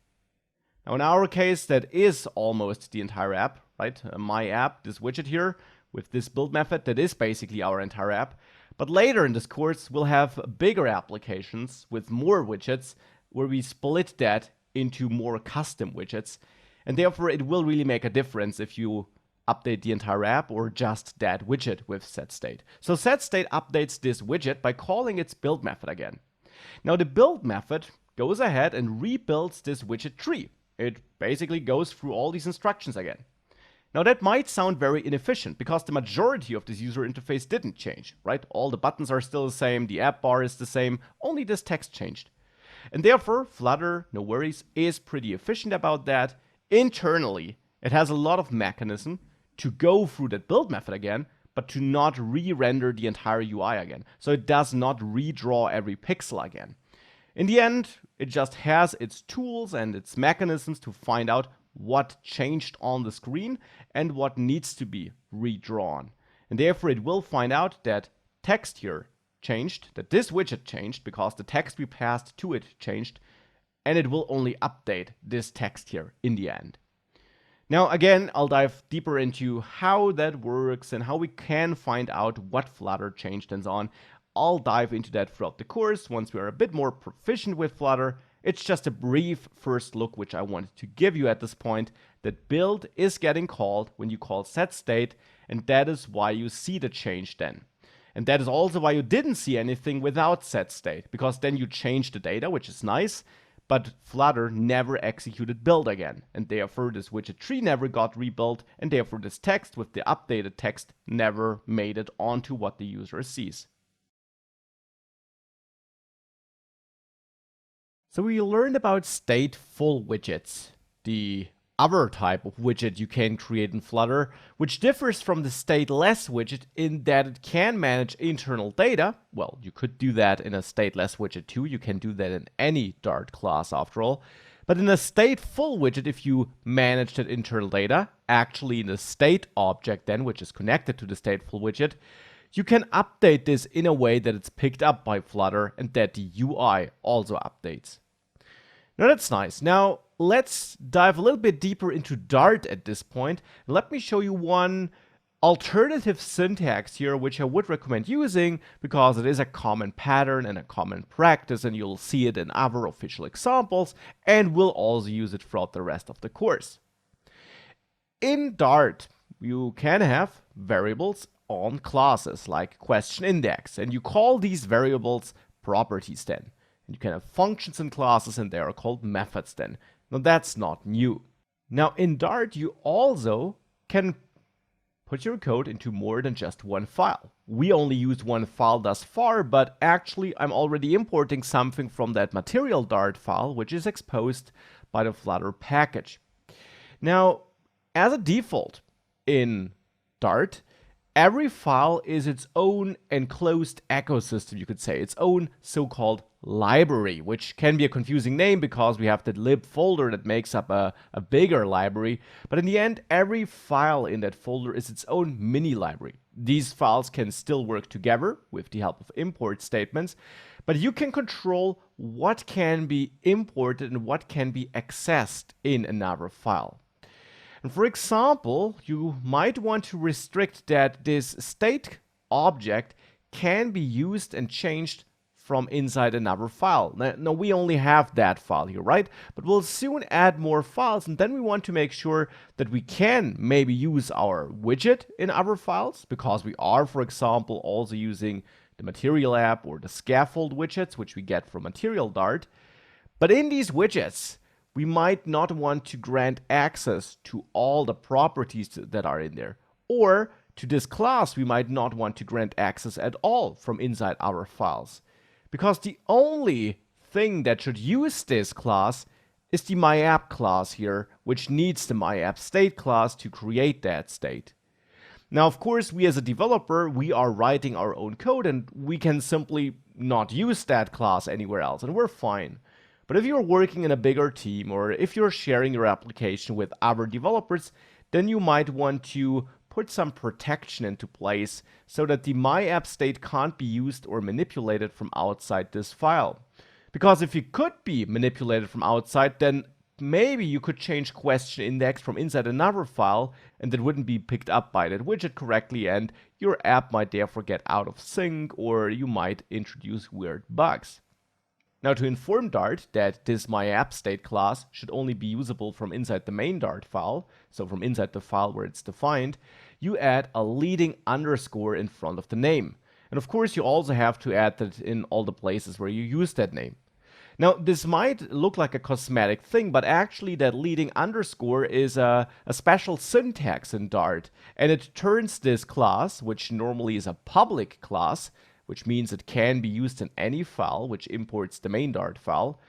Now in our case, that is almost the entire app, right? My app, this widget here, with this build method, that is basically our entire app. But later in this course, we'll have bigger applications with more widgets, where we split that into more custom widgets. And therefore, it will really make a difference if you update the entire app or just that widget with setState. So setState updates this widget by calling its build method again. Now the build method goes ahead and rebuilds this widget tree. It basically goes through all these instructions again. Now that might sound very inefficient because the majority of this user interface didn't change, right? All the buttons are still the same, the app bar is the same, only this text changed. And therefore, Flutter, no worries, is pretty efficient about that. Internally, it has a lot of mechanism to go through that build method again, but to not re-render the entire UI again. So it does not redraw every pixel again. In the end, it just has its tools and its mechanisms to find out what changed on the screen and what needs to be redrawn. And therefore it will find out that text here changed, that this widget changed because the text we passed to it changed, and it will only update this text here in the end. Now again, I'll dive deeper into how that works and how we can find out what Flutter changed and so on. I'll dive into that throughout the course once we are a bit more proficient with Flutter. It's just a brief first look which I wanted to give you at this point, that build is getting called when you call setState, and that is why you see the change then. And that is also why you didn't see anything without setState, because then you change the data, which is nice, but Flutter never executed build again, and therefore this widget tree never got rebuilt, and therefore this text with the updated text never made it onto what the user sees. So we learned about stateful widgets, the other type of widget you can create in Flutter, which differs from the stateless widget in that it can manage internal data. Well, you could do that in a stateless widget too. You can do that in any Dart class after all. But in a stateful widget, if you manage that internal data, actually in the state object then, which is connected to the stateful widget, you can update this in a way that it's picked up by Flutter and that the UI also updates. Now that's nice. Now let's dive a little bit deeper into Dart at this point. Let me show you one alternative syntax here, which I would recommend using because it is a common pattern and a common practice, and you'll see it in other official examples, and we'll also use it throughout the rest of the course. In Dart, you can have variables on classes like question index, and you call these variables properties then. And you can have functions in classes, and they are called methods then. Now that's not new. Now in Dart, you also can put your code into more than just one file. We only used one file thus far, but actually I'm already importing something from that material Dart file, which is exposed by the Flutter package. Now, as a default in Dart, every file is its own enclosed ecosystem, you could say, its own so-called library, which can be a confusing name because we have that lib folder that makes up a bigger library. But in the end, every file in that folder is its own mini library. These files can still work together with the help of import statements, but you can control what can be imported and what can be accessed in another file. And for example, you might want to restrict that this state object can be used and changed from inside another file. Now we only have that file here, right? But we'll soon add more files, and then we want to make sure that we can maybe use our widget in other files, because we are, for example, also using the material app or the scaffold widgets, which we get from material Dart. But in these widgets, we might not want to grant access to all the properties that are in there. Or to this class, we might not want to grant access at all from inside our files. Because the only thing that should use this class is the myApp class here, which needs the myAppState class to create that state. Now, of course, we as a developer, we are writing our own code, and we can simply not use that class anywhere else, and we're fine. But if you're working in a bigger team, or if you're sharing your application with other developers, then you might want to put some protection into place so that the myAppState can't be used or manipulated from outside this file. Because if it could be manipulated from outside, then maybe you could change question index from inside another file, and that wouldn't be picked up by that widget correctly, and your app might therefore get out of sync, or you might introduce weird bugs. Now, to inform Dart that this myAppState class should only be usable from inside the main Dart file, so from inside the file where it's defined, you add a leading underscore in front of the name. And of course, you also have to add that in all the places where you use that name. Now, this might look like a cosmetic thing, but actually that leading underscore is a special syntax in Dart, and it turns this class, which normally is a public class, which means it can be used in any file which imports the main Dart file.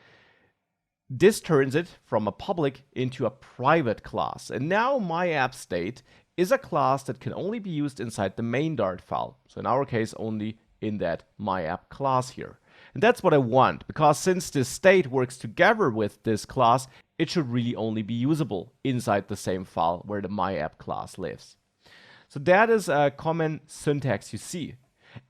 This turns it from a public into a private class. And now myAppState is a class that can only be used inside the main Dart file. So in our case, only in that myApp class here. And that's what I want, because since this state works together with this class, it should really only be usable inside the same file where the myApp class lives. So that is a common syntax you see.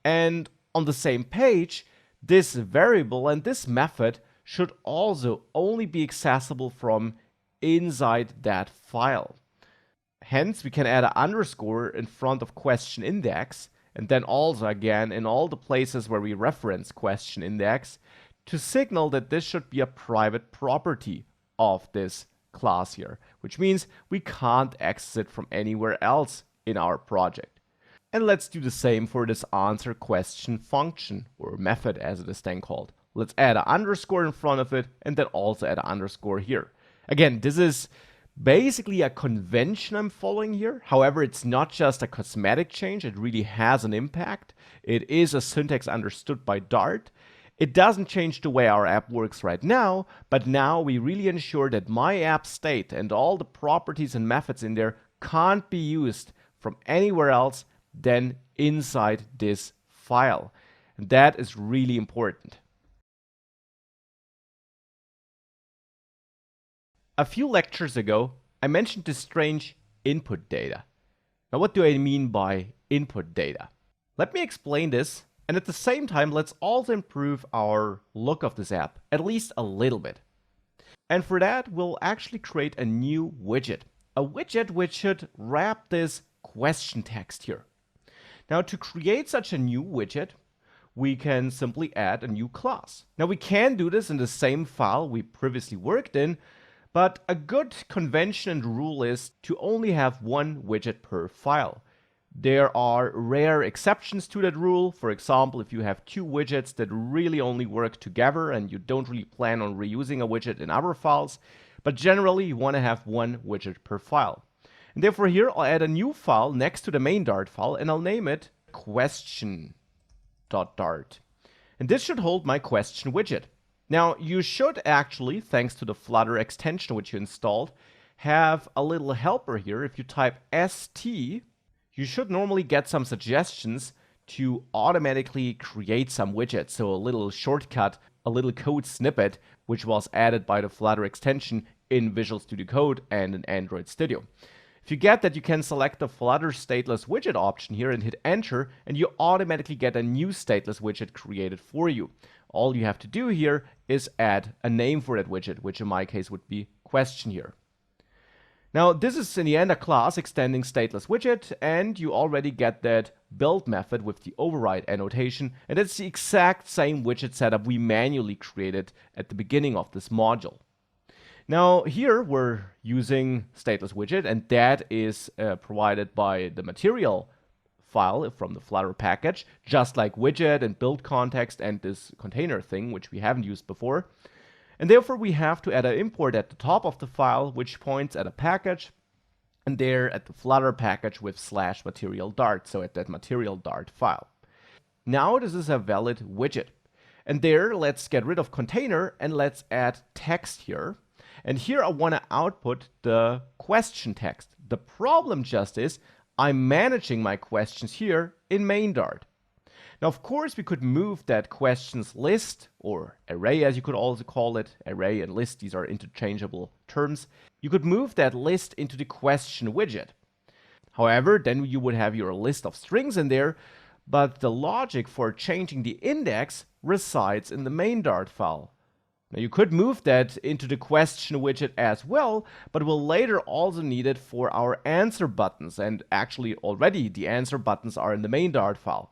And on the same page, this variable and this method should also only be accessible from inside that file. Hence, we can add an underscore in front of question index, and then also again in all the places where we reference question index to signal that this should be a private property of this class here, which means we can't access it from anywhere else in our project. And let's do the same for this answer question function, or method as it is then called. Let's add an underscore in front of it, and then also add an underscore here. Again, this is basically a convention I'm following here. However, it's not just a cosmetic change, it really has an impact. It is a syntax understood by Dart. It doesn't change the way our app works right now, but now we really ensure that my app state and all the properties and methods in there can't be used from anywhere else than inside this file. And that is really important. A few lectures ago, I mentioned this strange input data. Now, what do I mean by input data? Let me explain this, and at the same time, let's also improve our look of this app, at least a little bit. And for that, we'll actually create a new widget. A widget which should wrap this question text here. Now, to create such a new widget, we can simply add a new class. Now, we can do this in the same file we previously worked in, but a good convention and rule is to only have one widget per file. There are rare exceptions to that rule. For example, if you have two widgets that really only work together and you don't really plan on reusing a widget in other files, but generally you want to have one widget per file. And therefore here I'll add a new file next to the main Dart file, and I'll name it question.dart. And this should hold my question widget. Now, you should actually, thanks to the Flutter extension which you installed, have a little helper here. If you type st, you should normally get some suggestions to automatically create some widgets. So a little shortcut, a little code snippet, which was added by the Flutter extension in Visual Studio Code and in Android Studio. If you get that, you can select the Flutter stateless widget option here and hit enter, and you automatically get a new stateless widget created for you. All you have to do here is add a name for that widget, which in my case would be question here. Now, this is in the end a class extending stateless widget, and you already get that build method with the override annotation, and it's the exact same widget setup we manually created at the beginning of this module. Now, here we're using stateless widget, and that is provided by the material file from the Flutter package, just like widget and build context and this container thing, which we haven't used before. And therefore, we have to add an import at the top of the file, which points at a package, and there at the Flutter package with /material Dart, so at that material Dart file. Now this is a valid widget. And there, let's get rid of container and let's add text here. And here I want to output the question text. The problem just is I'm managing my questions here in main Dart. Now, of course, we could move that questions list, or array as you could also call it. Array and list, these are interchangeable terms. You could move that list into the question widget. However, then you would have your list of strings in there, but the logic for changing the index resides in the main Dart file. Now, you could move that into the question widget as well, but we'll later also need it for our answer buttons, and actually already the answer buttons are in the main Dart file.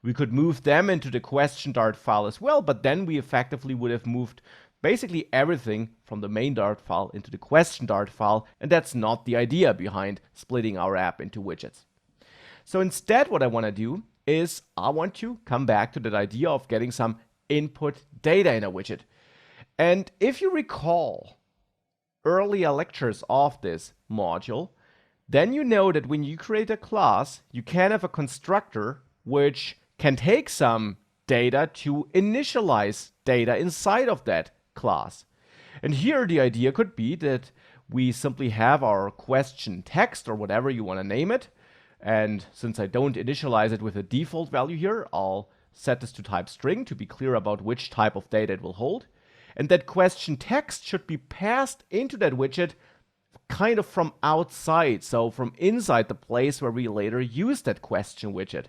We could move them into the question Dart file as well, but then we effectively would have moved basically everything from the main Dart file into the question Dart file, and that's not the idea behind splitting our app into widgets. So instead, what I want to do is I want to come back to that idea of getting some input data in a widget. And if you recall earlier lectures of this module, then you know that when you create a class, you can have a constructor which can take some data to initialize data inside of that class. And here the idea could be that we simply have our question text, or whatever you want to name it. And since I don't initialize it with a default value here, I'll set this to type string to be clear about which type of data it will hold. And that question text should be passed into that widget kind of from outside, so from inside the place where we later use that question widget.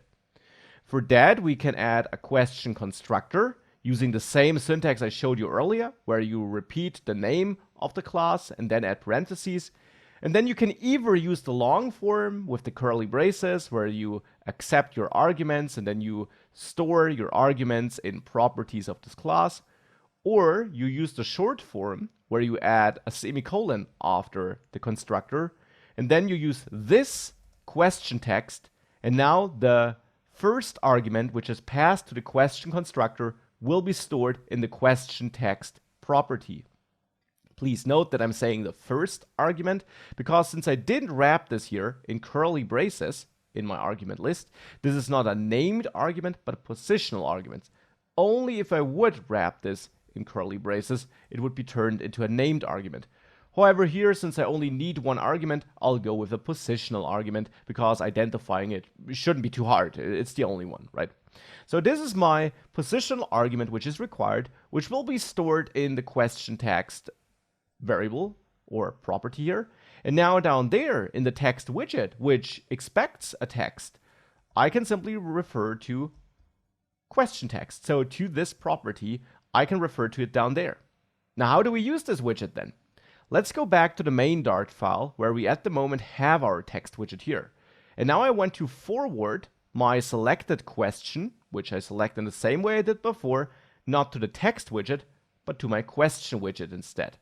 For that, we can add a question constructor using the same syntax I showed you earlier, where you repeat the name of the class and then add parentheses. And then you can either use the long form with the curly braces, where you accept your arguments and then you store your arguments in properties of this class, or you use the short form, where you add a semicolon after the constructor, and then you use this question text, and now the first argument, which is passed to the question constructor, will be stored in the question text property. Please note that I'm saying the first argument, because since I didn't wrap this here in curly braces in my argument list, this is not a named argument, but a positional argument. Only if I would wrap this in curly braces, it would be turned into a named argument. However, here, since I only need one argument, I'll go with a positional argument, because identifying it shouldn't be too hard. It's the only one, right? So this is my positional argument which is required, which will be stored in the question text variable or property here. And now down there in the text widget, which expects a text, I can simply refer to question text. So to this property, I can refer to it down there. Now, how do we use this widget then? Let's go back to the main Dart file where we at the moment have our text widget here. And now I want to forward my selected question, which I select in the same way I did before, not to the text widget, but to my question widget instead.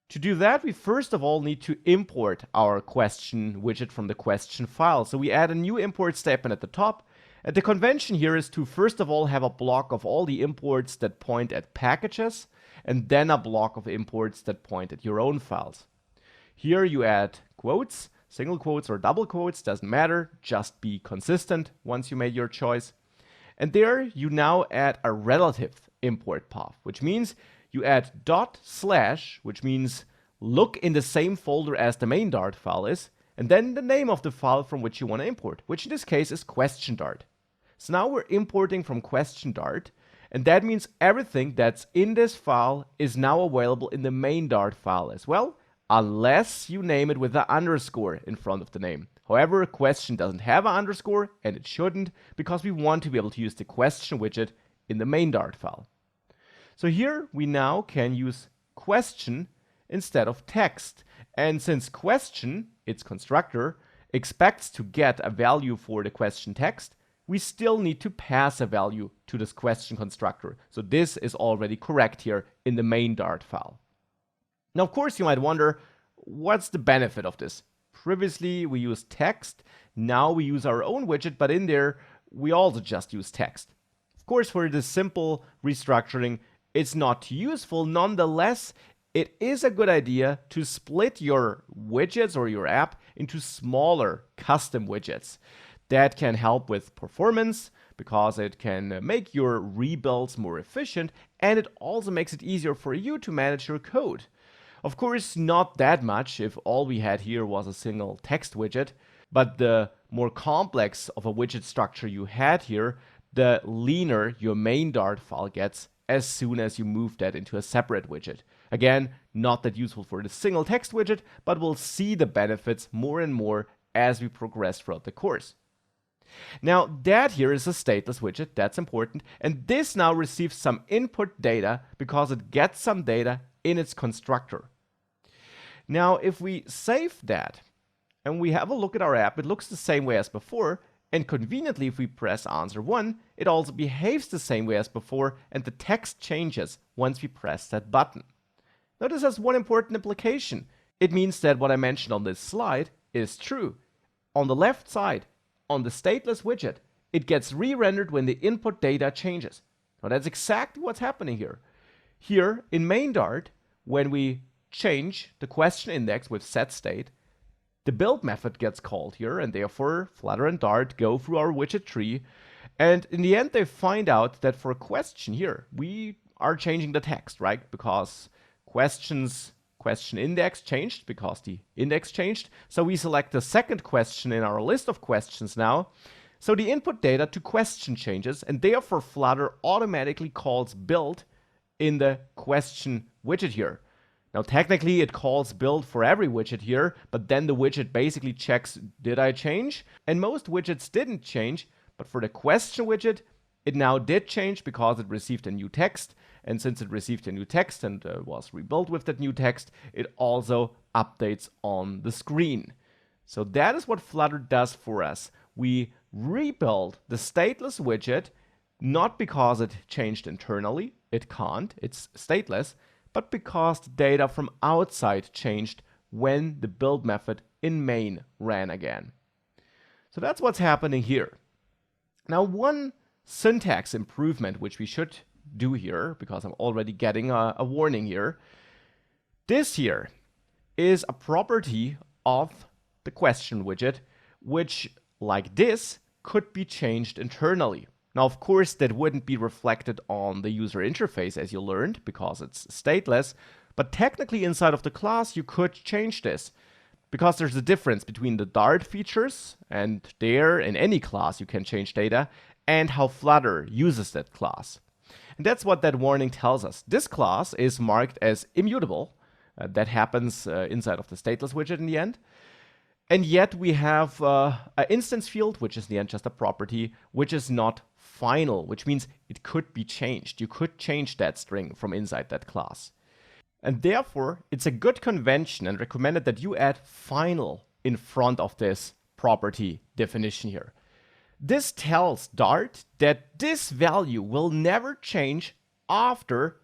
To do that, we first of all need to import our question widget from the question file. So we add a new import statement at the top. And the convention here is to first of all have a block of all the imports that point at packages, and then a block of imports that point at your own files. Here you add quotes, single quotes or double quotes, doesn't matter, just be consistent once you made your choice. And there you now add a relative import path, which means you add /, which means look in the same folder as the main Dart file is, and then the name of the file from which you want to import, which in this case is question Dart. So now we're importing from question Dart, and that means everything that's in this file is now available in the main Dart file as well, unless you name it with an underscore in front of the name. However, question doesn't have an underscore, and it shouldn't, because we want to be able to use the question widget in the main Dart file. So here we now can use question instead of text. And since question, its constructor, expects to get a value for the question text, we still need to pass a value to this question constructor. So this is already correct here in the main Dart file. Now, of course, you might wonder, what's the benefit of this? Previously, we used text. Now we use our own widget, but in there, we also just use text. Of course, for this simple restructuring, it's not too useful. Nonetheless, it is a good idea to split your widgets or your app into smaller custom widgets. That can help with performance because it can make your rebuilds more efficient, and it also makes it easier for you to manage your code. Of course, not that much if all we had here was a single text widget, but the more complex of a widget structure you had here, the leaner your main Dart file gets as soon as you move that into a separate widget. Again, not that useful for the single text widget, but we'll see the benefits more and more as we progress throughout the course. Now, that here is a stateless widget, that's important, and this now receives some input data because it gets some data in its constructor. Now, if we save that and we have a look at our app, it looks the same way as before. And conveniently, if we press answer 1, it also behaves the same way as before, and the text changes once we press that button. Now, this has one important implication. It means that what I mentioned on this slide is true. On the left side, on the stateless widget, it gets re-rendered when the input data changes. Now, that's exactly what's happening here. Here in main Dart, when we change the question index with setState, the build method gets called here, and therefore Flutter and Dart go through our widget tree. And in the end, they find out that for a question here, we are changing the text, right? Because question index changed because the index changed. So we select the second question in our list of questions now. So the input data to question changes, and therefore Flutter automatically calls build in the question widget here. Now, technically, it calls build for every widget here, but then the widget basically checks, did I change? And most widgets didn't change, but for the question widget, it now did change because it received a new text. And since it received a new text and was rebuilt with that new text, it also updates on the screen. So that is what Flutter does for us. We rebuild the stateless widget, not because it changed internally, it can't, it's stateless, but because the data from outside changed when the build method in main ran again. So that's what's happening here. Now, one syntax improvement which we should do here, because I'm already getting a warning here, this here is a property of the question widget, which, like this, could be changed internally. Now, of course, that wouldn't be reflected on the user interface, as you learned, because it's stateless, but technically inside of the class, you could change this, because there's a difference between the Dart features, and there, in any class, you can change data, and how Flutter uses that class. And that's what that warning tells us. This class is marked as immutable. That happens inside of the stateless widget in the end. And yet we have an instance field, which is in the end just a property, which is not final, which means it could be changed. You could change that string from inside that class. And therefore, it's a good convention and recommended that you add final in front of this property definition here. This tells Dart that this value will never change after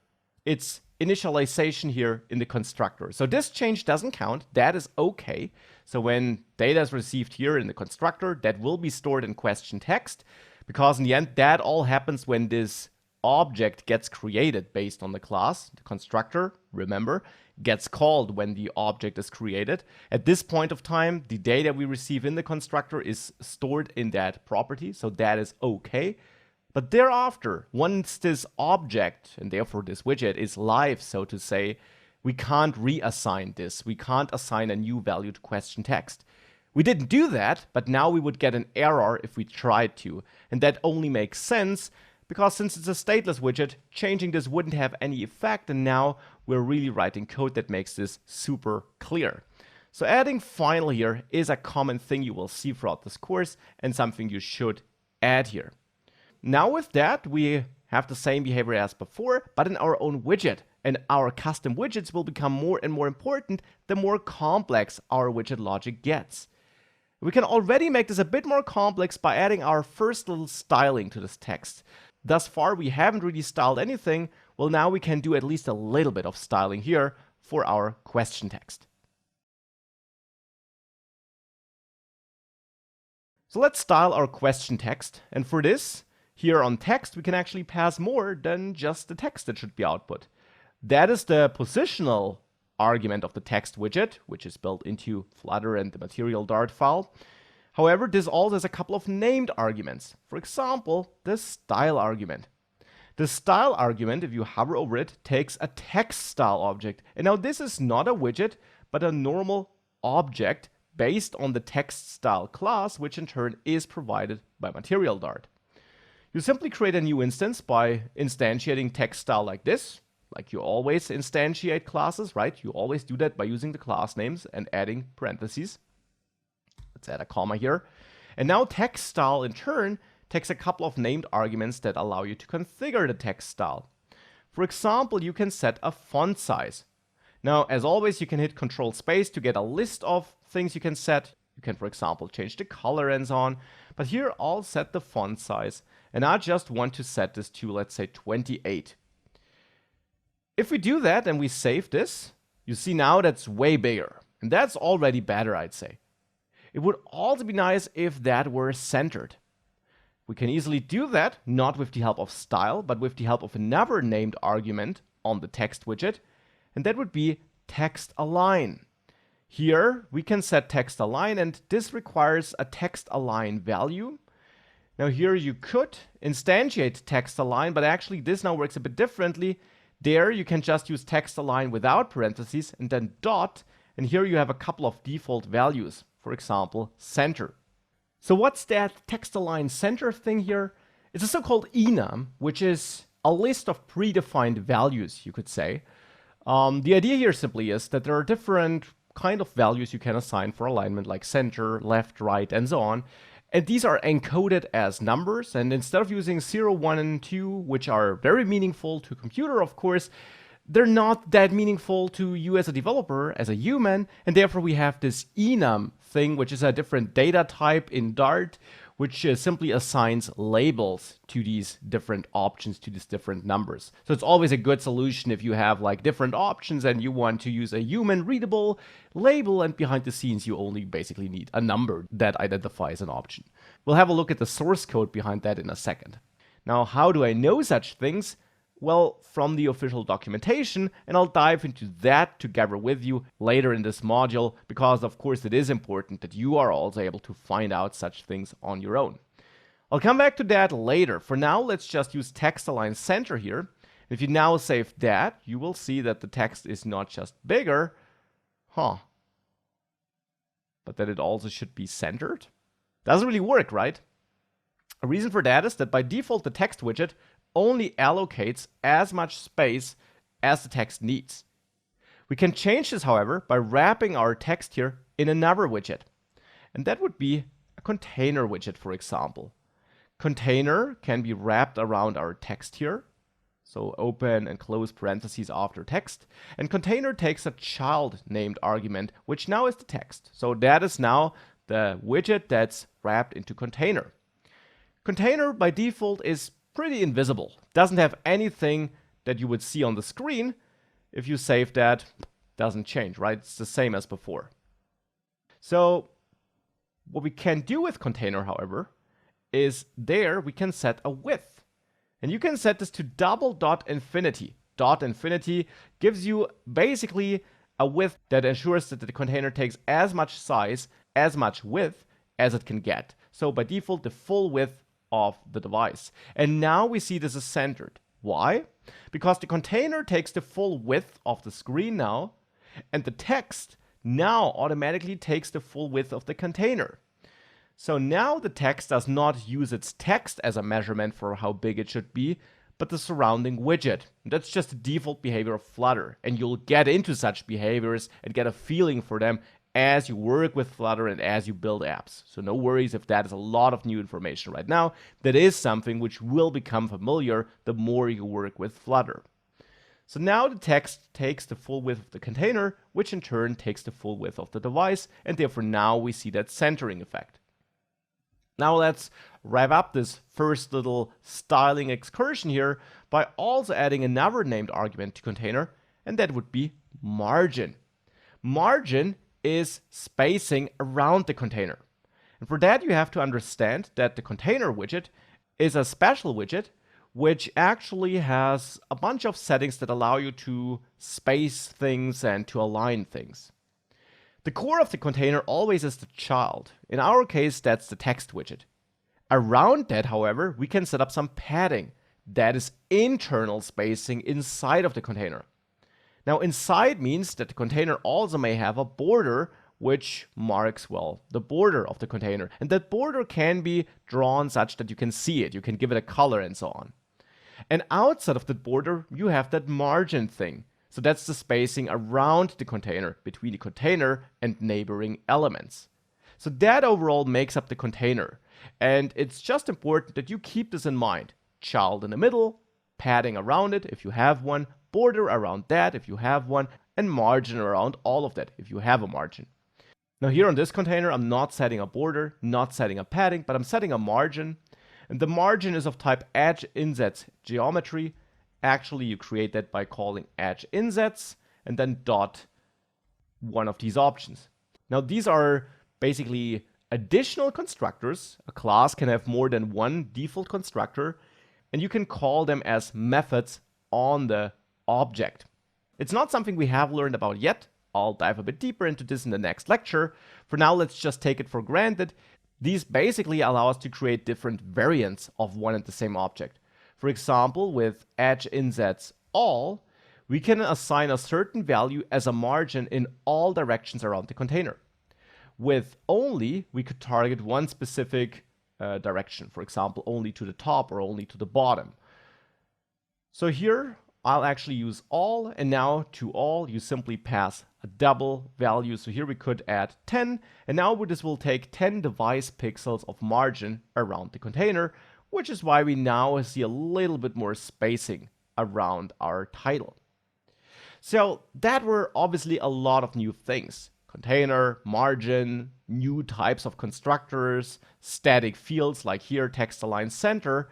its initialization here in the constructor. So this change doesn't count. That is okay. So when data is received here in the constructor, that will be stored in question text, because in the end, that all happens when this object gets created based on the class. The constructor, remember, gets called when the object is created. At this point of time, the data we receive in the constructor is stored in that property, so that is okay. But thereafter, once this object, and therefore this widget, is live, so to say, we can't reassign this. We can't assign a new value to question text. We didn't do that, but now we would get an error if we tried to. And that only makes sense because since it's a stateless widget, changing this wouldn't have any effect, and now we're really writing code that makes this super clear. So adding final here is a common thing you will see throughout this course and something you should add here. Now with that, we have the same behavior as before, but in our own widget. And our custom widgets will become more and more important the more complex our widget logic gets. We can already make this a bit more complex by adding our first little styling to this text. Thus far, we haven't really styled anything. Well, now we can do at least a little bit of styling here for our question text. So let's style our question text. And for this, here on text, we can actually pass more than just the text that should be output. That is the positional argument of the text widget, which is built into Flutter and the material Dart file. However, this also has a couple of named arguments. For example, the style argument. The style argument, if you hover over it, takes a text style object. And now this is not a widget, but a normal object based on the text style class, which in turn is provided by material Dart. You simply create a new instance by instantiating text style like this. Like you always instantiate classes, right? You always do that by using the class names and adding parentheses. Let's add a comma here. And now text style in turn takes a couple of named arguments that allow you to configure the text style. For example, you can set a font size. Now, as always, you can hit Control Space to get a list of things you can set. You can, for example, change the color and so on. But here I'll set the font size. And I just want to set this to, let's say, 28. If we do that and we save this, you see now that's way bigger. And that's already better, I'd say. It would also be nice if that were centered. We can easily do that, not with the help of style, but with the help of another named argument on the text widget, and that would be text align. Here we can set text align, and this requires a text align value. Now here you could instantiate text align, but actually this now works a bit differently. There you can just use text align without parentheses and then dot, and here you have a couple of default values. For example, center. So what's that text align center thing here? It's a so-called enum, which is a list of predefined values, you could say. The idea here simply is that there are different kind of values you can assign for alignment, like center, left, right, and so on. And these are encoded as numbers. And instead of using 0, 1, and 2, which are very meaningful to a computer, of course, they're not that meaningful to you as a developer, as a human. And therefore, we have this enum thing, which is a different data type in Dart, which simply assigns labels to these different options, to these different numbers. So it's always a good solution if you have like different options and you want to use a human readable label, and behind the scenes you only basically need a number that identifies an option. We'll have a look at the source code behind that in a second. Now, how do I know such things? Well, from the official documentation, and I'll dive into that together with you later in this module, because of course it is important that you are also able to find out such things on your own. I'll come back to that later. For now, let's just use text align center here. If you now save that, you will see that the text is not just bigger, but that it also should be centered. Doesn't really work, right? A reason for that is that by default, the text widget only allocates as much space as the text needs. We can change this, however, by wrapping our text here in another widget. And that would be a container widget, for example. Container can be wrapped around our text here. So open and close parentheses after text. And container takes a child named argument, which now is the text. So that is now the widget that's wrapped into container. Container by default is pretty invisible. Doesn't have anything that you would see on the screen. If you save that, doesn't change, right? It's the same as before. So what we can do with container, however, is there we can set a width. And you can set this to double dot infinity. Dot infinity gives you basically a width that ensures that the container takes as much size, as much width as it can get. So by default, the full width of the device. And now we see this is centered. Why? Because the container takes the full width of the screen now, and the text now automatically takes the full width of the container. So now the text does not use its text as a measurement for how big it should be, but the surrounding widget. And that's just the default behavior of Flutter, and you'll get into such behaviors and get a feeling for them as you work with Flutter and as you build apps. So no worries if that is a lot of new information right now. That is something which will become familiar the more you work with Flutter. So now the text takes the full width of the container, which in turn takes the full width of the device, and therefore now we see that centering effect. Now let's wrap up this first little styling excursion here by also adding another named argument to container, and that would be margin. Margin is spacing around the container. And for that, you have to understand that the container widget is a special widget which actually has a bunch of settings that allow you to space things and to align things. The core of the container always is the child. In our case, that's the text widget. Around that, however, we can set up some padding. That is internal spacing inside of the container. Now, inside means that the container also may have a border which marks, well, the border of the container. And that border can be drawn such that you can see it. You can give it a color and so on. And outside of the border, you have that margin thing. So that's the spacing around the container, between the container and neighboring elements. So that overall makes up the container. And it's just important that you keep this in mind. Child in the middle, padding around it if you have one, border around that if you have one, and margin around all of that if you have a margin. Now here on this container, I'm not setting a border, not setting a padding, but I'm setting a margin. And the margin is of type edge insets geometry. Actually, you create that by calling edge insets and then dot one of these options. Now these are basically additional constructors. A class can have more than one default constructor, and you can call them as methods on the object. It's not something we have learned about yet. I'll dive a bit deeper into this in the next lecture. For now, let's just take it for granted. These basically allow us to create different variants of one and the same object. For example, with edge insets all, we can assign a certain value as a margin in all directions around the container. With only, we could target one specific direction, for example, only to the top or only to the bottom. So here I'll actually use all, and now to all you simply pass a double value. So here we could add 10, and now this will take 10 device pixels of margin around the container, which is why we now see a little bit more spacing around our title. So that were obviously a lot of new things. Container, margin, new types of constructors, static fields like here text align center.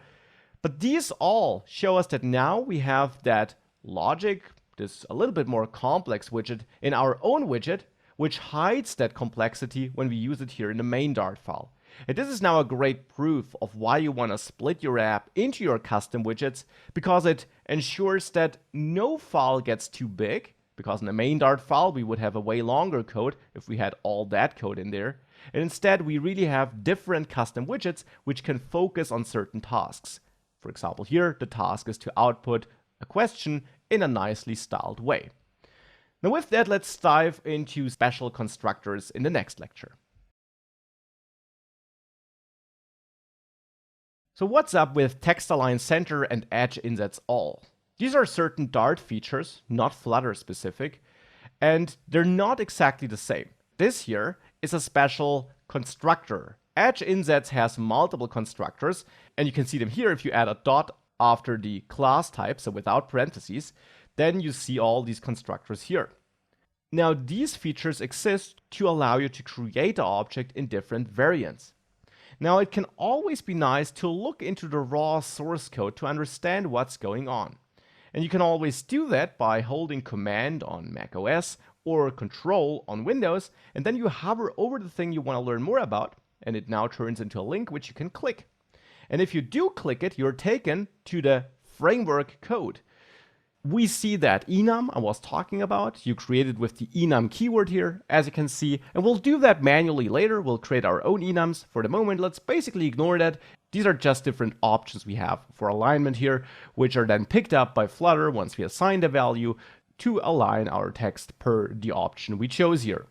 But these all show us that now we have that logic, this a little bit more complex widget in our own widget, which hides that complexity when we use it here in the main Dart file. And this is now a great proof of why you want to split your app into your custom widgets, because it ensures that no file gets too big, because in the main Dart file we would have a way longer code if we had all that code in there. And instead we really have different custom widgets which can focus on certain tasks. For example, here the task is to output a question in a nicely styled way. Now with that, let's dive into special constructors in the next lecture. So what's up with text align center and edge insets all? These are certain Dart features, not Flutter specific, and they're not exactly the same. This here is a special constructor. Edge insets has multiple constructors, and you can see them here if you add a dot after the class type, so without parentheses, then you see all these constructors here. Now these features exist to allow you to create an object in different variants. Now it can always be nice to look into the raw source code to understand what's going on. And you can always do that by holding Command on macOS or Control on Windows, and then you hover over the thing you want to learn more about, and it now turns into a link which you can click. And if you do click it, you're taken to the framework code. We see that enum I was talking about, you created with the enum keyword here, as you can see, and we'll do that manually later. We'll create our own enums. For the moment, let's basically ignore that. These are just different options we have for alignment here, which are then picked up by Flutter once we assign the value to align our text per the option we chose here.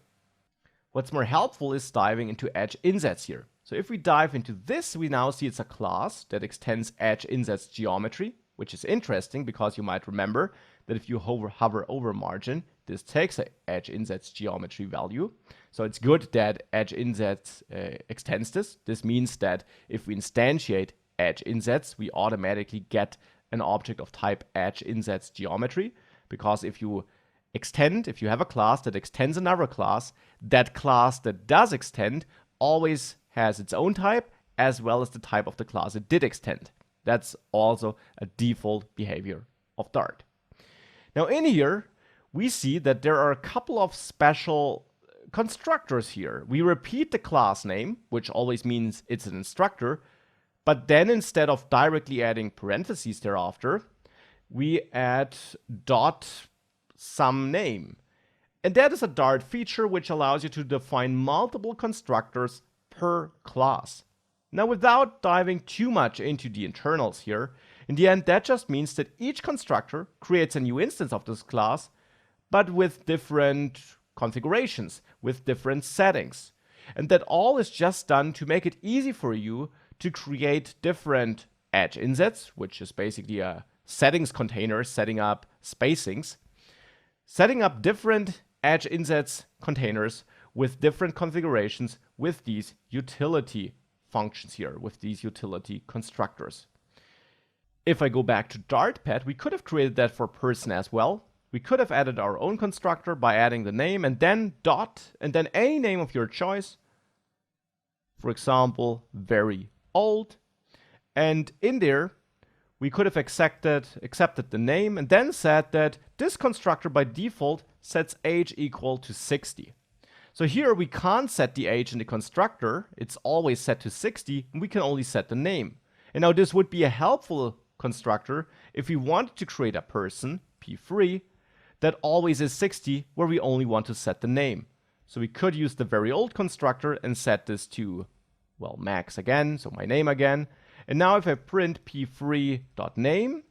What's more helpful is diving into edge insets here. So if we dive into this, we now see it's a class that extends edge insets geometry, which is interesting because you might remember that if you hover over margin, this takes an edge insets geometry value. So it's good that edge insets extends this. This means that if we instantiate edge insets, we automatically get an object of type edge insets geometry, because if you have a class that extends another class, that class that does extend always has its own type as well as the type of the class it did extend. That's also a default behavior of Dart. Now in here, we see that there are a couple of special constructors here. We repeat the class name, which always means it's an instructor, but then instead of directly adding parentheses thereafter, we add dot some name. And that is a Dart feature which allows you to define multiple constructors per class. Now, without diving too much into the internals here, in the end, that just means that each constructor creates a new instance of this class, but with different configurations, with different settings. And that all is just done to make it easy for you to create different edge insets, which is basically a settings container setting up spacings, setting up different edge insets containers with different configurations with these utility functions here, with these utility constructors. If I go back to Dartpad, we could have created that for person as well. We could have added our own constructor by adding the name and then dot and then any name of your choice. For example, very old. And in there, we could have accepted the name and then said that this constructor by default sets age equal to 60. So here we can't set the age in the constructor. It's always set to 60, and we can only set the name. And now this would be a helpful constructor if we wanted to create a person, p3, that always is 60, where we only want to set the name. So we could use the very old constructor and set this to, well, max again, so my name again. And now if I print p3.name,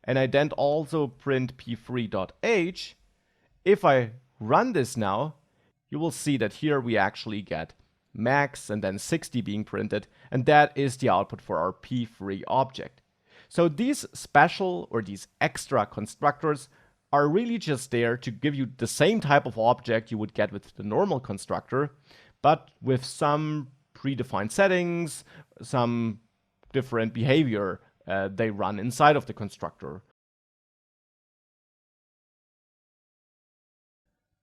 and I then also print p3.age, if I run this now, you will see that here we actually get max and then 60 being printed, and that is the output for our p3 object. So these special or these extra constructors are really just there to give you the same type of object you would get with the normal constructor, but with some predefined settings, some different behavior they run inside of the constructor.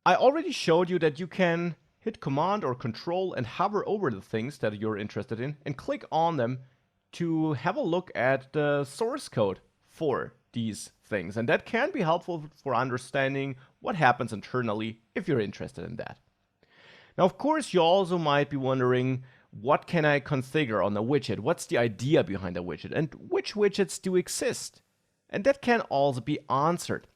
I already showed you that you can hit Command or Control and hover over the things that you're interested in and click on them to have a look at the source code for these things. And that can be helpful for understanding what happens internally if you're interested in that. Now, of course, you also might be wondering, what can I configure on a widget? What's the idea behind a widget? And which widgets do exist? And that can also be answered.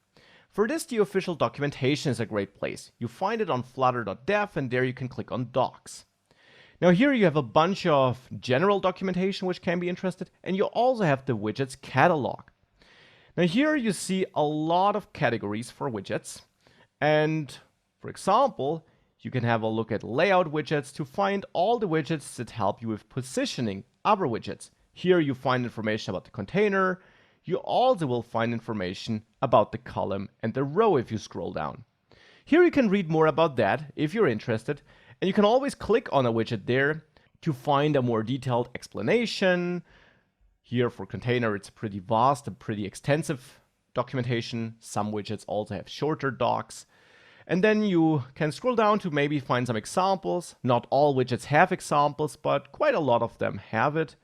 For this, the official documentation is a great place. You find it on flutter.dev, and there you can click on Docs. Now here you have a bunch of general documentation which can be interested, and you also have the widgets catalog. Now here you see a lot of categories for widgets, and for example, you can have a look at layout widgets to find all the widgets that help you with positioning other widgets. Here you find information about the container. You also will find information about the column and the row if you scroll down. Here you can read more about that if you're interested, and you can always click on a widget there to find a more detailed explanation. Here for container, it's pretty vast and pretty extensive documentation. Some widgets also have shorter docs. And then you can scroll down to maybe find some examples. Not all widgets have examples, but quite a lot of them have it.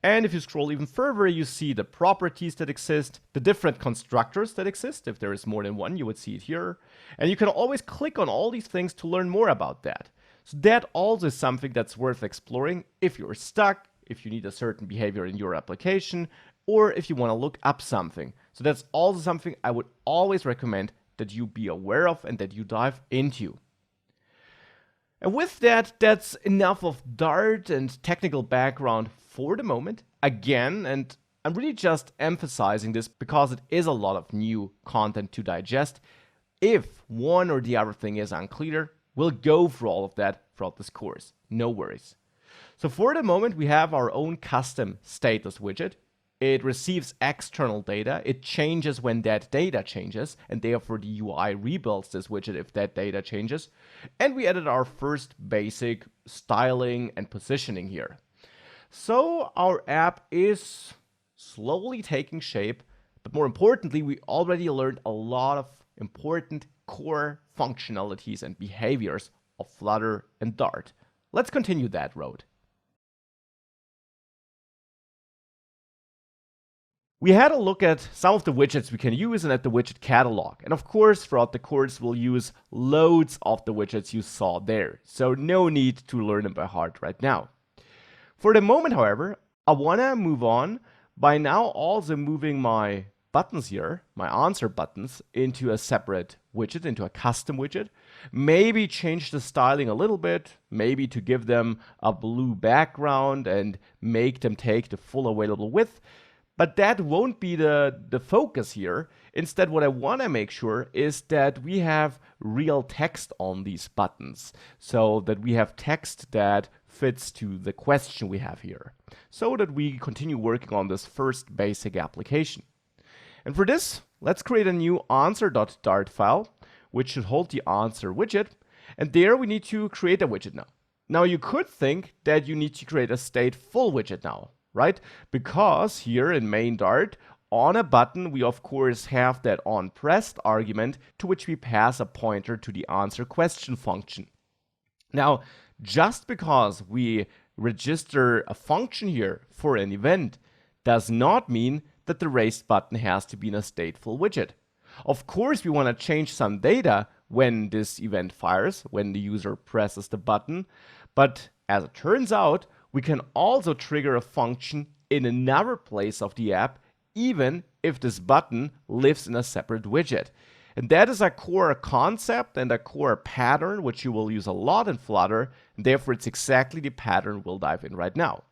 And if you scroll even further, you see the properties that exist, the different constructors that exist. If there is more than one, you would see it here. And you can always click on all these things to learn more about that. So that also is something that's worth exploring if you're stuck, if you need a certain behavior in your application, or if you want to look up something. So that's also something I would always recommend that you be aware of and that you dive into. And with that, that's enough of Dart and technical background for the moment. Again, and I'm really just emphasizing this because it is a lot of new content to digest. If one or the other thing is unclear, we'll go through all of that throughout this course. No worries. So for the moment, we have our own custom status widget. It receives external data. It changes when that data changes, and therefore the UI rebuilds this widget if that data changes. And we added our first basic styling and positioning here. So our app is slowly taking shape, but more importantly, we already learned a lot of important core functionalities and behaviors of Flutter and Dart. Let's continue that road. We had a look at some of the widgets we can use and at the widget catalog. And of course, throughout the course, we'll use loads of the widgets you saw there. So no need to learn them by heart right now. For the moment, however, I want to move on by now also moving my buttons here, my answer buttons, into a separate widget, into a custom widget. Maybe change the styling a little bit, maybe to give them a blue background and make them take the full available width. But that won't be the focus here. Instead, what I want to make sure is that we have real text on these buttons, so that we have text that fits to the question we have here, so that we continue working on this first basic application. And for this, let's create a new answer.dart file, which should hold the answer widget. And there we need to create a widget now. Now you could think that you need to create a stateful widget now, right? Because here in main Dart, on a button, we of course have that onPressed argument to which we pass a pointer to the answer question function. Now, just because we register a function here for an event does not mean that the raised button has to be in a stateful widget. Of course, we want to change some data when this event fires, when the user presses the button, but as it turns out, we can also trigger a function in another place of the app, even if this button lives in a separate widget. And that is a core concept and a core pattern which you will use a lot in Flutter, and therefore it's exactly the pattern we'll dive in right now.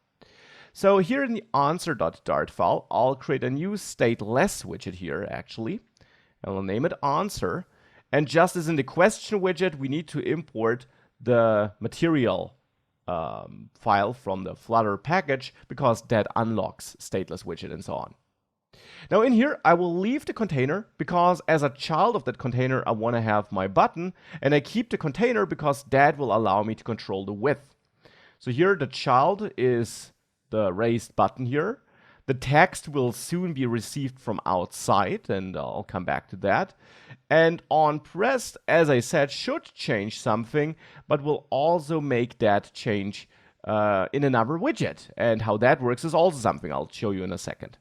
So here in the answer.dart file, I'll create a new stateless widget here actually, and I'll name it answer. And just as in the question widget, we need to import the material file from the Flutter package because that unlocks stateless widget and so on. Now in here, I will leave the container because as a child of that container, I want to have my button, and I keep the container because that will allow me to control the width. So here the child is the raised button here. The text will soon be received from outside, and I'll come back to that. And on pressed, as I said, should change something, but will also make that change in another widget. And how that works is also something I'll show you in a second.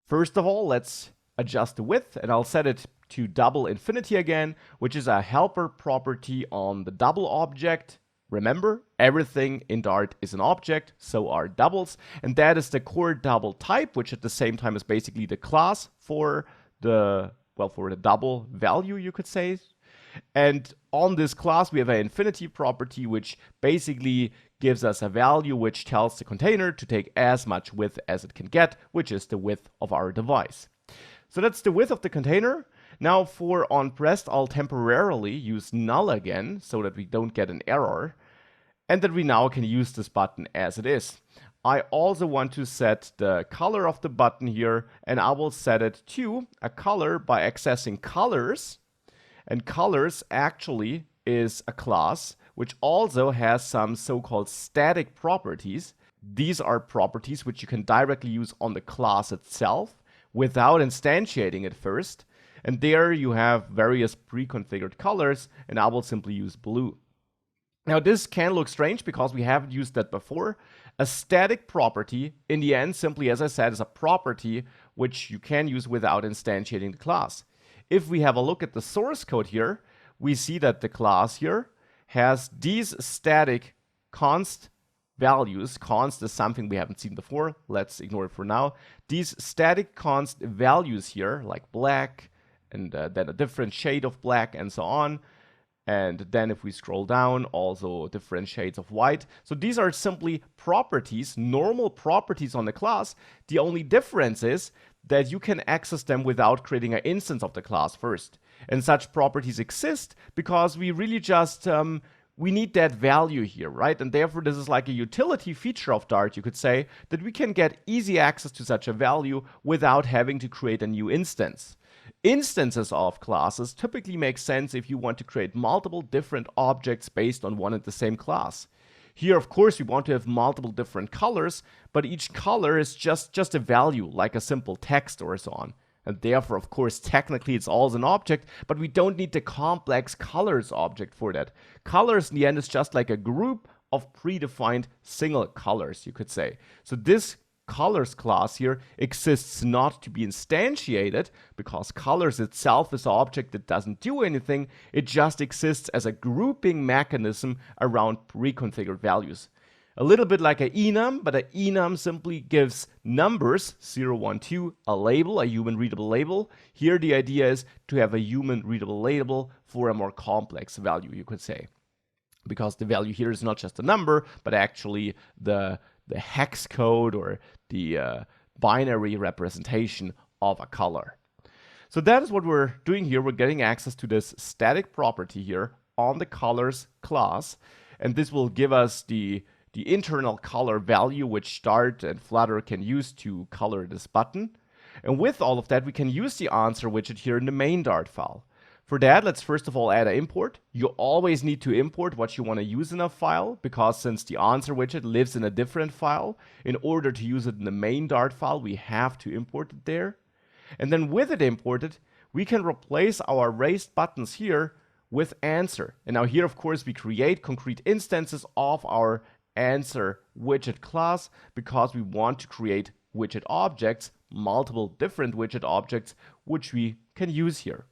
First of all, let's adjust the width, and I'll set it to double infinity again, which is a helper property on the double object. Remember, everything in Dart is an object, so are doubles, and that is the core double type, which at the same time is basically the class for the, well, for the double value, you could say. And on this class, we have an infinity property, which basically gives us a value which tells the container to take as much width as it can get, which is the width of our device. So that's the width of the container. Now for onPressed, I'll temporarily use null again so that we don't get an error, and that we now can use this button as it is. I also want to set the color of the button here, and I will set it to a color by accessing colors. And colors actually is a class which also has some so-called static properties. These are properties which you can directly use on the class itself without instantiating it first. And there you have various pre-configured colors, and I will simply use blue. Now this can look strange because we haven't used that before. A static property, in the end, simply as I said, is a property which you can use without instantiating the class. If we have a look at the source code here, we see that the class here has these static const values. Const is something we haven't seen before. Let's ignore it for now. These static const values here, like black, and then a different shade of black, and so on. And then if we scroll down, also different shades of white. So these are simply properties, normal properties on the class. The only difference is that you can access them without creating an instance of the class first. And such properties exist because we really just, we need that value here, right? And therefore this is like a utility feature of Dart, you could say, that we can get easy access to such a value without having to create a new instance. Instances of classes typically make sense if you want to create multiple different objects based on one and the same class. Here, of course, we want to have multiple different colors, but each color is just a value, like a simple text or so on. And therefore, of course, technically it's all an object, but we don't need the complex colors object for that. Colors, in the end, is just like a group of predefined single colors, you could say. So this colors class here exists not to be instantiated because colors itself is an object that doesn't do anything. It just exists as a grouping mechanism around pre-configured values. A little bit like an enum, but an enum simply gives numbers 0, 1, 2, a label, a human readable label. Here the idea is to have a human readable label for a more complex value, you could say. Because the value here is not just a number, but actually the hex code or the binary representation of a color. So that is what we're doing here. We're getting access to this static property here on the colors class, and this will give us the internal color value which Dart and Flutter can use to color this button. And with all of that, we can use the answer widget here in the main Dart file. For that, let's first of all add an import. You always need to import what you want to use in a file, because since the answer widget lives in a different file, in order to use it in the main Dart file, we have to import it there. And then with it imported, we can replace our raised buttons here with answer. And now here, of course, we create concrete instances of our answer widget class because we want to create widget objects, multiple different widget objects, which we can use here.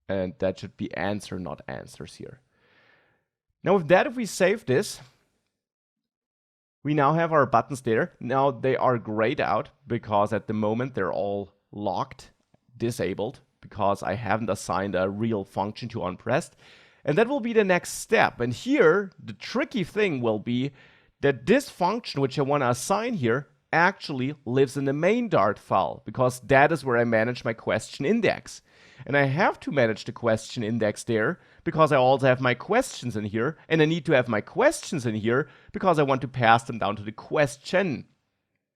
And that should be answer, not answers here. Now with that, if we save this, we now have our buttons there. Now they are grayed out because at the moment they're all locked, disabled, because I haven't assigned a real function to onPressed. And that will be the next step. And here, the tricky thing will be that this function, which I want to assign here, actually lives in the main Dart file, because that is where I manage my question index. And I have to manage the question index there because I also have my questions in here, and I need to have my questions in here because I want to pass them down to the question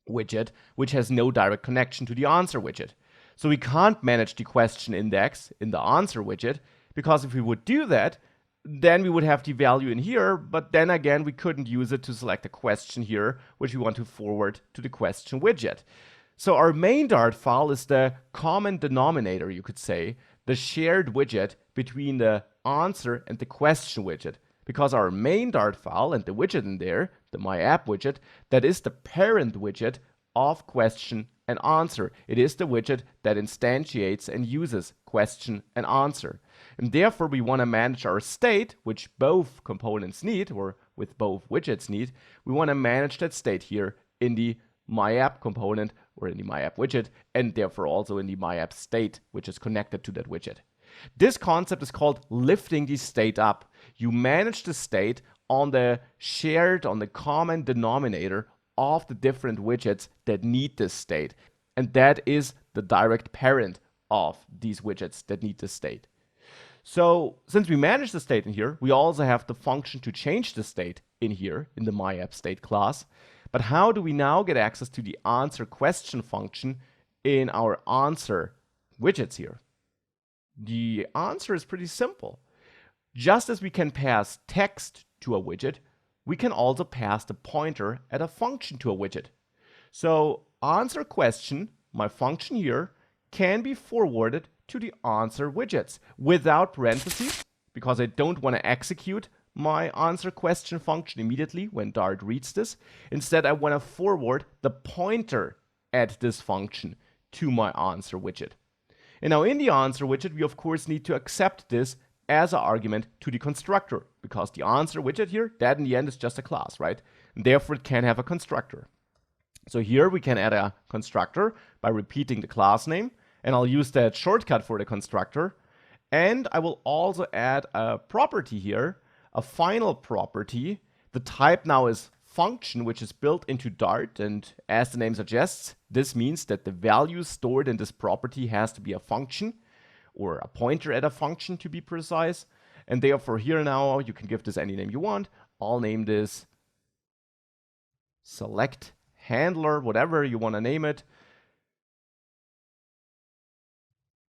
widget, which has no direct connection to the answer widget. So we can't manage the question index in the answer widget, because if we would do that, then we would have the value in here, but then again, we couldn't use it to select a question here, which we want to forward to the question widget. So our main Dart file is the common denominator, you could say, the shared widget between the answer and the question widget. Because our main Dart file and the widget in there, the My App widget, that is the parent widget of question and answer. It is the widget that instantiates and uses question and answer. And therefore, we want to manage our state, which both components need, or with both widgets need. We want to manage that state here in the My App component or in the My App widget, and therefore also in the My App state, which is connected to that widget. This concept is called lifting the state up. You manage the state on the common denominator of the different widgets that need this state. And that is the direct parent of these widgets that need this state. So since we manage the state in here, we also have the function to change the state in here in the MyAppState class. But how do we now get access to the answer question function in our answer widgets here? The answer is pretty simple. Just as we can pass text to a widget, we can also pass the pointer at a function to a widget. So answer question, my function here, can be forwarded to the answer widgets without parentheses, because I don't want to execute my answer question function immediately when Dart reads this. Instead, I want to forward the pointer at this function to my answer widget. And now in the answer widget, we of course need to accept this as an argument to the constructor, because the answer widget here, that in the end is just a class, right? And therefore it can have a constructor. So here we can add a constructor by repeating the class name, and I'll use that shortcut for the constructor. And I will also add a property here, a final property. The type now is function, which is built into Dart, and as the name suggests, this means that the value stored in this property has to be a function, or a pointer at a function to be precise. And therefore here now you can give this any name you want. I'll name this select handler, whatever you want to name it.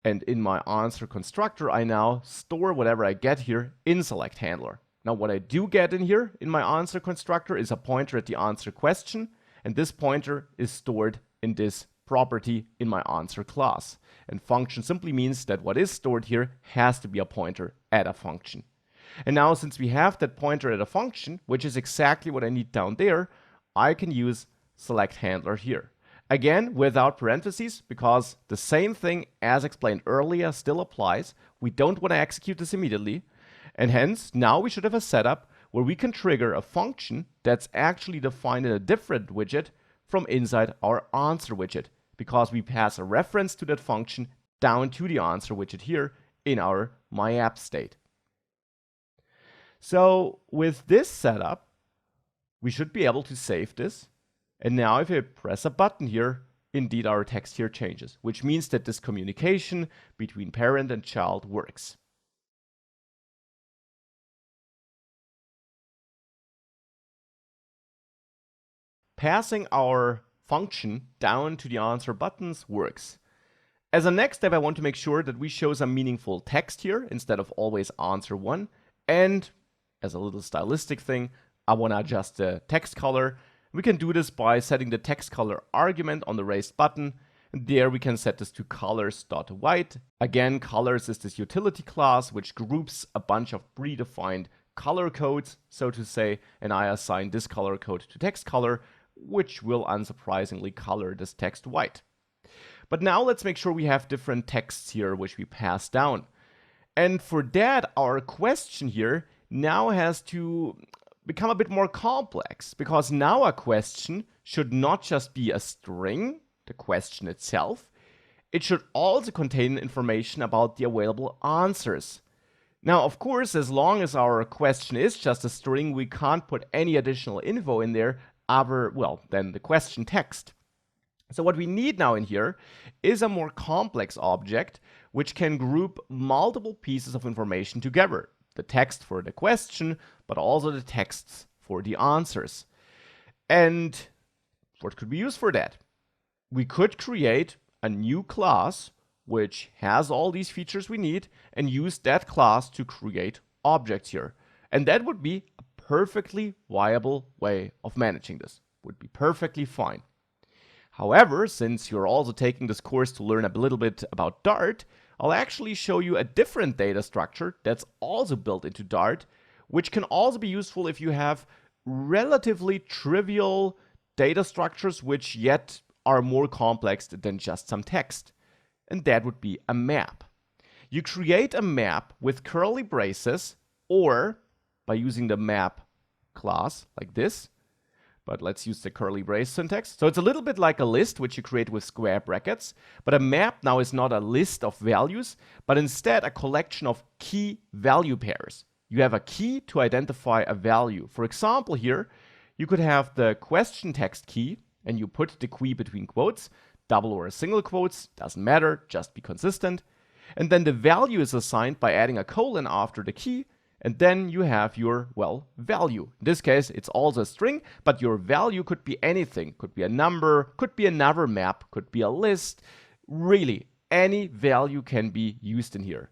And in my answer constructor, I now store whatever I get here in select handler. Now what I do get in here in my answer constructor is a pointer at the answer question, and this pointer is stored in this property in my answer class. And function simply means that what is stored here has to be a pointer at a function. And now since we have that pointer at a function, which is exactly what I need down there, I can use select handler here. Again, without parentheses, because the same thing as explained earlier still applies. We don't want to execute this immediately. And hence, now we should have a setup where we can trigger a function that's actually defined in a different widget from inside our answer widget, because we pass a reference to that function down to the answer widget here in our MyAppState. So with this setup, we should be able to save this. And now if I press a button here, indeed our text here changes, which means that this communication between parent and child works. Passing our function down to the answer buttons works. As a next step, I want to make sure that we show some meaningful text here instead of always answer one. And as a little stylistic thing, I want to adjust the text color. We can do this by setting the text color argument on the raised button. And there we can set this to colors.white. Again, colors is this utility class which groups a bunch of predefined color codes, so to say, and I assign this color code to text color, which will unsurprisingly color this text white. But now let's make sure we have different texts here which we pass down. And for that, our question here now has to become a bit more complex, because now a question should not just be a string, the question itself, it should also contain information about the available answers. Now, of course, as long as our question is just a string, we can't put any additional info in there than the question text. So what we need now in here is a more complex object which can group multiple pieces of information together. The text for the question, but also the texts for the answers. And what could we use for that? We could create a new class which has all these features we need and use that class to create objects here. And that would be a perfectly viable way of managing this. Would be perfectly fine. However, since you're also taking this course to learn a little bit about Dart, I'll actually show you a different data structure that's also built into Dart, which can also be useful if you have relatively trivial data structures which yet are more complex than just some text. And that would be a map. You create a map with curly braces or by using the map class like this. But let's use the curly brace syntax. So it's a little bit like a list, which you create with square brackets. But a map now is not a list of values, but instead a collection of key value pairs. You have a key to identify a value. For example, here, you could have the question text key, and you put the key between quotes, double or single quotes, doesn't matter, just be consistent. And then the value is assigned by adding a colon after the key, and then you have your, well, value. In this case, it's also a string, but your value could be anything. Could be a number, could be another map, could be a list. Really, any value can be used in here.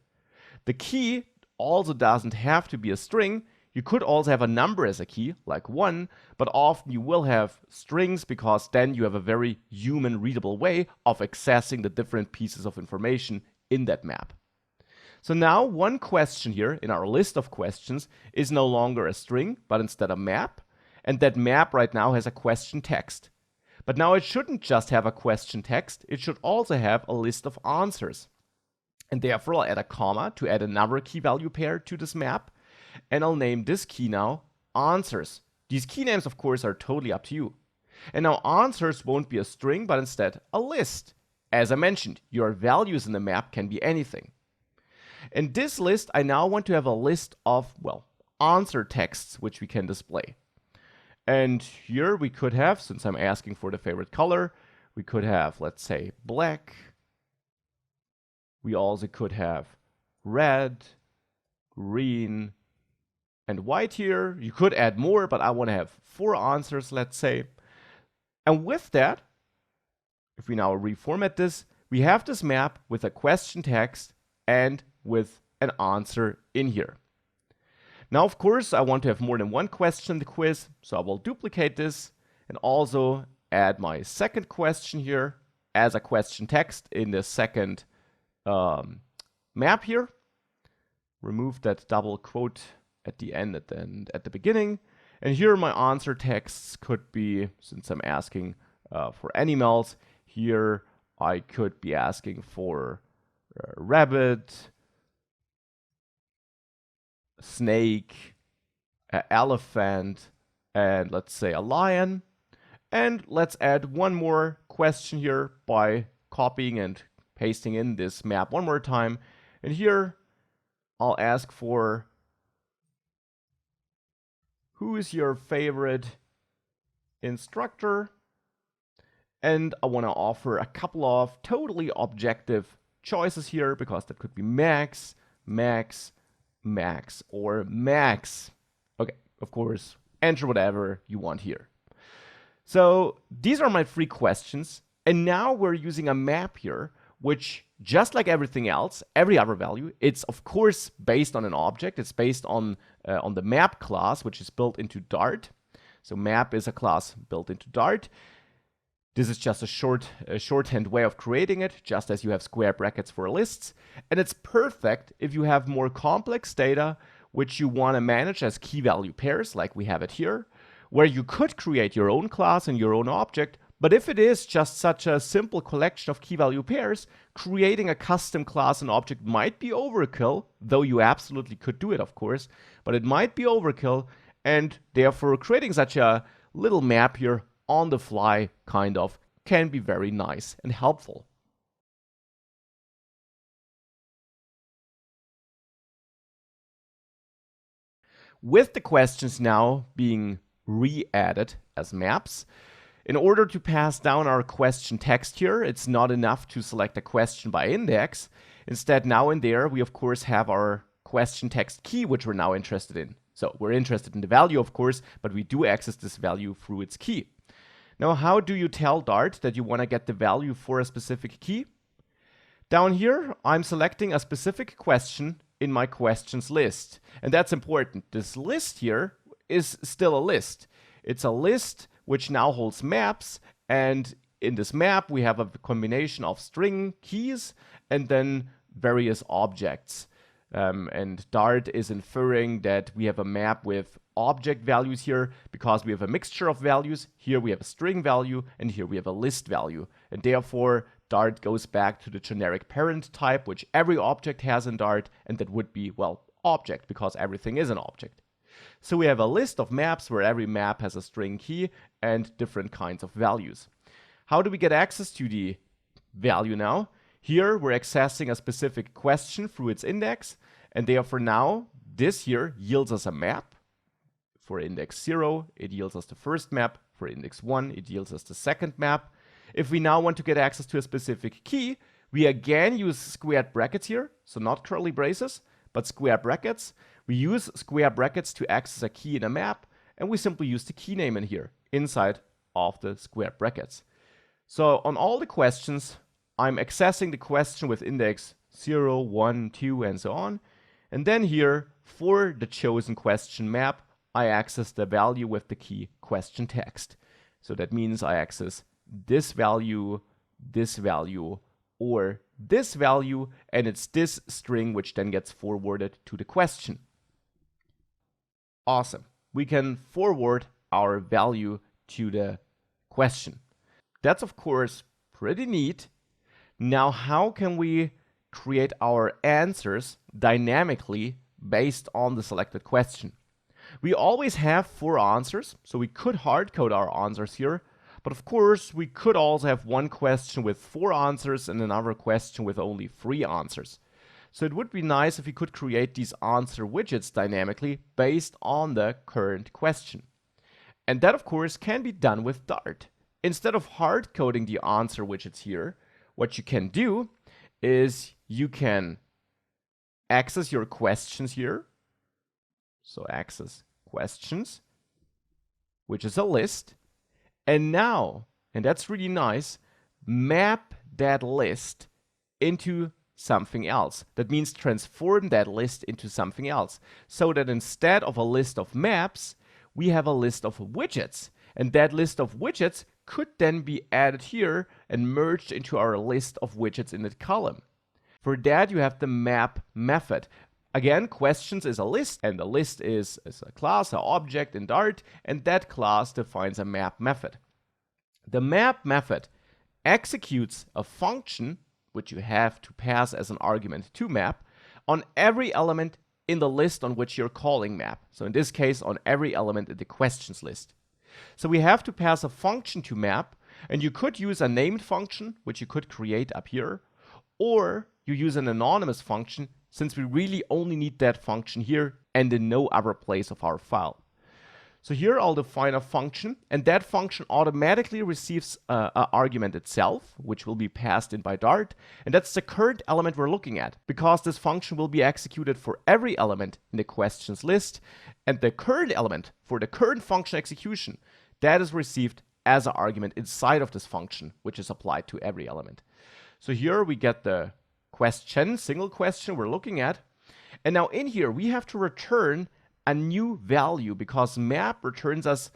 The key also doesn't have to be a string. You could also have a number as a key, like 1, but often you will have strings because then you have a very human-readable way of accessing the different pieces of information in that map. So now one question here in our list of questions is no longer a string, but instead a map. And that map right now has a question text. But now it shouldn't just have a question text, it should also have a list of answers. And therefore I'll add a comma to add another key value pair to this map. And I'll name this key now answers. These key names, of course, are totally up to you. And now answers won't be a string, but instead a list. As I mentioned, your values in the map can be anything. In this list, I now want to have a list of, well, answer texts which we can display. And here we could have, since I'm asking for the favorite color, we could have, let's say, black. We also could have red, green, and white here. You could add more, but I want to have 4 answers, let's say. And with that, if we now reformat this, we have this map with a question text and with an answer in here. Now, of course, I want to have more than one question in the quiz, so I will duplicate this and also add my second question here as a question text in the second map here. Remove that double quote at the end and at the beginning. And here my answer texts could be, since I'm asking for animals, here I could be asking for rabbit, snake, an elephant, and let's say a lion. And let's add one more question here by copying and pasting in this map one more time. And here I'll ask for, who is your favorite instructor? And I want to offer a couple of totally objective choices here, because that could be Max, Max, Max, or Max. Okay, of course, enter whatever you want here. So these are my 3 questions. And now we're using a map here, which, just like everything else, every other value, it's of course based on an object. It's based on the map class, which is built into Dart. So map is a class built into Dart. This is just a shorthand way of creating it, just as you have square brackets for lists. And it's perfect if you have more complex data which you want to manage as key value pairs, like we have it here, where you could create your own class and your own object. But if it is just such a simple collection of key value pairs, creating a custom class and object might be overkill, though you absolutely could do it, of course, but it might be overkill, and therefore creating such a little map here on the fly kind of can be very nice and helpful. With the questions now being re-added as maps, in order to pass down our question text here, it's not enough to select a question by index. Instead, now in there, we of course have our question text key, which we're now interested in. So we're interested in the value, of course, but we do access this value through its key. Now, how do you tell Dart that you want to get the value for a specific key? Down here, I'm selecting a specific question in my questions list. And that's important. This list here is still a list. It's a list which now holds maps, and in this map we have a combination of string keys and then various objects. And Dart is inferring that we have a map with object values here because we have a mixture of values. Here we have a string value, and here we have a list value. And therefore, Dart goes back to the generic parent type, which every object has in Dart, and that would be, well, object, because everything is an object. So we have a list of maps where every map has a string key and different kinds of values. How do we get access to the value now? Here we're accessing a specific question through its index, and therefore now this here yields us a map. For index 0, it yields us the first map. For index 1, it yields us the second map. If we now want to get access to a specific key, we again use squared brackets here, so not curly braces, but square brackets. We use square brackets to access a key in a map, and we simply use the key name in here, inside of the square brackets. So on all the questions, I'm accessing the question with index 0, 1, 2, and so on. And then here, for the chosen question map, I access the value with the key question text. So that means I access this value, or this value, and it's this string which then gets forwarded to the question. Awesome. We can forward our value to the question. That's of course pretty neat. Now, how can we create our answers dynamically based on the selected question? We always have 4 answers, so we could hard code our answers here. But of course, we could also have one question with 4 answers and another question with only 3 answers. So it would be nice if we could create these answer widgets dynamically based on the current question. And that, of course, can be done with Dart. Instead of hard coding the answer widgets here, what you can do is you can access your questions here. So access questions, which is a list. And now, and that's really nice, map that list into something else. That means transform that list into something else. So that instead of a list of maps, we have a list of widgets. And that list of widgets could then be added here and merged into our list of widgets in the column. For that, you have the map method. Again, questions is a list, and the list is a class, an object in Dart, and that class defines a map method. The map method executes a function, which you have to pass as an argument to map, on every element in the list on which you're calling map. So in this case, on every element in the questions list. So we have to pass a function to map, and you could use a named function, which you could create up here, or you use an anonymous function, since we really only need that function here and in no other place of our file. So here I'll define a function, and that function automatically receives an argument itself, which will be passed in by Dart, and that's the current element we're looking at, because this function will be executed for every element in the questions list, and the current element for the current function execution, that is received as an argument inside of this function, which is applied to every element. So here we get the question, single question we're looking at, and now in here we have to return a new value, because map returns us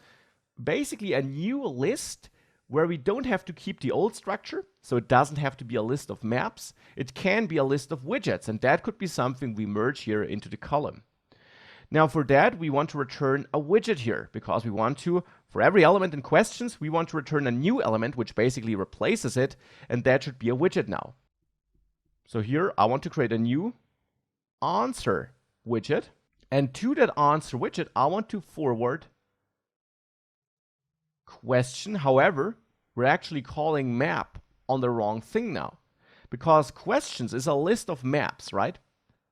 basically a new list where we don't have to keep the old structure. So it doesn't have to be a list of maps. It can be a list of widgets, and that could be something we merge here into the column. Now for that, we want to return a widget here, because we want to, for every element in questions, we want to return a new element which basically replaces it, and that should be a widget now. So here I want to create a new answer widget. And to that answer widget, I want to forward question. However, we're actually calling map on the wrong thing now, because questions is a list of maps, right?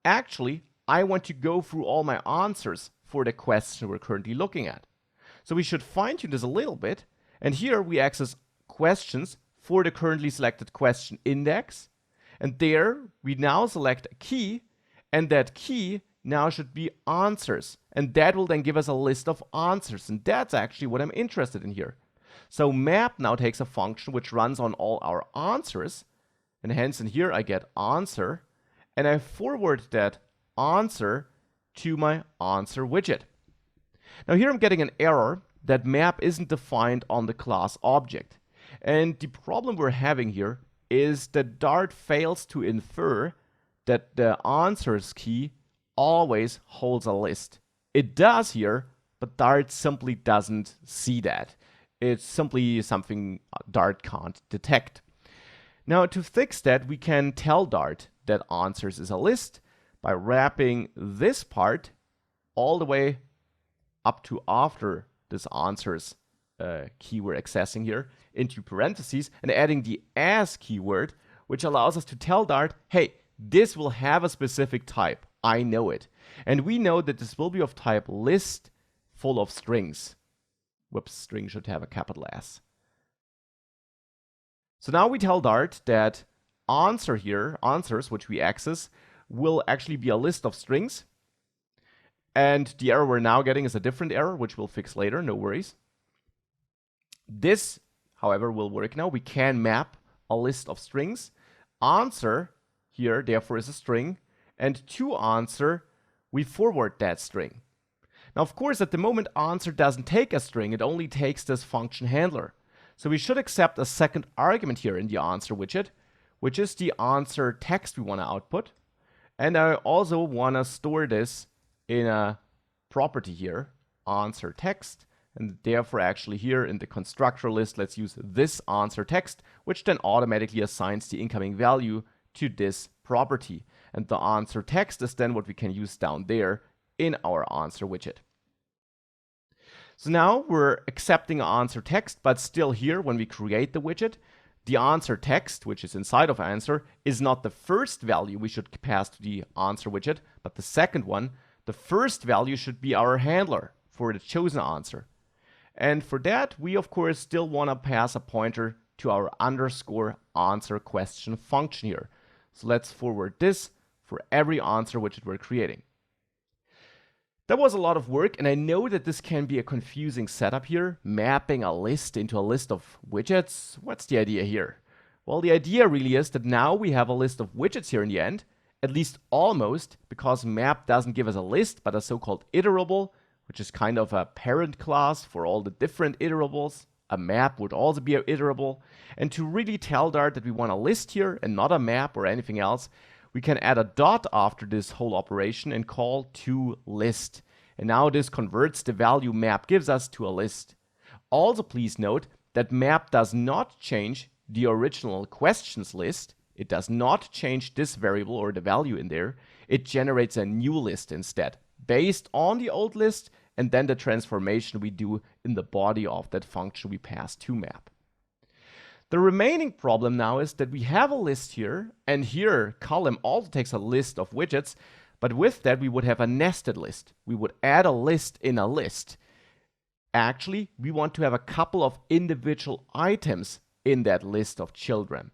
Actually, I want to go through all my answers for the question we're currently looking at. So we should fine tune this a little bit. And here we access questions for the currently selected question index. And there we now select a key, and that key now should be answers, and that will then give us a list of answers, and that's actually what I'm interested in here. So map now takes a function which runs on all our answers, and hence in here I get answer, and I forward that answer to my answer widget. Now here I'm getting an error that map isn't defined on the class object. And the problem we're having here is that Dart fails to infer that the answers key always holds a list. It does here, but Dart simply doesn't see that. It's simply something Dart can't detect. Now to fix that, we can tell Dart that answers is a list by wrapping this part all the way up to after this answers key we're accessing here into parentheses and adding the as keyword, which allows us to tell Dart, hey, this will have a specific type. I know it. And we know that this will be of type list full of strings. Whoops, string should have a capital S. So now we tell Dart that answer here, answers which we access, will actually be a list of strings. And the error we're now getting is a different error, which we'll fix later, no worries. This, however, will work now. We can map a list of strings. Answer here, therefore, is a string. And to answer, we forward that string. Now, of course, at the moment, answer doesn't take a string. It only takes this function handler. So we should accept a second argument here in the answer widget, which is the answer text we want to output. And I also want to store this in a property here, answer text. And therefore, actually here in the constructor list, let's use this answer text, which then automatically assigns the incoming value to this property. And the answer text is then what we can use down there in our answer widget. So now we're accepting answer text, but still here when we create the widget, the answer text, which is inside of answer, is not the first value we should pass to the answer widget, but the second one. The first value should be our handler for the chosen answer. And for that, we of course still want to pass a pointer to our underscore answer question function here. So let's forward this for every answer widget we're creating. That was a lot of work, and I know that this can be a confusing setup here, mapping a list into a list of widgets. What's the idea here? Well, the idea really is that now we have a list of widgets here in the end, at least almost, because map doesn't give us a list, but a so-called iterable, which is kind of a parent class for all the different iterables. A map would also be an iterable. And to really tell Dart that we want a list here and not a map or anything else, we can add a dot after this whole operation and call toList. And now this converts the value map gives us to a list. Also, please note that map does not change the original questions list. It does not change this variable or the value in there. It generates a new list instead, based on the old list, and then the transformation we do in the body of that function we pass to map. The remaining problem now is that we have a list here, and here column also takes a list of widgets, but with that we would have a nested list. We would add a list in a list. Actually, we want to have a couple of individual items in that list of children.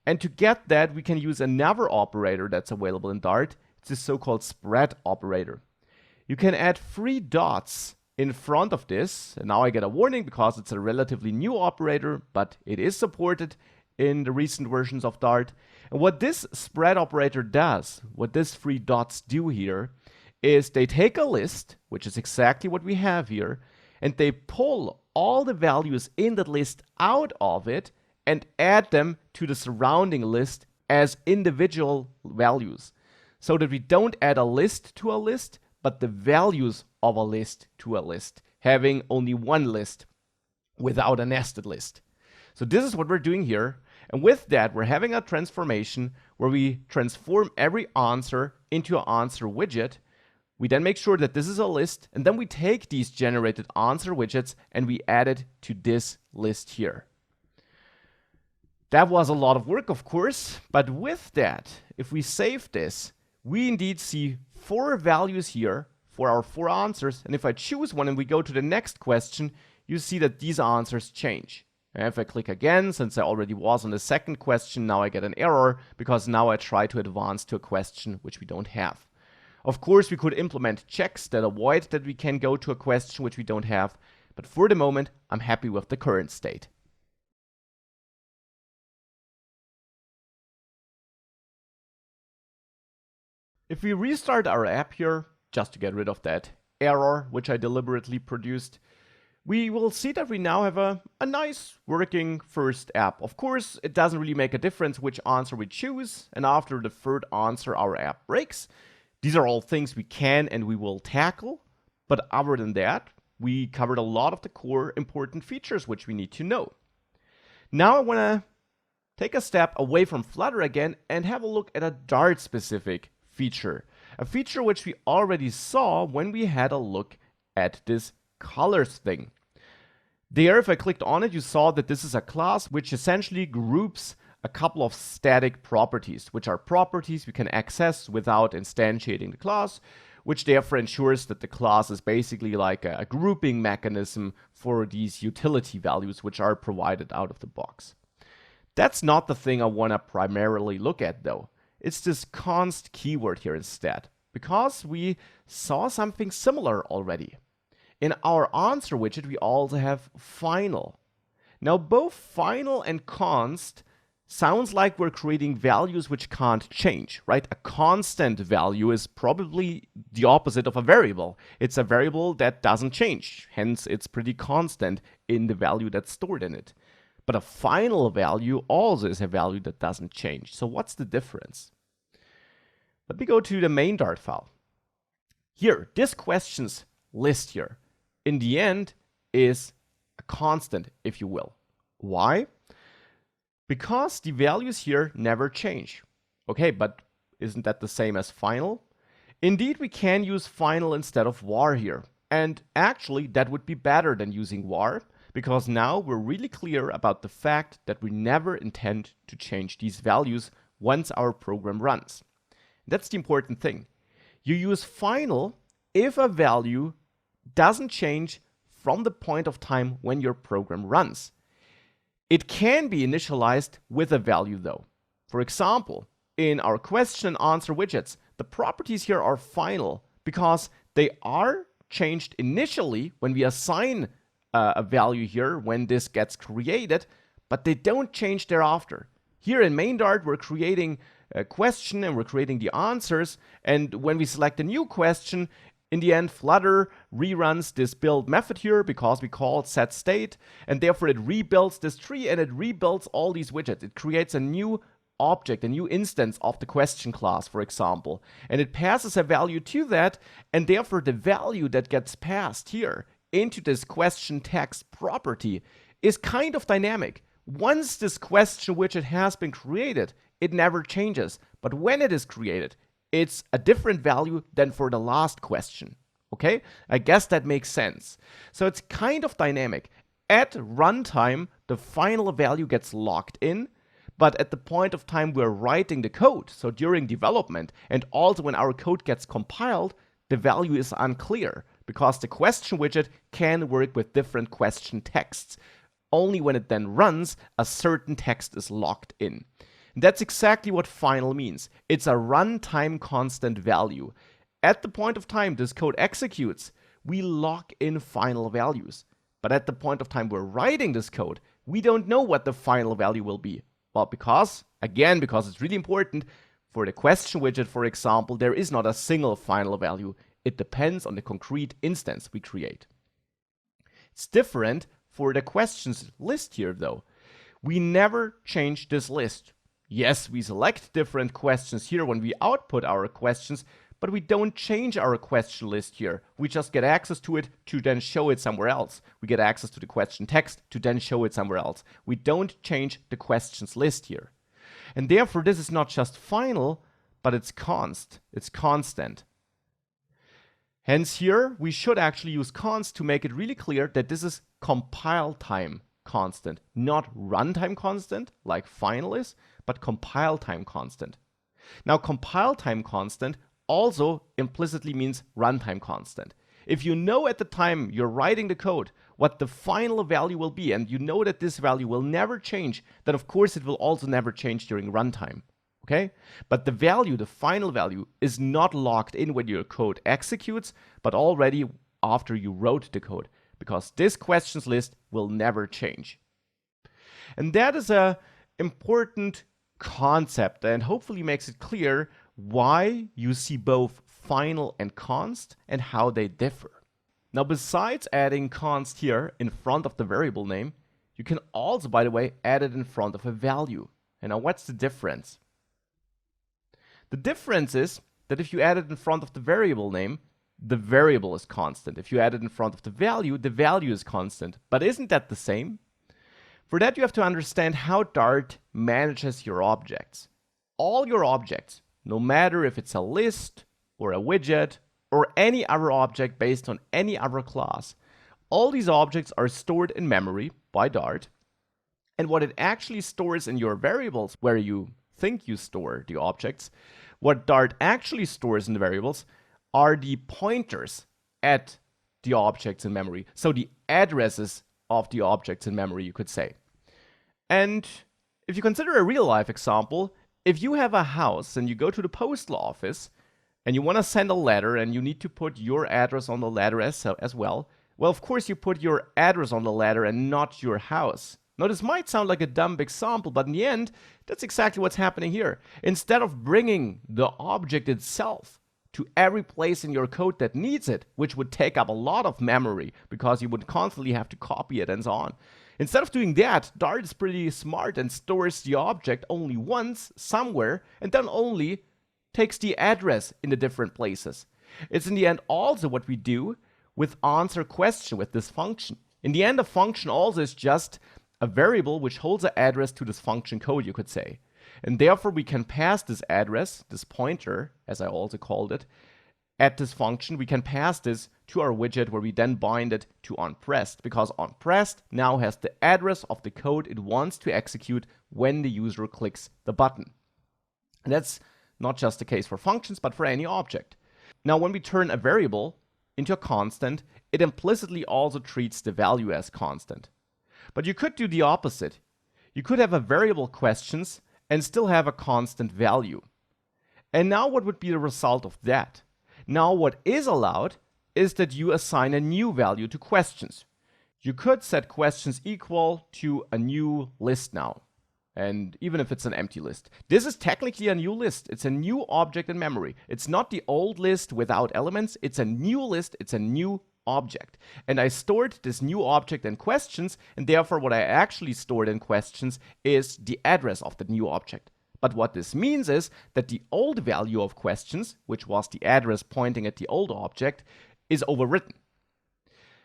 And to get that, we can use another operator that's available in Dart. It's the so-called spread operator. You can add 3 dots in front of this, and now I get a warning because it's a relatively new operator, but it is supported in the recent versions of Dart. And what this spread operator does, what these 3 dots do here, is they take a list, which is exactly what we have here, and they pull all the values in that list out of it and add them to the surrounding list as individual values, so that we don't add a list to a list, but the values of a list to a list, having only one list without a nested list. So this is what we're doing here. And with that, we're having a transformation where we transform every answer into an answer widget. We then make sure that this is a list, and then we take these generated answer widgets and we add it to this list here. That was a lot of work, of course, but with that, if we save this, we indeed see 4 values here for our 4 answers, and if I choose one and we go to the next question, you see that these answers change. And if I click again, since I already was on the second question, now I get an error, because now I try to advance to a question which we don't have. Of course, we could implement checks that avoid that we can go to a question which we don't have, But for the moment, I'm happy with the current state. If we restart our app here, just to get rid of that error which I deliberately produced, we will see that we now have a nice working first app. Of course, it doesn't really make a difference which answer we choose, and after the third answer our app breaks. These are all things we can and we will tackle, but other than that, we covered a lot of the core important features which we need to know. Now I want to take a step away from Flutter again and have a look at a Dart specific feature. A feature which we already saw when we had a look at this colors thing. There, if I clicked on it, you saw that this is a class which essentially groups a couple of static properties, which are properties we can access without instantiating the class, which therefore ensures that the class is basically like a grouping mechanism for these utility values which are provided out of the box. That's not the thing I want to primarily look at though. It's this const keyword here instead, because we saw something similar already. In our answer widget, we also have final. Now, both final and const sounds like we're creating values which can't change, right? A constant value is probably the opposite of a variable. It's a variable that doesn't change, hence it's pretty constant in the value that's stored in it. But a final value also is a value that doesn't change. So what's the difference? Let me go to the main Dart file. Here, this questions list here, in the end, is a constant, if you will. Why? Because the values here never change. Okay, but isn't that the same as final? Indeed, we can use final instead of var here. And actually, that would be better than using var, because now we're really clear about the fact that we never intend to change these values once our program runs. That's the important thing. You use final if a value doesn't change from the point of time when your program runs. It can be initialized with a value though. For example, in our question and answer widgets, the properties here are final because they are changed initially when we assign a value here when this gets created, but they don't change thereafter. Here in main Dart, we're creating a question and we're creating the answers, and when we select a new question, in the end, Flutter reruns this build method here because we call it setState, and therefore it rebuilds this tree and it rebuilds all these widgets. It creates a new object, a new instance of the question class, for example, and it passes a value to that, and therefore the value that gets passed here into this question text property is kind of dynamic. Once this question widget has been created, it never changes, but when it is created, it's a different value than for the last question. Okay? I guess that makes sense. So it's kind of dynamic. At runtime, the final value gets locked in, but at the point of time we're writing the code, so during development, and also when our code gets compiled, the value is unclear, because the question widget can work with different question texts. Only when it then runs, a certain text is locked in. That's exactly what final means. It's a runtime constant value. At the point of time this code executes, we lock in final values. But at the point of time we're writing this code, we don't know what the final value will be. Well, because it's really important, for the question widget, for example, there is not a single final value. It depends on the concrete instance we create. It's different for the questions list here, though. We never change this list. Yes, we select different questions here when we output our questions, but we don't change our question list here. We just get access to it to then show it somewhere else. We get access to the question text to then show it somewhere else. We don't change the questions list here. And therefore, this is not just final, but it's constant. Hence here, we should actually use const to make it really clear that this is compile time constant, not runtime constant like final is, but compile time constant. Now, compile time constant also implicitly means runtime constant. If you know at the time you're writing the code what the final value will be, and you know that this value will never change, then of course it will also never change during runtime. Okay? But the value, the final value, is not locked in when your code executes, but already after you wrote the code. because this questions list will never change. And that is an important concept and hopefully makes it clear why you see both final and const and how they differ. Now, besides adding const here in front of the variable name, you can also, by the way, add it in front of a value. And now what's the difference? The difference is that if you add it in front of the variable name, the variable is constant. If you add it in front of the value is constant. But isn't that the same? For that, you have to understand how Dart manages your objects. All your objects, no matter if it's a list or a widget or any other object based on any other class, all these objects are stored in memory by Dart. And what it actually stores in your variables, where you think you store the objects, what Dart actually stores in the variables are the pointers at the objects in memory. So the addresses of the objects in memory, you could say. And if you consider a real life example, if you have a house and you go to the postal office and you want to send a letter and you need to put your address on the letter as well, well, of course you put your address on the letter and not your house. Now, this might sound like a dumb example, but in the end, that's exactly what's happening here. Instead of bringing the object itself to every place in your code that needs it, which would take up a lot of memory because you would constantly have to copy it and so on. Instead of doing that, Dart is pretty smart and stores the object only once, somewhere, and then only takes the address in the different places. It's in the end also what we do with answer question with this function. In the end, a function also is just a variable which holds an address to this function code, you could say. And therefore, we can pass this address, this pointer, as I also called it, at this function. We can pass this to our widget where we then bind it to onPressed, because onPressed now has the address of the code it wants to execute when the user clicks the button. And that's not just the case for functions, but for any object. Now, when we turn a variable into a constant, it implicitly also treats the value as constant. But you could do the opposite. You could have a variable questions and still have a constant value. And now what would be the result of that? Now what is allowed is that you assign a new value to questions. You could set questions equal to a new list now. And even if it's an empty list. This is technically a new list. It's a new object in memory. It's not the old list without elements. It's a new list. It's a new object. And I stored this new object in questions, and therefore what I actually stored in questions is the address of the new object. But what this means is that the old value of questions, which was the address pointing at the old object, is overwritten.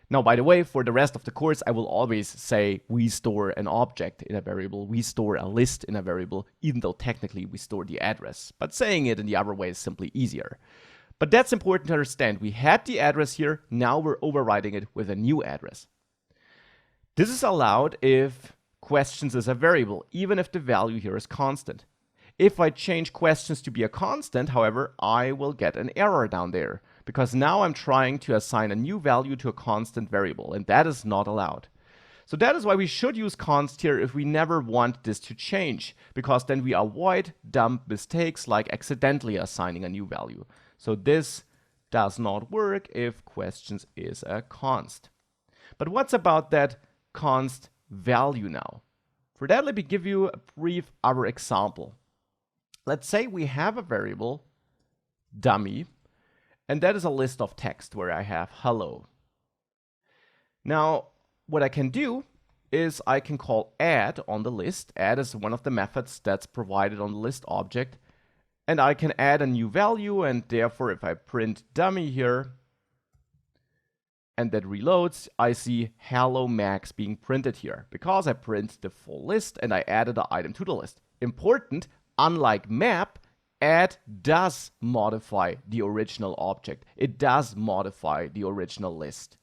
Now, by the way, for the rest of the course, I will always say we store an object in a variable, we store a list in a variable, even though technically we store the address. But saying it in the other way is simply easier. But that's important to understand. We had the address here, now we're overriding it with a new address. This is allowed if questions is a variable, even if the value here is constant. If I change questions to be a constant, however, I will get an error down there, because now I'm trying to assign a new value to a constant variable, and that is not allowed. So that is why we should use const here if we never want this to change, because then we avoid dumb mistakes like accidentally assigning a new value. So this does not work if questions is a const. But what's about that const value now? For that, let me give you a brief other example. Let's say we have a variable, dummy, and that is a list of text where I have hello. Now, what I can do is I can call add on the list. Add is one of the methods that's provided on the list object. And I can add a new value, and therefore if I print dummy here, and that reloads, I see hello max being printed here, because I print the full list and I added an item to the list. Important, unlike map, add does modify the original object. It does modify the original list.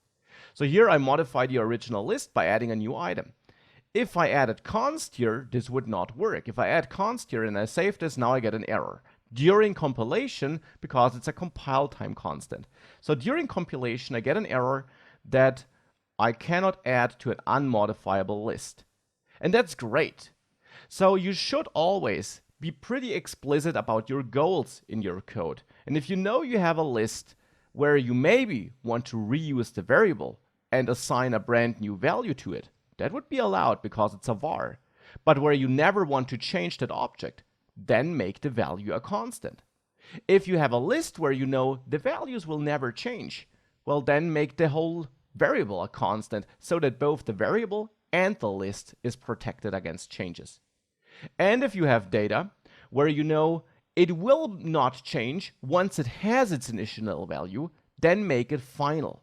So here I modify the original list by adding a new item. If I added const here, this would not work. If I add const here and I save this, now I get an error. During compilation, because it's a compile time constant. So during compilation, I get an error that I cannot add to an unmodifiable list. And that's great. So you should always be pretty explicit about your goals in your code. And if you know you have a list where you maybe want to reuse the variable, and assign a brand new value to it, that would be allowed because it's a var. But where you never want to change that object, then make the value a constant. If you have a list where you know the values will never change, well, then make the whole variable a constant so that both the variable and the list is protected against changes. And if you have data where you know it will not change once it has its initial value, then make it final.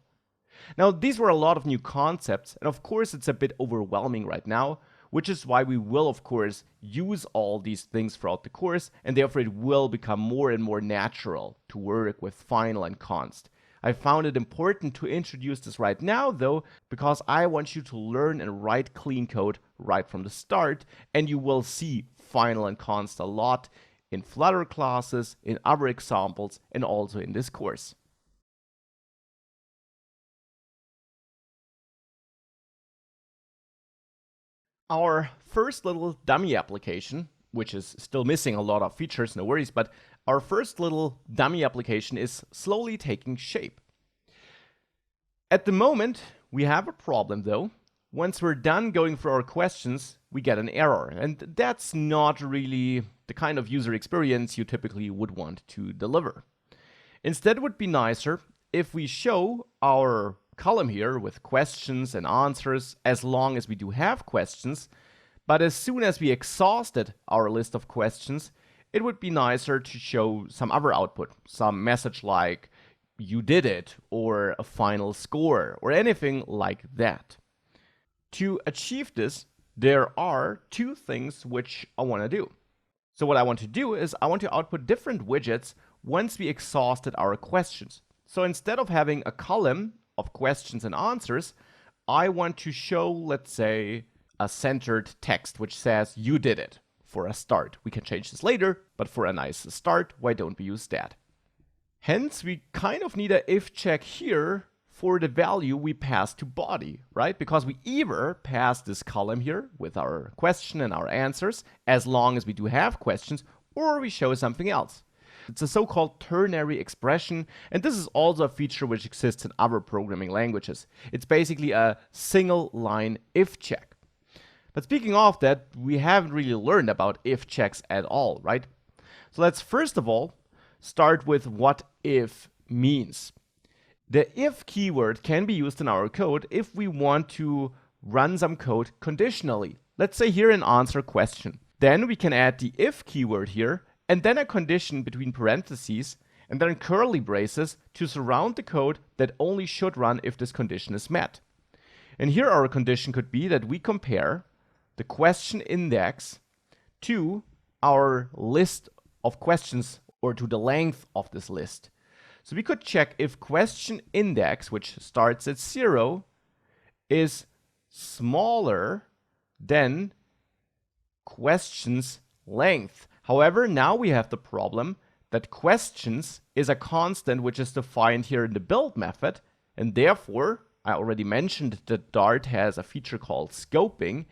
Now, these were a lot of new concepts, and of course it's a bit overwhelming right now, which is why we will, of course, use all these things throughout the course, and therefore it will become more and more natural to work with final and const. I found it important to introduce this right now, though, because I want you to learn and write clean code right from the start, and you will see final and const a lot in Flutter classes, in other examples, and also in this course. Our first little dummy application, which is still missing a lot of features, no worries, but our first little dummy application is slowly taking shape. At the moment, we have a problem though. Once we're done going through our questions, we get an error, and that's not really the kind of user experience you typically would want to deliver. Instead, it would be nicer if we show our column here with questions and answers as long as we do have questions, but as soon as we exhausted our list of questions, it would be nicer to show some other output, some message like you did it, or a final score, or anything like that. To achieve this, there are two things which I want to do. So what I want to do is I want to output different widgets once we exhausted our questions. So instead of having a column of questions and answers, I want to show, let's say, a centered text which says you did it for a start. We can change this later, but for a nice start, why don't we use that? Hence, we kind of need a if check here for the value we pass to body, right? Because we either pass this column here with our question and our answers, as long as we do have questions, or we show something else. It's a so-called ternary expression, and this is also a feature which exists in other programming languages. It's basically a single line if check. But speaking of that, we haven't really learned about if checks at all, right? So let's first of all start with what if means. The if keyword can be used in our code if we want to run some code conditionally. Let's say here an answer question. Then we can add the if keyword here, and then a condition between parentheses, and then curly braces to surround the code that only should run if this condition is met. And here our condition could be that we compare the question index to our list of questions, or to the length of this list. So we could check if question index, which starts at 0, is smaller than questions length. However, now we have the problem that questions is a constant which is defined here in the build method, and therefore, I already mentioned that Dart has a feature called scoping.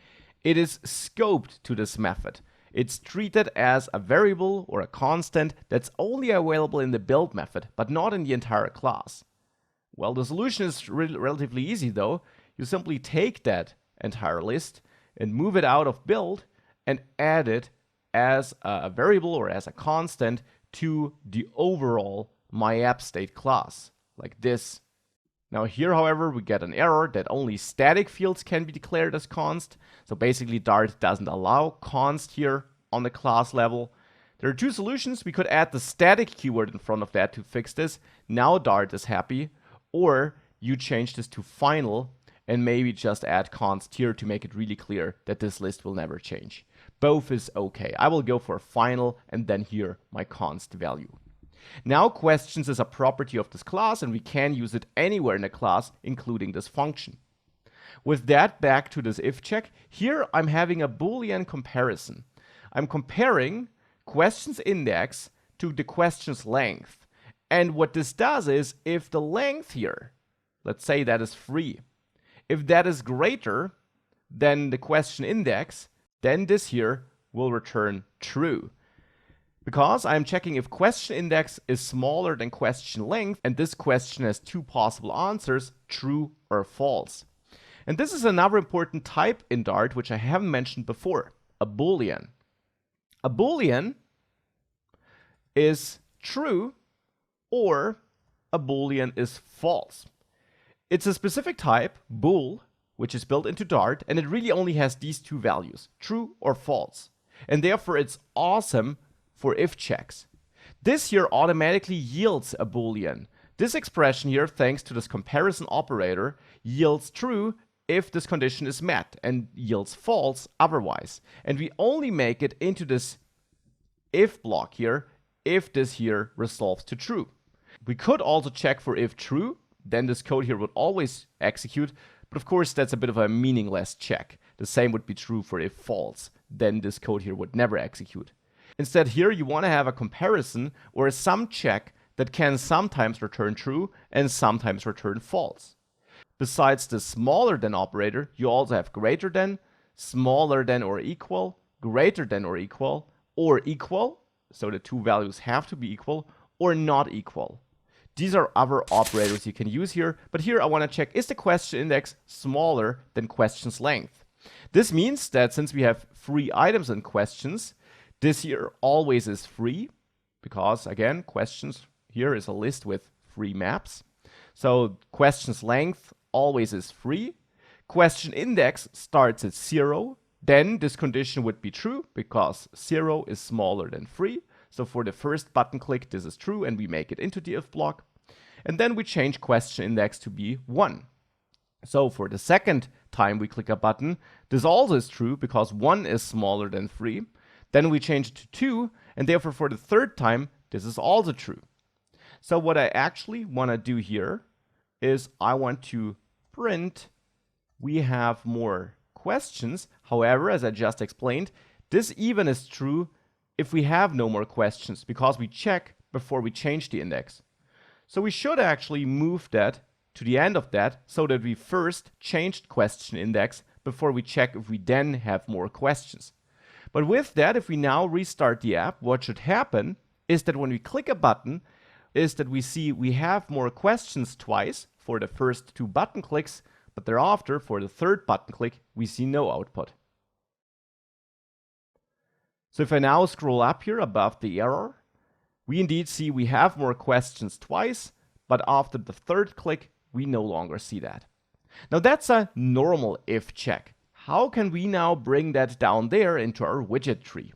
It is scoped to this method. It's treated as a variable or a constant that's only available in the build method, but not in the entire class. Well, the solution is relatively easy though. You simply take that entire list and move it out of build and add it as a variable or as a constant to the overall myAppState class, like this. Now here, however, we get an error that only static fields can be declared as const. So basically Dart doesn't allow const here on the class level. There are two solutions. We could add the static keyword in front of that to fix this. Now Dart is happy. Or you change this to final and maybe just add const here to make it really clear that this list will never change. Both is okay. I will go for final and then here my const value. Now questions is a property of this class and we can use it anywhere in the class, including this function. With that, back to this if check. Here I'm having a Boolean comparison. I'm comparing questions index to the questions length. And what this does is if the length here, let's say that is 3, if that is greater than the question index, then this here will return true. because I'm checking if question index is smaller than question length, and this question has two possible answers, true or false. And this is another important type in Dart, which I haven't mentioned before, a Boolean. A Boolean is true or a Boolean is false. It's a specific type, bool, which is built into Dart, and it really only has these two values, true or false. And therefore it's awesome for if checks. This here automatically yields a Boolean. This expression here, thanks to this comparison operator, yields true if this condition is met and yields false otherwise. And we only make it into this if block here if this here resolves to true. We could also check for if true, then this code here would always execute, but of course that's a bit of a meaningless check. The same would be true for if false, then this code here would never execute. Instead here you want to have a comparison or a sum check that can sometimes return true and sometimes return false. Besides the smaller than operator, you also have greater than, smaller than or equal, greater than or equal, so the two values have to be equal, or not equal. These are other operators you can use here, but here I want to check, is the question index smaller than question's length? This means that since we have 3 items in questions, this here always is free, because again, questions here is a list with 3 maps. So question's length always is free. Question index starts at 0. Then this condition would be true because 0 is smaller than 3. So for the first button click, this is true and we make it into the if block. And then we change question index to be 1. So for the second time we click a button, this also is true because 1 is smaller than 3. Then we change it to 2, and therefore for the third time, this is also true. So what I actually want to do here is I want to print we have more questions. However, as I just explained, this even is true if we have no more questions because we check before we change the index. So we should actually move that to the end of that so that we first changed question index before we check if we then have more questions. But with that, if we now restart the app, what should happen is that when we click a button, is that we see we have more questions twice for the first 2 button clicks, but thereafter, for the third button click, we see no output. So if I now scroll up here above the error, we indeed see we have more questions twice, but after the third click, we no longer see that. Now that's a normal if check. How can we now bring that down there into our widget tree?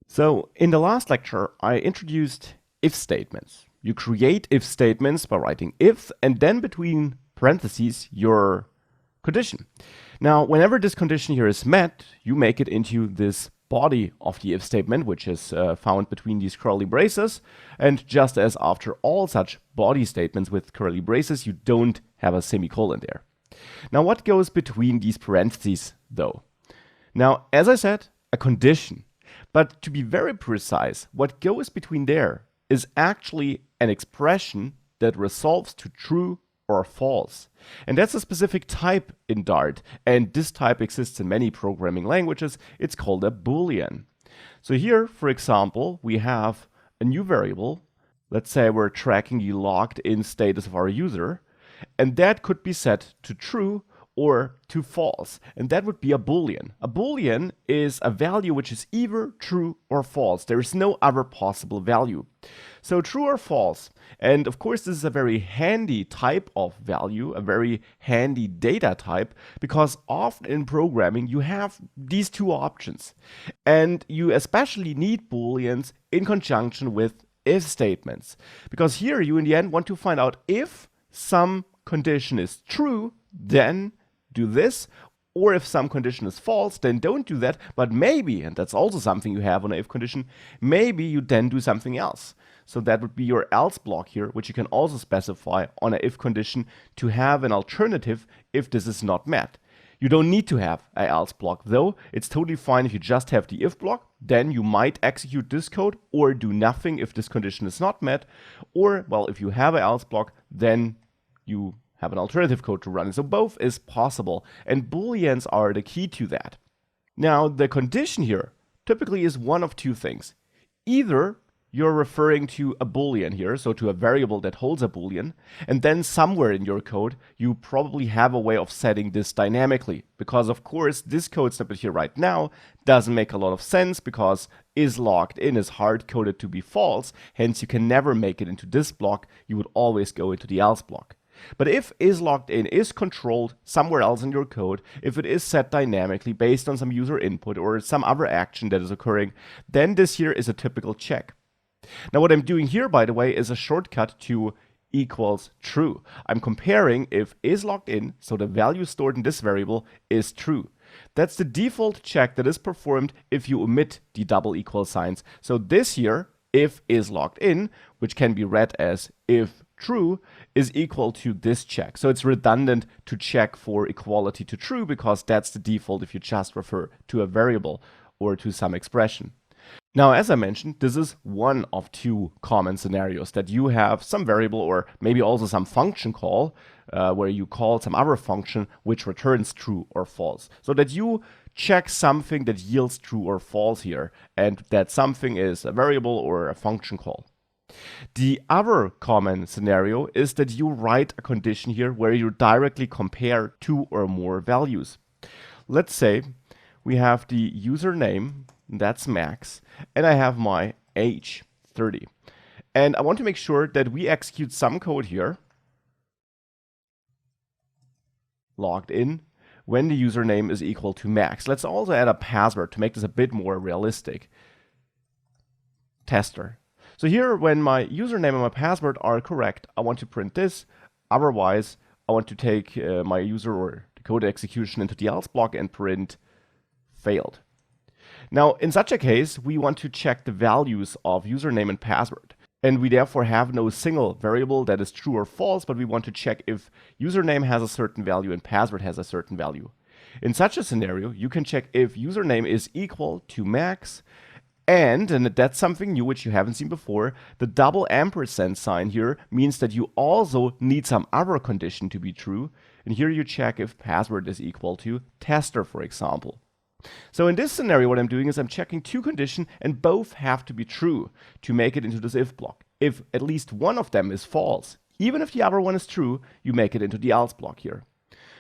So in the last lecture, I introduced if statements. You create if statements by writing if and then between parentheses your condition. Now, whenever this condition here is met, you make it into this body of the if statement, which is found between these curly braces. And just as after all such body statements with curly braces, you don't have a semicolon there. Now, what goes between these parentheses, though? Now, as I said, a condition. But to be very precise, what goes between there is actually an expression that resolves to true or false. And that's a specific type in Dart. And this type exists in many programming languages. It's called a Boolean. So here, for example, we have a new variable. Let's say we're tracking the logged in status of our user. And that could be set to true or to false. And that would be a Boolean. A Boolean is a value which is either true or false. There is no other possible value. So true or false. And of course, this is a very handy type of value, a very handy data type, because often in programming, you have these two options. And you especially need Booleans in conjunction with if statements. Because here you in the end want to find out if some condition is true, then do this, or if some condition is false, then don't do that, but maybe, and that's also something you have on an if condition, maybe you then do something else. So that would be your else block here, which you can also specify on an if condition to have an alternative if this is not met. You don't need to have an else block though. It's totally fine if you just have the if block, then you might execute this code or do nothing if this condition is not met, or, well, if you have an else block, then you have an alternative code to run. So both is possible, and Booleans are the key to that. Now, the condition here typically is one of two things. Either you're referring to a Boolean here, so to a variable that holds a Boolean, and then somewhere in your code, you probably have a way of setting this dynamically, because of course, this code snippet here right now doesn't make a lot of sense because is logged in is hard-coded to be false, hence you can never make it into this block, you would always go into the else block. But if is logged in is controlled somewhere else in your code, if it is set dynamically based on some user input or some other action that is occurring, then this here is a typical check. Now what I'm doing here, by the way, is a shortcut to equals true. I'm comparing if is logged in, so the value stored in this variable is true. That's the default check that is performed if you omit the double equal signs. So this here, if is logged in, which can be read as if true, is equal to this check. So it's redundant to check for equality to true because that's the default if you just refer to a variable or to some expression. Now, as I mentioned, this is one of two common scenarios that you have some variable or maybe also some function call where you call some other function which returns true or false. So that you check something that yields true or false here, and that something is a variable or a function call. The other common scenario is that you write a condition here where you directly compare two or more values. Let's say we have the username, that's Max, and I have my age, 30. And I want to make sure that we execute some code here, logged in, when the username is equal to Max. Let's also add a password to make this a bit more realistic. Tester. So here, when my username and my password are correct, I want to print this. Otherwise, I want to take my user or the code execution into the else block and print failed. Now, in such a case, we want to check the values of username and password. And we therefore have no single variable that is true or false, but we want to check if username has a certain value and password has a certain value. In such a scenario, you can check if username is equal to Max, and that's something new which you haven't seen before, the double ampersand sign here means that you also need some other condition to be true. And here you check if password is equal to tester, for example. So in this scenario, what I'm doing is I'm checking two conditions and both have to be true to make it into this if block. If at least one of them is false, even if the other one is true, you make it into the else block here.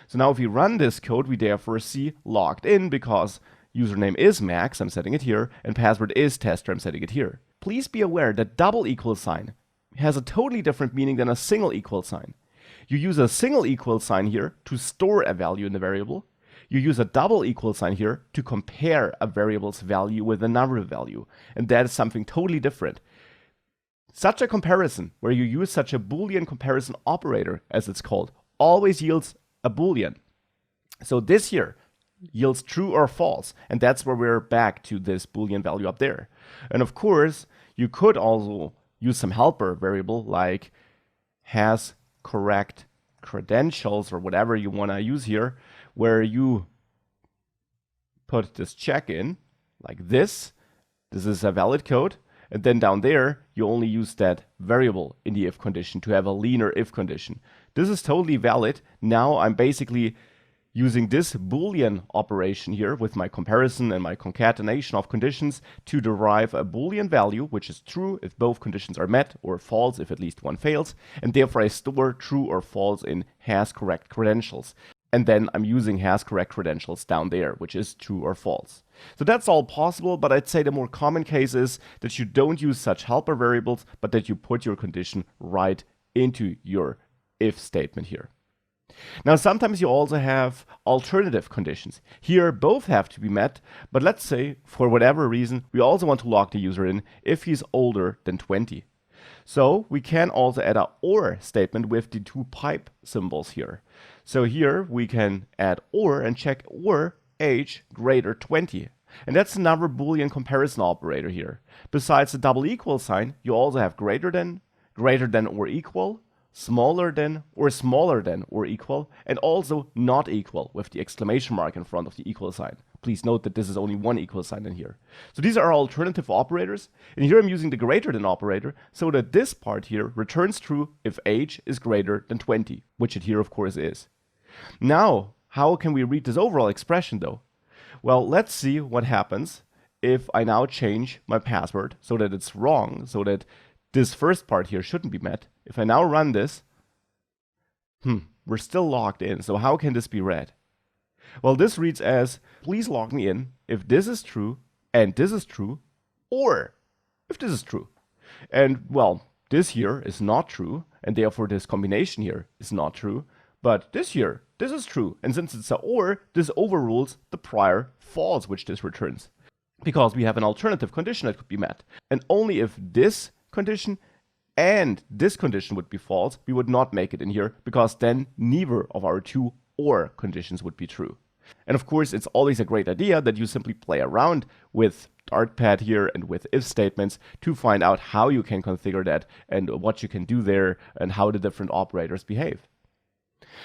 So now if we run this code, we therefore see logged in because username is Max, I'm setting it here, and password is tester, I'm setting it here. Please be aware that double equal sign has a totally different meaning than a single equal sign. You use a single equal sign here to store a value in the variable. You use a double equal sign here to compare a variable's value with another value. And that is something totally different. Such a comparison, where you use such a Boolean comparison operator, as it's called, always yields a Boolean. So this here yields true or false. And that's where we're back to this Boolean value up there. And of course, you could also use some helper variable like has correct credentials or whatever you want to use here, where you put this check in like this. This is a valid code. And then down there, you only use that variable in the if condition to have a leaner if condition. This is totally valid. Now I'm basically using this Boolean operation here with my comparison and my concatenation of conditions to derive a Boolean value, which is true if both conditions are met, or false if at least one fails. And therefore I store true or false in has correct credentials. And then I'm using has correct credentials down there, which is true or false. So that's all possible, but I'd say the more common case is that you don't use such helper variables, but that you put your condition right into your if statement here. Now, sometimes you also have alternative conditions. Here, both have to be met, but let's say, for whatever reason, we also want to log the user in if he's older than 20. So we can also add an or statement with the two pipe symbols here. So here we can add or and check or age greater 20. And that's another Boolean comparison operator here. Besides the double equal sign, you also have greater than or equal, smaller than or equal, and also not equal with the exclamation mark in front of the equal sign. Please note that this is only one equal sign in here. So these are alternative operators, and here I'm using the greater than operator so that this part here returns true if age is greater than 20, which it here of course is. Now, how can we read this overall expression though? Well, let's see what happens if I now change my password so that it's wrong, so that this first part here shouldn't be met. If I now run this, we're still logged in. So how can this be read? Well, this reads as, please log me in if this is true and this is true, or if this is true. And well, this here is not true, and therefore this combination here is not true. But this here, this is true. And since it's a or, this overrules the prior false which this returns, because we have an alternative condition that could be met. And only if this condition and this condition would be false, we would not make it in here, because then neither of our two or conditions would be true. And of course, it's always a great idea that you simply play around with Dartpad here and with if statements to find out how you can configure that and what you can do there and how the different operators behave.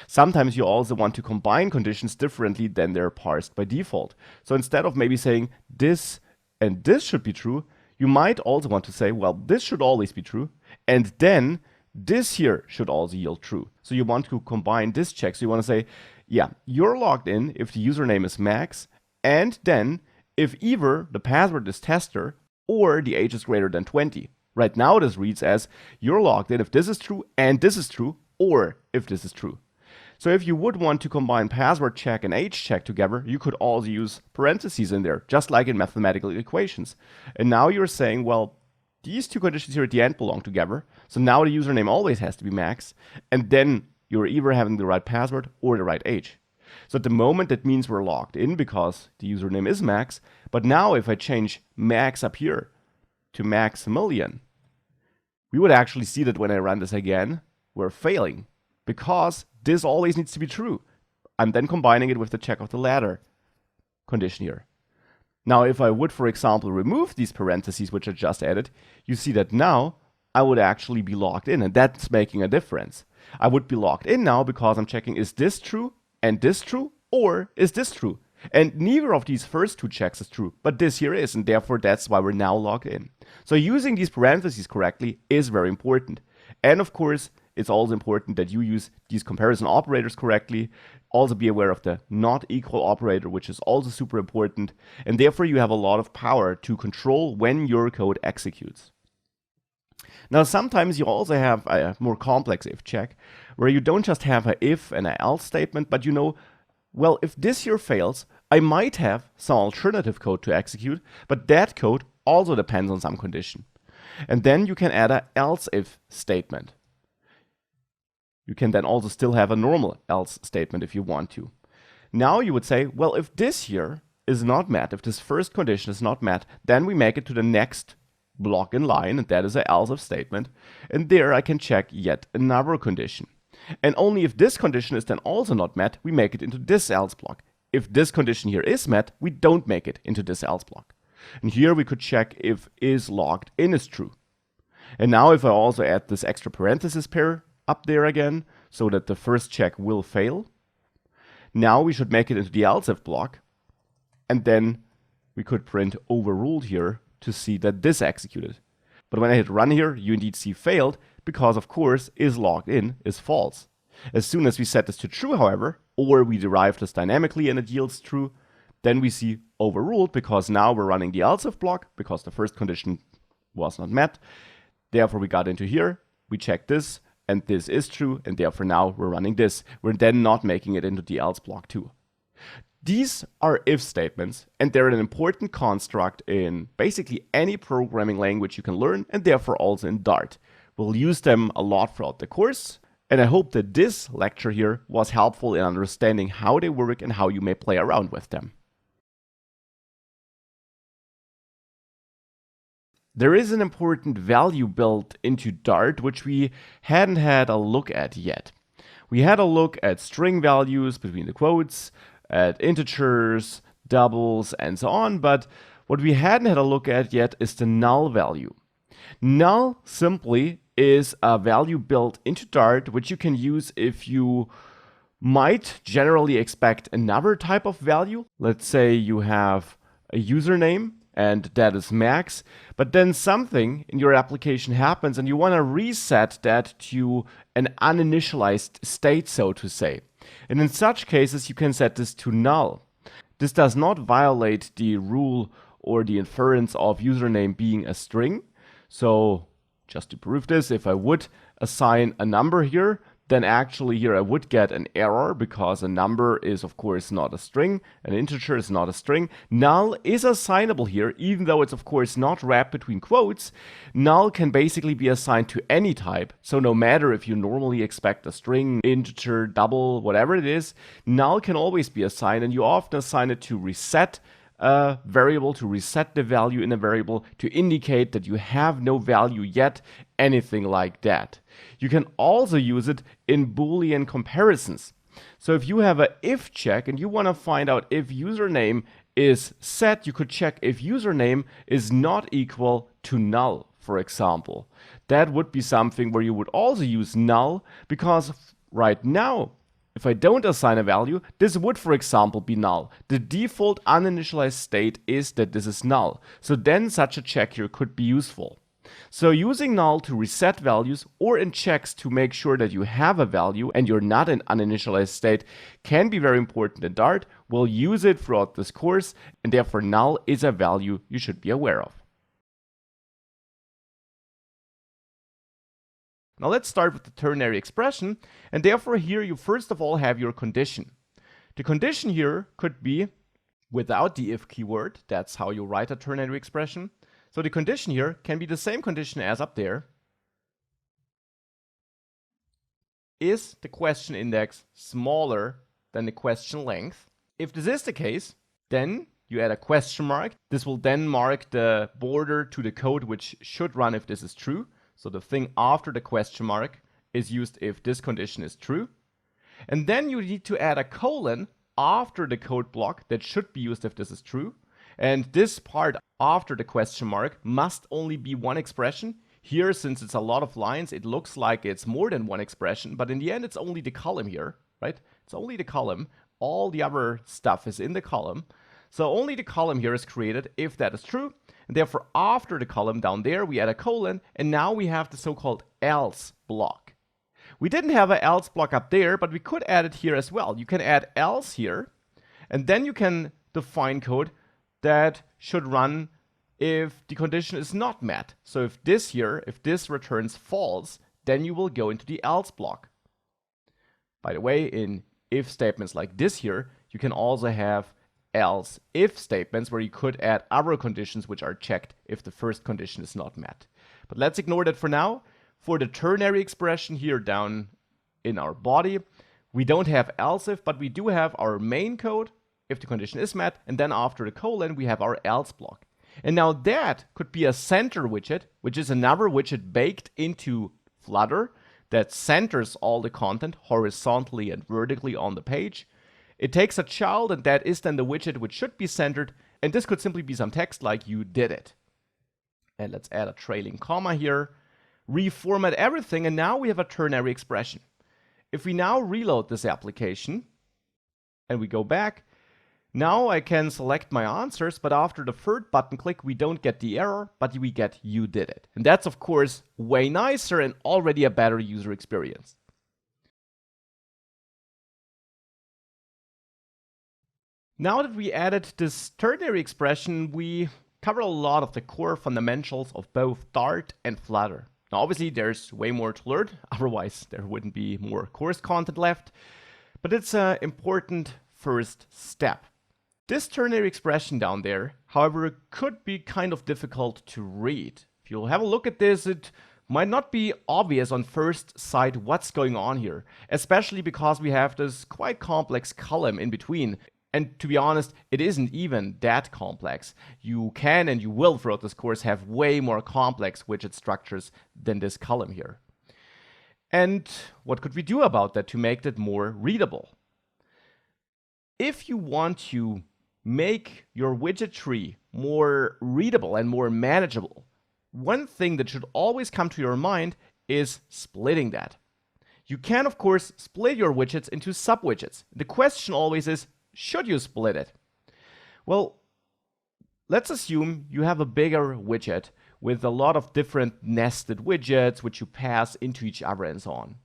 Sometimes you also want to combine conditions differently than they're parsed by default. So instead of maybe saying this and this should be true, you might also want to say, well, this should always be true, and then this here should also yield true. So you want to combine this check. So you want to say, yeah, you're logged in if the username is Max, and then if either the password is tester or the age is greater than 20. Right now this reads as, you're logged in if this is true and this is true, or if this is true. So if you would want to combine password check and age check together, you could also use parentheses in there, just like in mathematical equations. And now you're saying, well, these two conditions here at the end belong together. So now the username always has to be Max. And then you're either having the right password or the right age. So at the moment, that means we're logged in because the username is Max. But now if I change Max up here to Maximilian, we would actually see that when I run this again, we're failing, because this always needs to be true. I'm then combining it with the check of the ladder condition here. Now, if I would, for example, remove these parentheses which I just added, you see that now I would actually be logged in, and that's making a difference. I would be logged in now because I'm checking, is this true and this true, or is this true? And neither of these first two checks is true, but this here is, and therefore that's why we're now logged in. So using these parentheses correctly is very important. And of course, it's also important that you use these comparison operators correctly. Also be aware of the not equal operator, which is also super important. And therefore you have a lot of power to control when your code executes. Now, sometimes you also have a more complex if check, where you don't just have an if and an else statement, but you know, well, if this here fails, I might have some alternative code to execute, but that code also depends on some condition. And then you can add an else if statement. You can then also still have a normal else statement if you want to. Now you would say, well, if this here is not met, if this first condition is not met, then we make it to the next block in line, and that is an else if statement. And there I can check yet another condition. And only if this condition is then also not met, we make it into this else block. If this condition here is met, we don't make it into this else block. And here we could check if is logged in is true. And now if I also add this extra parenthesis pair up there again, so that the first check will fail, now we should make it into the else if block. And then we could print overruled here to see that this executed. But when I hit run here, you indeed see failed, because of course is logged in is false. As soon as we set this to true, however, or we derive this dynamically and it yields true, then we see overruled, because now we're running the else if block, because the first condition was not met. Therefore we got into here, we check this, and this is true, and therefore now we're running this. We're then not making it into the else block too. These are if statements, and they're an important construct in basically any programming language you can learn, and therefore also in Dart. We'll use them a lot throughout the course, and I hope that this lecture here was helpful in understanding how they work and how you may play around with them. There is an important value built into Dart which we hadn't had a look at yet. We had a look at string values between the quotes, at integers, doubles, and so on, but what we hadn't had a look at yet is the null value. Null simply is a value built into Dart which you can use if you might generally expect another type of value. Let's say you have a username and that is Max, but then something in your application happens and you want to reset that to an uninitialized state, so to say. And in such cases, you can set this to null. This does not violate the rule or the inference of username being a string. So just to prove this, if I would assign a number here, then actually here I would get an error because a number is of course not a string, an integer is not a string. Null is assignable here, even though it's of course not wrapped between quotes. Null can basically be assigned to any type, so no matter if you normally expect a string, integer, double, whatever it is, null can always be assigned, and you often assign it to reset a variable, to reset the value in a variable, to indicate that you have no value yet, anything like that. You can also use it in Boolean comparisons. So if you have an if check and you want to find out if username is set, you could check if username is not equal to null, for example. That would be something where you would also use null, because right now, if I don't assign a value, this would, for example, be null. The default uninitialized state is that this is null. So then such a check here could be useful. So using null to reset values or in checks to make sure that you have a value and you're not in uninitialized state can be very important in Dart. We'll use it throughout this course, and therefore null is a value you should be aware of. Now let's start with the ternary expression, and therefore here you first of all have your condition. The condition here could be without the if keyword. That's how you write a ternary expression. So the condition here can be the same condition as up there. Is the question index smaller than the question length? If this is the case, then you add a question mark. This will then mark the border to the code which should run if this is true. So the thing after the question mark is used if this condition is true. And then you need to add a colon after the code block that should be used if this is true. And this part after the question mark must only be one expression. Here, since it's a lot of lines, it looks like it's more than one expression, but in the end, it's only the column here, right? It's only the column. All the other stuff is in the column. So only the column here is created if that is true. And therefore, after the column down there, we add a colon, and now we have the so-called else block. We didn't have an else block up there, but we could add it here as well. You can add else here, and then you can define code that should run if the condition is not met. So if this returns false, then you will go into the else block. By the way, in if statements like this here, you can also have else if statements where you could add other conditions which are checked if the first condition is not met. But let's ignore that for now. For the ternary expression here down in our body, we don't have else if, but we do have our main code if the condition is met, and then after the colon we have our else block. And now that could be a center widget, which is another widget baked into Flutter that centers all the content horizontally and vertically on the page. It takes a child, and that is then the widget which should be centered, and this could simply be some text like "you did it." And let's add a trailing comma here, reformat everything, and now we have a ternary expression. If we now reload this application and we go back, now I can select my answers, but after the third button click, we don't get the error, but we get "you did it." And that's of course way nicer and already a better user experience. Now that we added this ternary expression, we cover a lot of the core fundamentals of both Dart and Flutter. Now obviously there's way more to learn, otherwise there wouldn't be more course content left, but it's an important first step. This ternary expression down there, however, could be kind of difficult to read. If you'll have a look at this, it might not be obvious on first sight what's going on here, especially because we have this quite complex column in between. And to be honest, it isn't even that complex. You can and you will throughout this course have way more complex widget structures than this column here. And what could we do about that to make that more readable? If you want to make your widget tree more readable and more manageable, one thing that should always come to your mind is splitting that. You can, of course, split your widgets into sub-widgets. The question always is, should you split it? Well, let's assume you have a bigger widget with a lot of different nested widgets which you pass into each other and so on.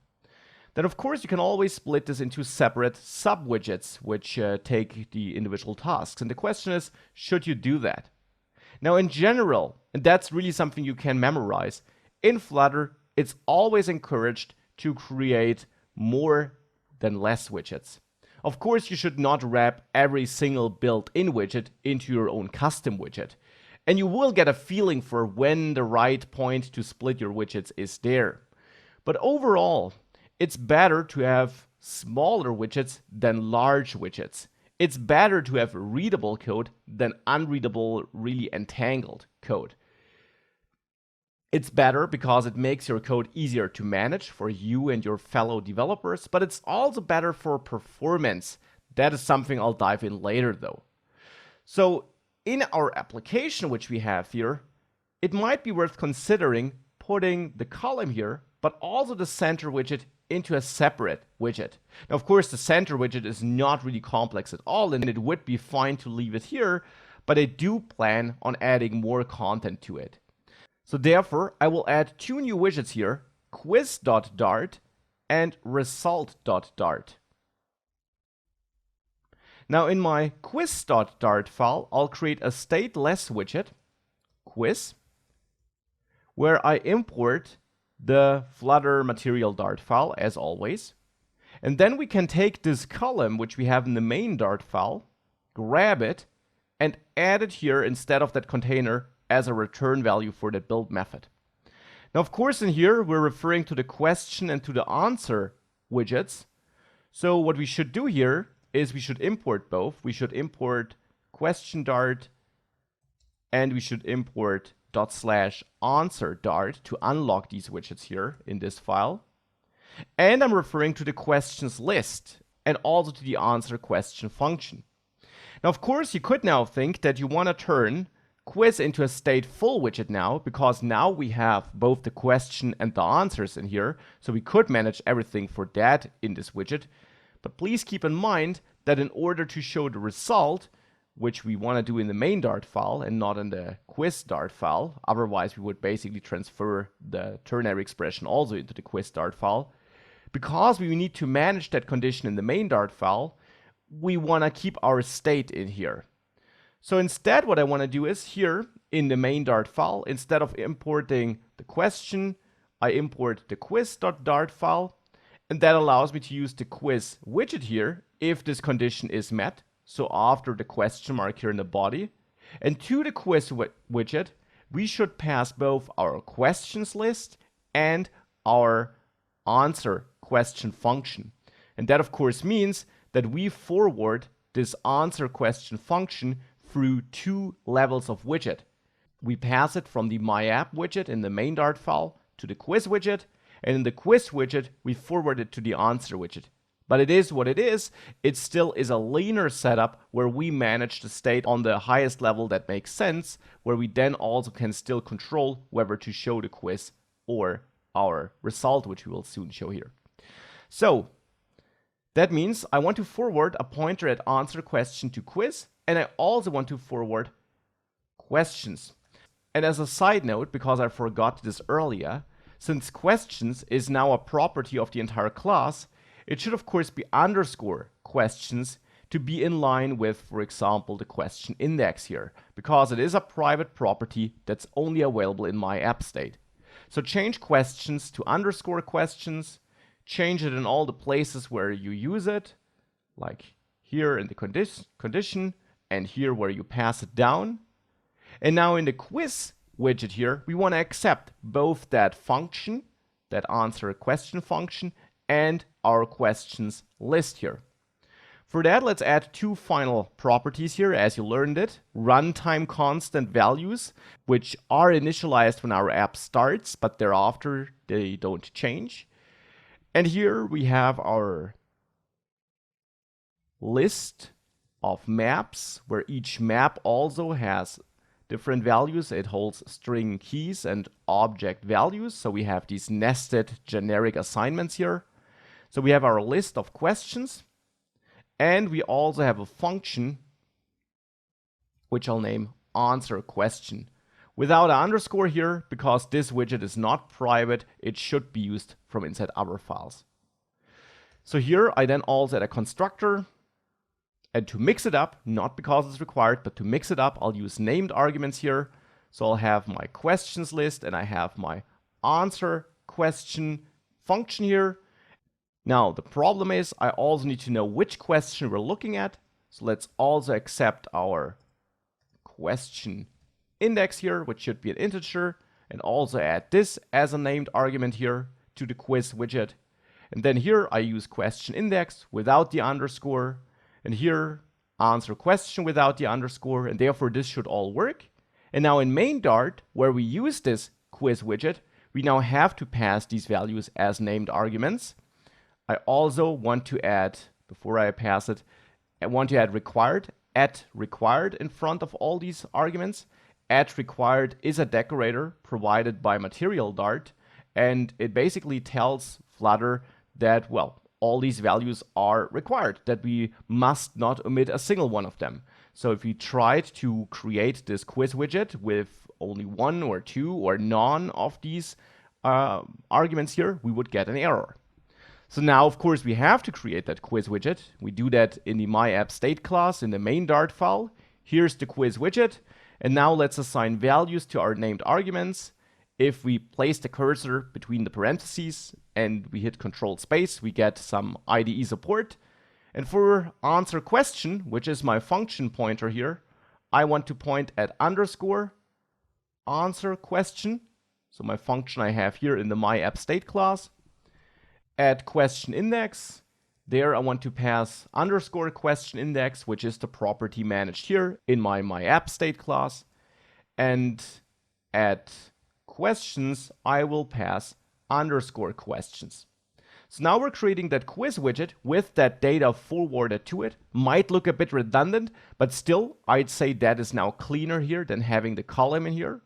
Then of course you can always split this into separate sub-widgets which take the individual tasks. And the question is, should you do that? Now in general, and that's really something you can memorize, in Flutter it's always encouraged to create more than less widgets. Of course, you should not wrap every single built-in widget into your own custom widget. And you will get a feeling for when the right point to split your widgets is there. But overall, it's better to have smaller widgets than large widgets. It's better to have readable code than unreadable, really entangled code. It's better because it makes your code easier to manage for you and your fellow developers, but it's also better for performance. That is something I'll dive in later though. So in our application which we have here, it might be worth considering putting the column here, but also the center widget into a separate widget. Now, of course, the center widget is not really complex at all, and it would be fine to leave it here, but I do plan on adding more content to it. So therefore, I will add two new widgets here, quiz.dart and result.dart. Now in my quiz.dart file, I'll create a stateless widget, quiz, where I import the Flutter material Dart file as always. And then we can take this column, which we have in the main Dart file, grab it, and add it here instead of that container as a return value for the build method. Now, of course, in here, we're referring to the question and to the answer widgets. So what we should do here is we should import both. We should import question Dart and we should import /answer Dart to unlock these widgets here in this file. And I'm referring to the questions list and also to the answer question function. Now, of course, you could now think that you want to turn quiz into a stateful widget now, because now we have both the question and the answers in here. So we could manage everything for that in this widget. But please keep in mind that in order to show the result, which we want to do in the main Dart file and not in the quiz Dart file, otherwise we would basically transfer the ternary expression also into the quiz Dart file. Because we need to manage that condition in the main Dart file, we want to keep our state in here. So instead what I want to do is here in the main Dart file, instead of importing the question, I import the quiz.dart file, and that allows me to use the quiz widget here if this condition is met. So after the question mark here in the body. And to the quiz widget, we should pass both our questions list and our answer question function. And that of course means that we forward this answer question function through two levels of widget. We pass it from the myapp widget in the main Dart file to the quiz widget, and in the quiz widget, we forward it to the answer widget. But it is what it is. It still is a linear setup where we manage the state on the highest level that makes sense, where we then also can still control whether to show the quiz or our result, which we will soon show here. So that means I want to forward a pointer at answer question to quiz, and I also want to forward questions. And as a side note, because I forgot this earlier, since questions is now a property of the entire class, it should of course be underscore questions to be in line with, for example, the question index here, because it is a private property that's only available in my app state. So change questions to underscore questions, change it in all the places where you use it, like here in the condition, and here where you pass it down. And now in the quiz widget here, we want to accept both that function, that answer question function, and our questions list here. For that, let's add two final properties here as you learned it. Runtime constant values, which are initialized when our app starts, but thereafter they don't change. And here we have our list of maps, where each map also has different values. It holds string keys and object values. So we have these nested generic assignments here. So we have our list of questions, and we also have a function which I'll name answer question. Without an underscore here, because this widget is not private, it should be used from inside other files. So here I then also add a constructor. And to mix it up, not because it's required, but to mix it up, I'll use named arguments here. So I'll have my questions list and I have my answer question function here. Now, the problem is I also need to know which question we're looking at. So let's also accept our question index here, which should be an integer, and also add this as a named argument here to the quiz widget. And then here I use question index without the underscore, and here answer question without the underscore, and therefore this should all work. And now in main Dart, where we use this quiz widget, we now have to pass these values as named arguments. I also want to add, before I pass it, I want to add required, at required in front of all these arguments. At required is a decorator provided by Material Dart, and it basically tells Flutter that, well, all these values are required, that we must not omit a single one of them. So if we tried to create this quiz widget with only one or two or none of these arguments here, we would get an error. So now, of course, we have to create that quiz widget. We do that in the myAppState class in the main Dart file. Here's the quiz widget. And now let's assign values to our named arguments. If we place the cursor between the parentheses and we hit Control Space, we get some IDE support. And for answer question, which is my function pointer here, I want to point at underscore answer question. So my function I have here in the myAppState class. At question index, there I want to pass underscore question index, which is the property managed here in my myAppState class. And at questions, I will pass underscore questions. So now we're creating that quiz widget with that data forwarded to it. Might look a bit redundant, but still, I'd say that is now cleaner here than having the column in here.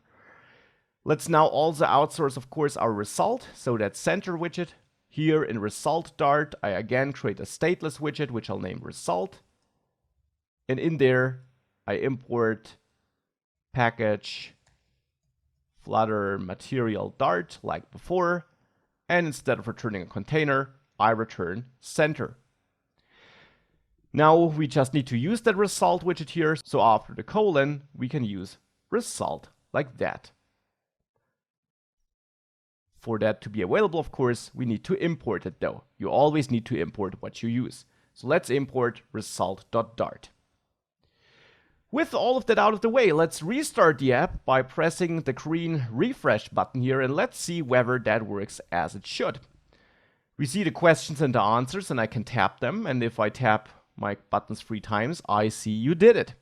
Let's now also outsource, of course, our result. So that center widget. Here in result Dart, I again create a stateless widget, which I'll name result. And in there, I import package Flutter Material Dart like before. And instead of returning a container, I return center. Now we just need to use that result widget here. So after the colon, we can use result like that. For that to be available, of course, we need to import it though. You always need to import what you use. So let's import result.dart. With all of that out of the way, let's restart the app by pressing the green refresh button here, and let's see whether that works as it should. We see the questions and the answers, and I can tap them, and if I tap my buttons 3 times, I see you did it.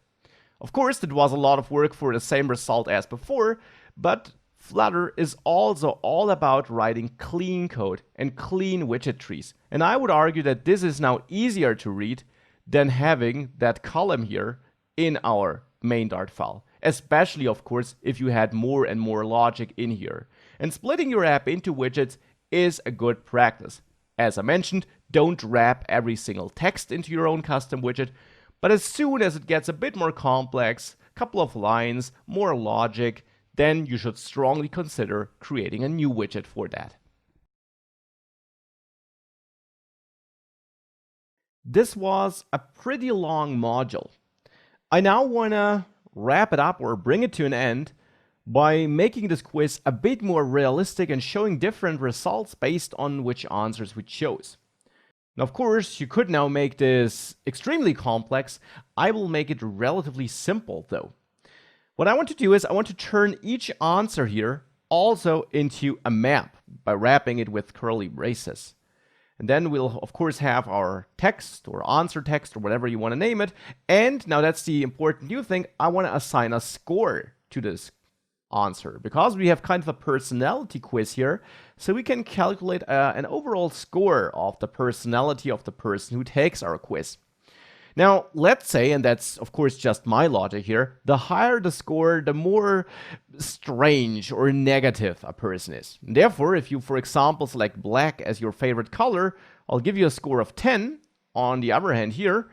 Of course, it was a lot of work for the same result as before, but Flutter is also all about writing clean code and clean widget trees. And I would argue that this is now easier to read than having that column here in our main Dart file. Especially, of course, if you had more and more logic in here. And splitting your app into widgets is a good practice. As I mentioned, don't wrap every single text into your own custom widget, but as soon as it gets a bit more complex, a couple of lines, more logic, then you should strongly consider creating a new widget for that. This was a pretty long module. I now want to wrap it up or bring it to an end by making this quiz a bit more realistic and showing different results based on which answers we chose. Now, of course, you could now make this extremely complex. I will make it relatively simple though. What I want to do is I want to turn each answer here also into a map by wrapping it with curly braces. And then we'll, of course, have our text or answer text or whatever you want to name it. And now that's the important new thing. I want to assign a score to this answer because we have kind of a personality quiz here. So we can calculate an overall score of the personality of the person who takes our quiz. Now, let's say, and that's of course just my logic here, the higher the score, the more strange or negative a person is. And therefore, if you, for example, select black as your favorite color, I'll give you a score of 10. On the other hand here,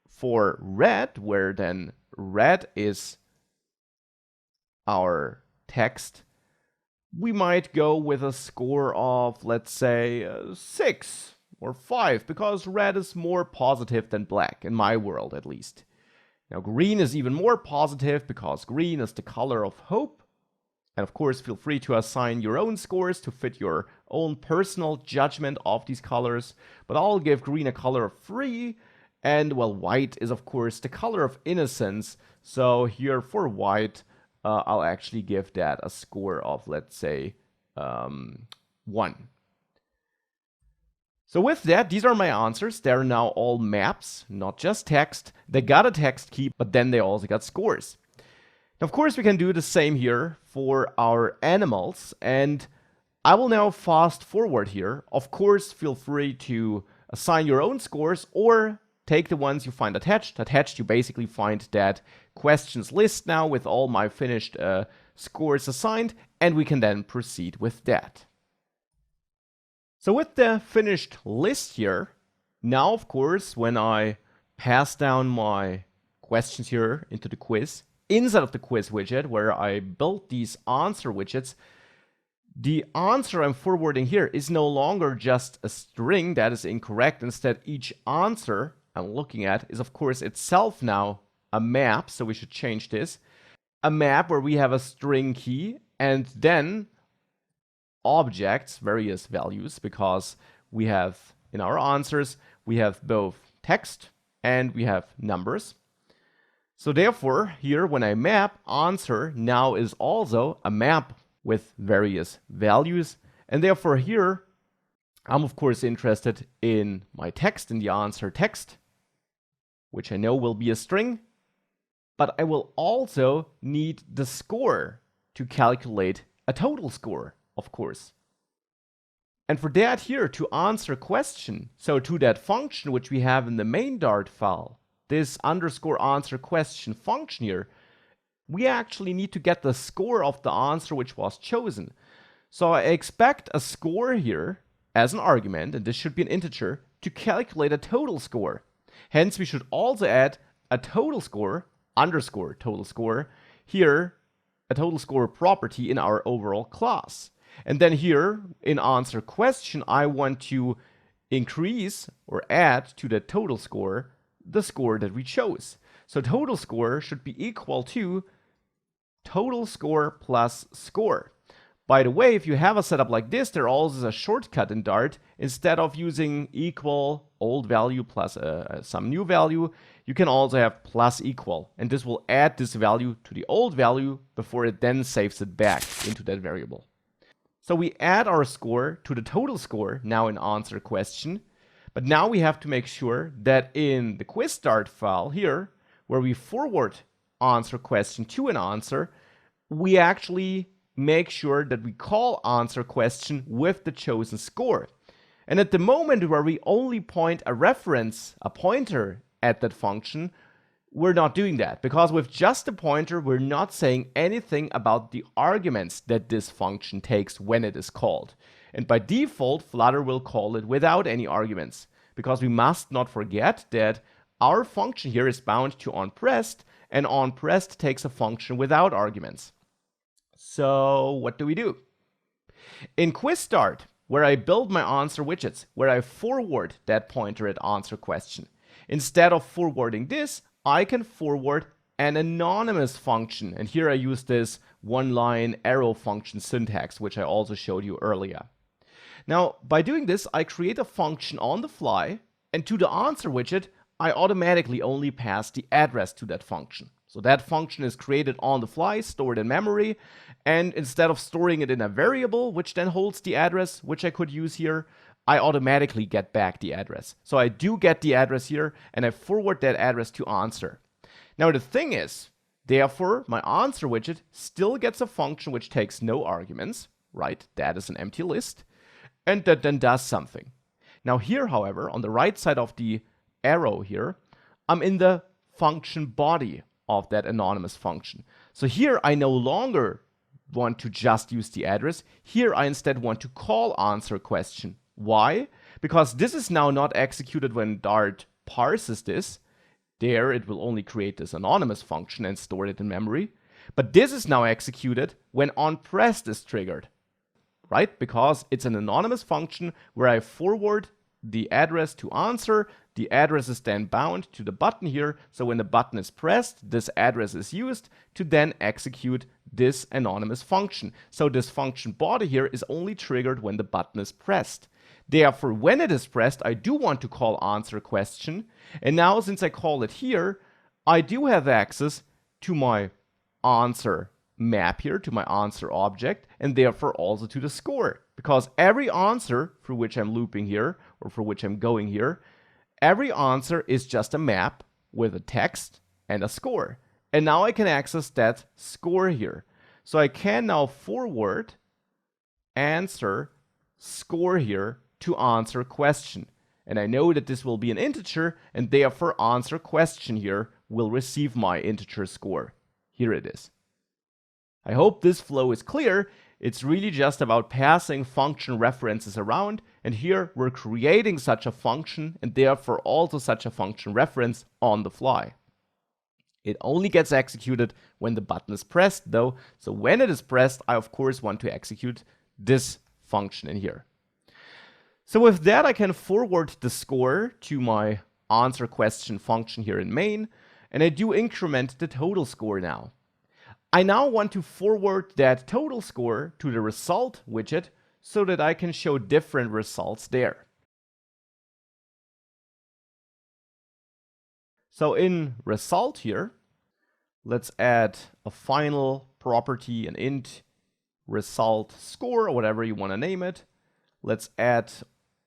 for red, where then red is our text, we might go with a score of, let's say, 6. or 5, because red is more positive than black, in my world at least. Now green is even more positive because green is the color of hope. And of course, feel free to assign your own scores to fit your own personal judgment of these colors. But I'll give green a color of 3. And well, white is of course the color of innocence. So here for white, I'll actually give that a score of, let's say, 1. So with that, these are my answers. They're now all maps, not just text. They got a text key, but then they also got scores. Now, of course, we can do the same here for our animals. And I will now fast forward here. Of course, feel free to assign your own scores or take the ones you find attached. Attached, you basically find that questions list now with all my finished scores assigned, and we can then proceed with that. So with the finished list here, now of course, when I pass down my questions here into the quiz, inside of the quiz widget where I built these answer widgets, the answer I'm forwarding here is no longer just a string that is incorrect. Instead, each answer I'm looking at is of course itself now a map, so we should change this. A map where we have a string key and then objects, various values, because we have in our answers, we have both text and we have numbers. So therefore, here when I map, answer now is also a map with various values. And therefore here, I'm of course interested in my text, in the answer text, which I know will be a string. But I will also need the score to calculate a total score, of course. And for that here, to answer question, so to that function which we have in the main Dart file, this underscore answer question function here, we actually need to get the score of the answer which was chosen. So I expect a score here as an argument, and this should be an integer, to calculate a total score. Hence, we should also add a total score, underscore total score, here, a total score property in our overall class. And then here, in answer question, I want to increase or add to the total score the score that we chose. So total score should be equal to total score plus score. By the way, if you have a setup like this, there also is a shortcut in Dart. Instead of using equal old value plus some new value, you can also have plus equal. And this will add this value to the old value before it then saves it back into that variable. So we add our score to the total score now in answer question. But now we have to make sure that in the quiz start file here, where we forward answer question to an answer, we actually make sure that we call answer question with the chosen score. And at the moment where we only point a reference, a pointer at that function, we're not doing that, because with just a pointer, we're not saying anything about the arguments that this function takes when it is called. And by default, Flutter will call it without any arguments, because we must not forget that our function here is bound to onPressed, and onPressed takes a function without arguments. So what do we do? In quiz start, where I build my answer widgets, where I forward that pointer at answer question, instead of forwarding this, I can forward an anonymous function. And here I use this one-line arrow function syntax, which I also showed you earlier. Now, by doing this, I create a function on the fly, and to the answer widget, I automatically only pass the address to that function. So that function is created on the fly, stored in memory, and instead of storing it in a variable, which then holds the address, which I could use here, I automatically get back the address. So I do get the address here, and I forward that address to answer. Now the thing is, therefore, my answer widget still gets a function which takes no arguments, right? That is an empty list, and that then does something. Now here, however, on the right side of the arrow here, I'm in the function body of that anonymous function. So here I no longer want to just use the address. Here I instead want to call answer question. Why? Because this is now not executed when Dart parses this. There it will only create this anonymous function and store it in memory. But this is now executed when onPressed is triggered, right? Because it's an anonymous function where I forward the address to answer. The address is then bound to the button here. So when the button is pressed, this address is used to then execute this anonymous function. So this function body here is only triggered when the button is pressed. Therefore, when it is pressed, I do want to call answer question. And now since I call it here, I do have access to my answer map here, to my answer object, and therefore also to the score. Because every answer through which I'm looping here, or for which I'm going here, every answer is just a map with a text and a score. And now I can access that score here. So I can now forward answer score here to answer question. And I know that this will be an integer, and therefore answer question here will receive my integer score. Here it is. I hope this flow is clear. It's really just about passing function references around, and here we're creating such a function and therefore also such a function reference on the fly. It only gets executed when the button is pressed though, so when it is pressed, I of course want to execute this function in here. So with that, I can forward the score to my answer question function here in main, and I do increment the total score now. I now want to forward that total score to the result widget so that I can show different results there. So in result here, let's add a final property, an int result score, or whatever you want to name it. Let's add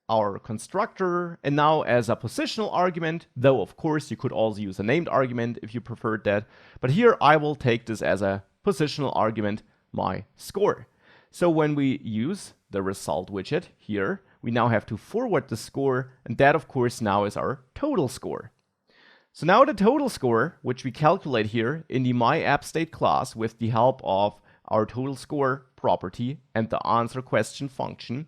our constructor, and now as a positional argument, though of course you could also use a named argument if you preferred that, but here I will take this as a positional argument, my score. So when we use the result widget here, we now have to forward the score, and that of course now is our total score. So now the total score, which we calculate here in the myAppState class with the help of our total score property and the answer question function,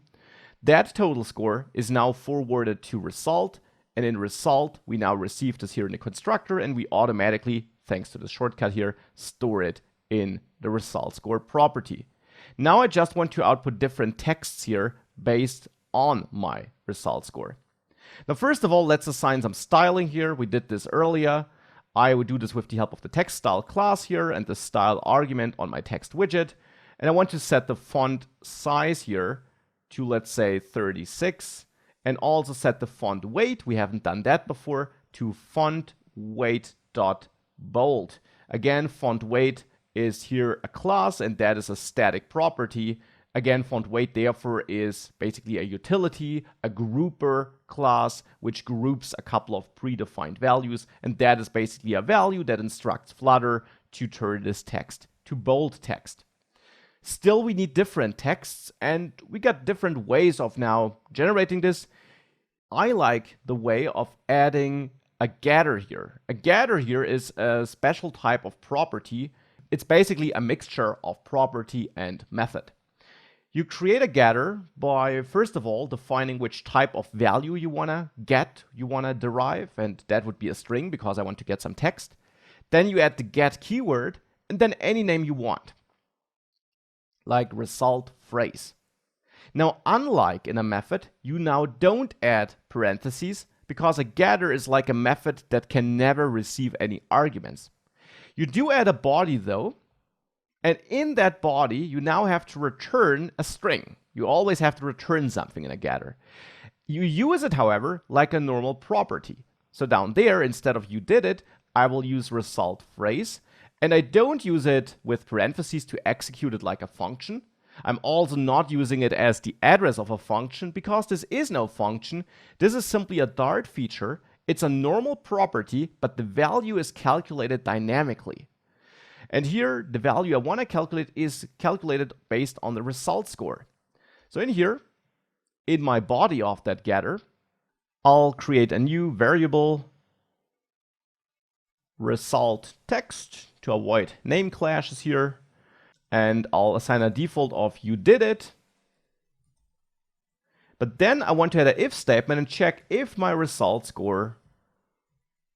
that total score is now forwarded to result, and in result we now receive this here in the constructor, and we automatically, thanks to the shortcut here, store it in the result score property. Now I just want to output different texts here based on my result score. Now first of all, let's assign some styling here. We did this earlier. I would do this with the help of the text style class here and the style argument on my text widget. And I want to set the font size here to, let's say, 36, and also set the font weight, we haven't done that before, to font weight.bold. Again, font weight is here a class, and that is a static property. Again, font weight therefore is basically a utility, a grouper class, which groups a couple of predefined values, and that is basically a value that instructs Flutter to turn this text to bold text. Still, we need different texts, and we got different ways of now generating this. I like the way of adding a getter here. A getter here is a special type of property. It's basically a mixture of property and method. You create a getter by, first of all, defining which type of value you want to get, you want to derive, and that would be a string because I want to get some text. Then you add the get keyword, and then any name you want, like result phrase. Now, unlike in a method, you now don't add parentheses because a getter is like a method that can never receive any arguments. You do add a body though, and in that body, you now have to return a string. You always have to return something in a getter. You use it, however, like a normal property. So down there, instead of you did it, I will use result phrase. And I don't use it with parentheses to execute it like a function. I'm also not using it as the address of a function because this is no function. This is simply a Dart feature. It's a normal property, but the value is calculated dynamically. And here, the value I want to calculate is calculated based on the result score. So in here, in my body of that getter, I'll create a new variable result text to avoid name clashes here, and I'll assign a default of you did it. But then I want to add an if statement and check if my result score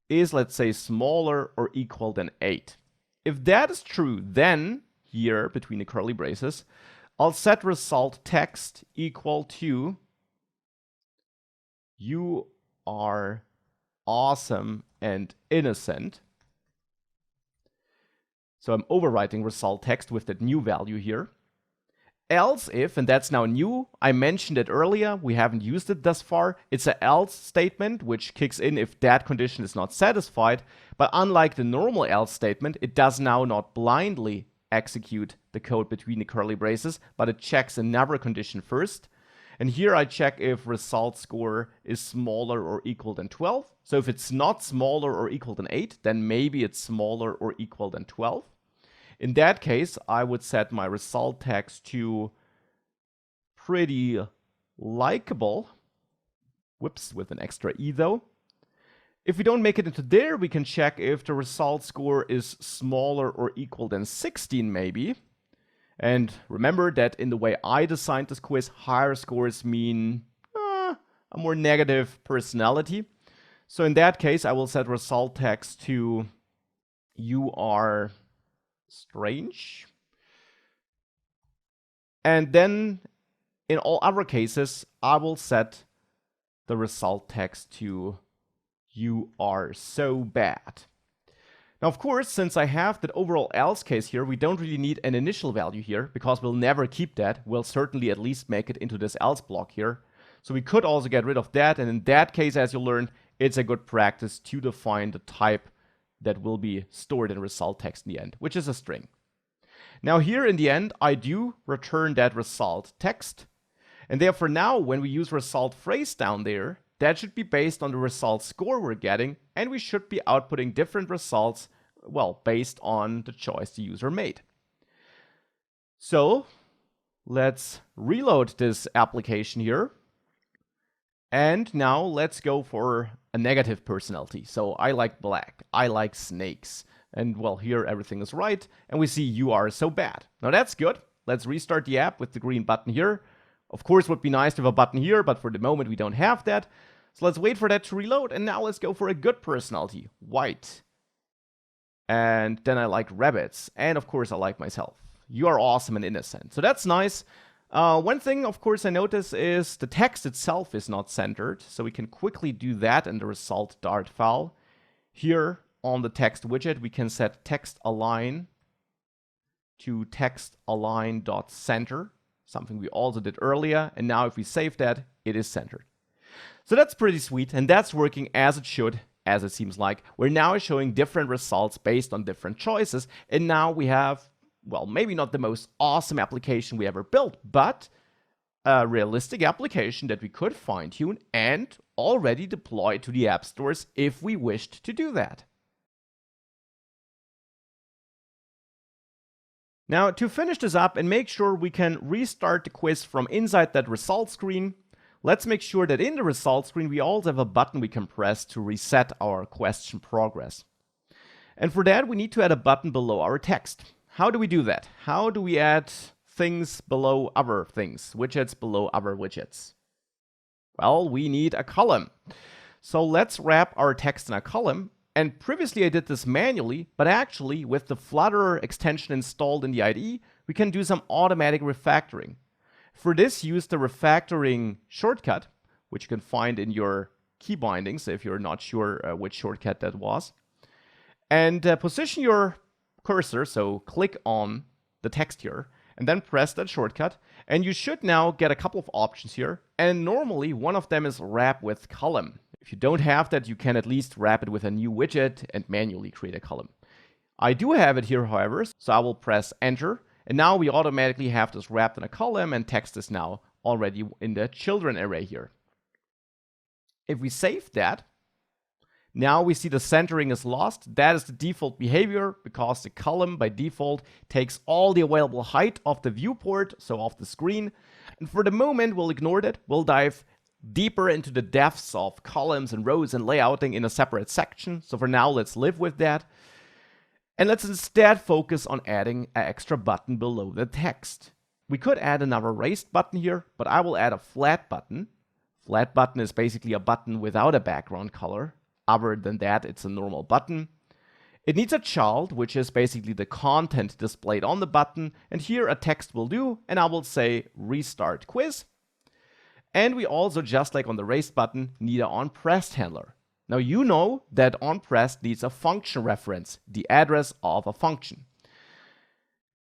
is, let's say, smaller or equal than 8. If that is true, then here between the curly braces, I'll set result text equal to You are awesome and innocent. So I'm overwriting result text with that new value here. Else if, and that's now new, I mentioned it earlier, we haven't used it thus far, it's an else statement which kicks in if that condition is not satisfied, but unlike the normal else statement, it does now not blindly execute the code between the curly braces, but it checks another condition first. And here I check if result score is smaller or equal than 12. So if it's not smaller or equal than 8, then maybe it's smaller or equal than 12. In that case, I would set my result text to pretty likable. Whoops, with an extra E though. If we don't make it into there, we can check if the result score is smaller or equal than 16 maybe. And remember that in the way I designed this quiz, higher scores mean a more negative personality. So in that case, I will set result text to you are strange. And then in all other cases, I will set the result text to you are so bad. Now, of course, since I have that overall else case here, we don't really need an initial value here because we'll never keep that. We'll certainly at least make it into this else block here. So we could also get rid of that. And in that case, as you learned, it's a good practice to define the type that will be stored in result text in the end, which is a string. Now here in the end, I do return that result text. And therefore now, when we use result phrase down there, that should be based on the result score we're getting, and we should be outputting different results, well, based on the choice the user made. So let's reload this application here. And now let's go for a negative personality. So I like black, I like snakes. And well, here everything is right, and we see you are so bad. Now that's good. Let's restart the app with the green button here. Of course, it would be nice to have a button here, but for the moment we don't have that. So let's wait for that to reload, and now let's go for a good personality, white. And then I like rabbits, and of course I like myself. You are awesome and innocent. So that's nice. One thing, of course, I notice is the text itself is not centered, so we can quickly do that in the result Dart file. Here on the text widget, we can set text align to text align.center, something we also did earlier, and now if we save that, it is centered. So that's pretty sweet, and that's working as it should, as it seems like. We're now showing different results based on different choices, and now we have, well, maybe not the most awesome application we ever built, but a realistic application that we could fine-tune and already deploy to the app stores if we wished to do that. Now, to finish this up and make sure we can restart the quiz from inside that result screen, let's make sure that in the result screen we also have a button we can press to reset our question progress. And for that, we need to add a button below our text. How do we do that? How do we add things below other things, widgets below other widgets? Well, we need a column. So let's wrap our text in a column. And previously I did this manually, but actually with the Flutter extension installed in the IDE, we can do some automatic refactoring. For this, use the refactoring shortcut, which you can find in your key bindings if you're not sure which shortcut that was. And position your cursor, so click on the text here, and then press that shortcut. And you should now get a couple of options here. And normally one of them is wrap with column. If you don't have that, you can at least wrap it with a new widget and manually create a column. I do have it here, however, so I will press enter. And now we automatically have this wrapped in a column, and text is now already in the children array here. If we save that, now we see the centering is lost. That is the default behavior because the column by default takes all the available height of the viewport, so off the screen. And for the moment, we'll ignore that. We'll dive deeper into the depths of columns and rows and layouting in a separate section. So for now, let's live with that. And let's instead focus on adding an extra button below the text. We could add another raised button here, but I will add a flat button. Flat button is basically a button without a background color. Other than that, it's a normal button. It needs a child, which is basically the content displayed on the button. And here a text will do, and I will say restart quiz. And we also, just like on the raised button, need an onPressed handler. Now you know that onPressed needs a function reference, the address of a function.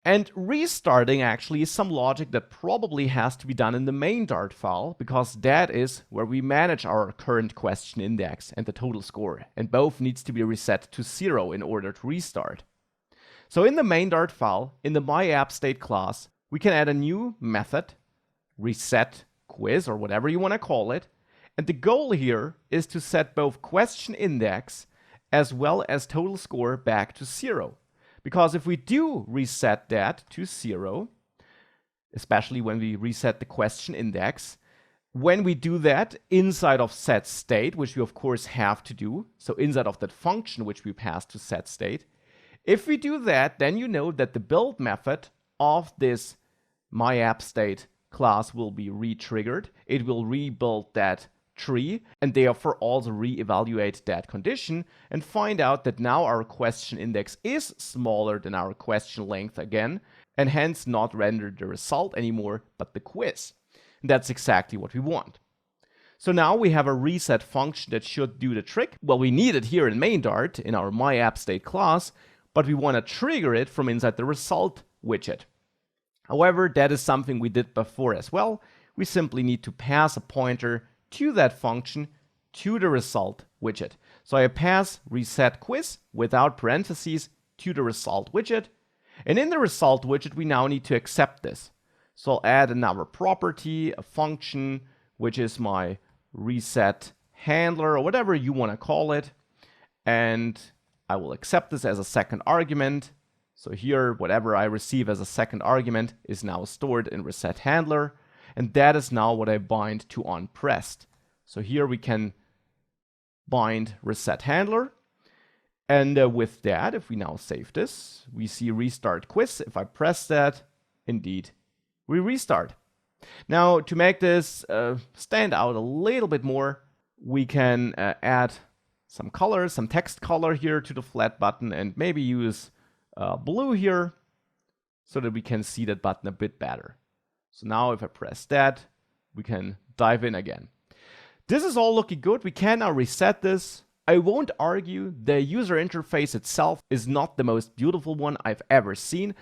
And restarting actually is some logic that probably has to be done in the main Dart file, because that is where we manage our current question index and the total score, and both needs to be reset to 0 in order to restart. So in the main Dart file, in the myAppState class, we can add a new method, reset quiz or whatever you want to call it, and the goal here is to set both question index as well as total score back to 0. Because if we do reset that to 0, especially when we reset the question index, when we do that inside of setState, which we of course have to do, so inside of that function which we pass to setState, if we do that, then you know that the build method of this myAppState class will be re-triggered. It will rebuild that tree and therefore also re-evaluate that condition and find out that now our question index is smaller than our question length again, and hence not render the result anymore, but the quiz. And that's exactly what we want. So now we have a reset function that should do the trick. Well, we need it here in main Dart in our myAppState class, but we want to trigger it from inside the result widget. However, that is something we did before as well. We simply need to pass a pointer to that function to the result widget. So I pass reset quiz without parentheses to the result widget. And in the result widget, we now need to accept this. So I'll add another property, a function, which is my reset handler or whatever you want to call it. And I will accept this as a second argument. So here, whatever I receive as a second argument is now stored in reset handler. And that is now what I bind to onPressed. So here we can bind reset handler. And with that, if we now save this, we see restart quiz. If I press that, indeed, we restart. Now, to make this stand out a little bit more, we can add some color, some text color here to the flat button, and maybe use blue here so that we can see that button a bit better. So now if I press that, we can dive in again. This is all looking good. We can now reset this. I won't argue the user interface itself is not the most beautiful one I've ever seen,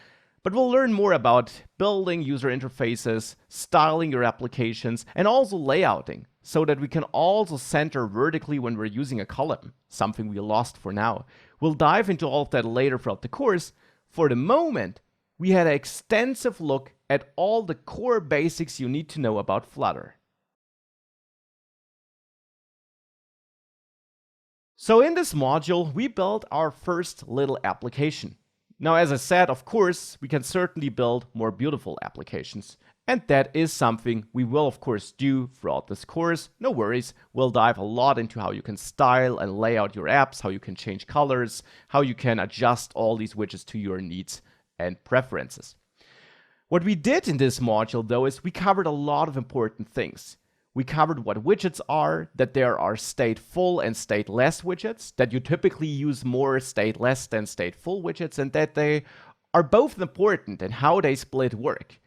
but we'll learn more about building user interfaces, styling your applications, and also layouting, so that we can also center vertically when we're using a column, something we lost for now. We'll dive into all of that later throughout the course. For the moment, we had an extensive look at all the core basics you need to know about Flutter. So in this module, we built our first little application. Now, as I said, of course, we can certainly build more beautiful applications. And that is something we will, of course, do throughout this course. No worries, we'll dive a lot into how you can style and lay out your apps, how you can change colors, how you can adjust all these widgets to your needs and preferences. What we did in this module, though, is we covered a lot of important things. We covered what widgets are, that there are stateful and stateless widgets, that you typically use more stateless than stateful widgets, and that they are both important and how they split work.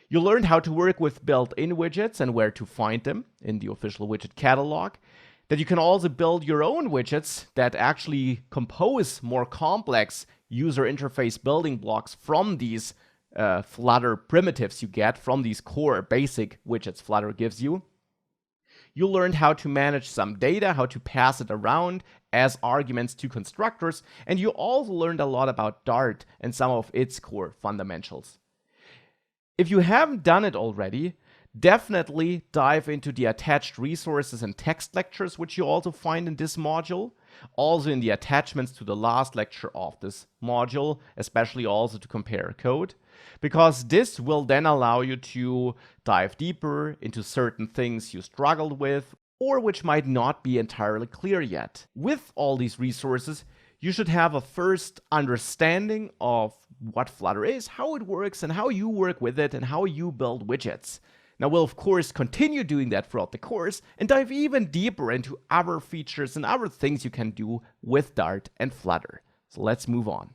You learned how to work with built-in widgets and where to find them in the official widget catalog, that you can also build your own widgets that actually compose more complex user interface building blocks from these Flutter primitives you get from these core basic widgets Flutter gives you. You learned how to manage some data, how to pass it around as arguments to constructors, and you also learned a lot about Dart and some of its core fundamentals. If you haven't done it already, definitely dive into the attached resources and text lectures, which you also find in this module. Also in the attachments to the last lecture of this module, especially also to compare code, because this will then allow you to dive deeper into certain things you struggled with or which might not be entirely clear yet. With all these resources, you should have a first understanding of what Flutter is, how it works, and how you work with it, and how you build widgets. Now, we'll of course continue doing that throughout the course and dive even deeper into other features and other things you can do with Dart and Flutter. So let's move on.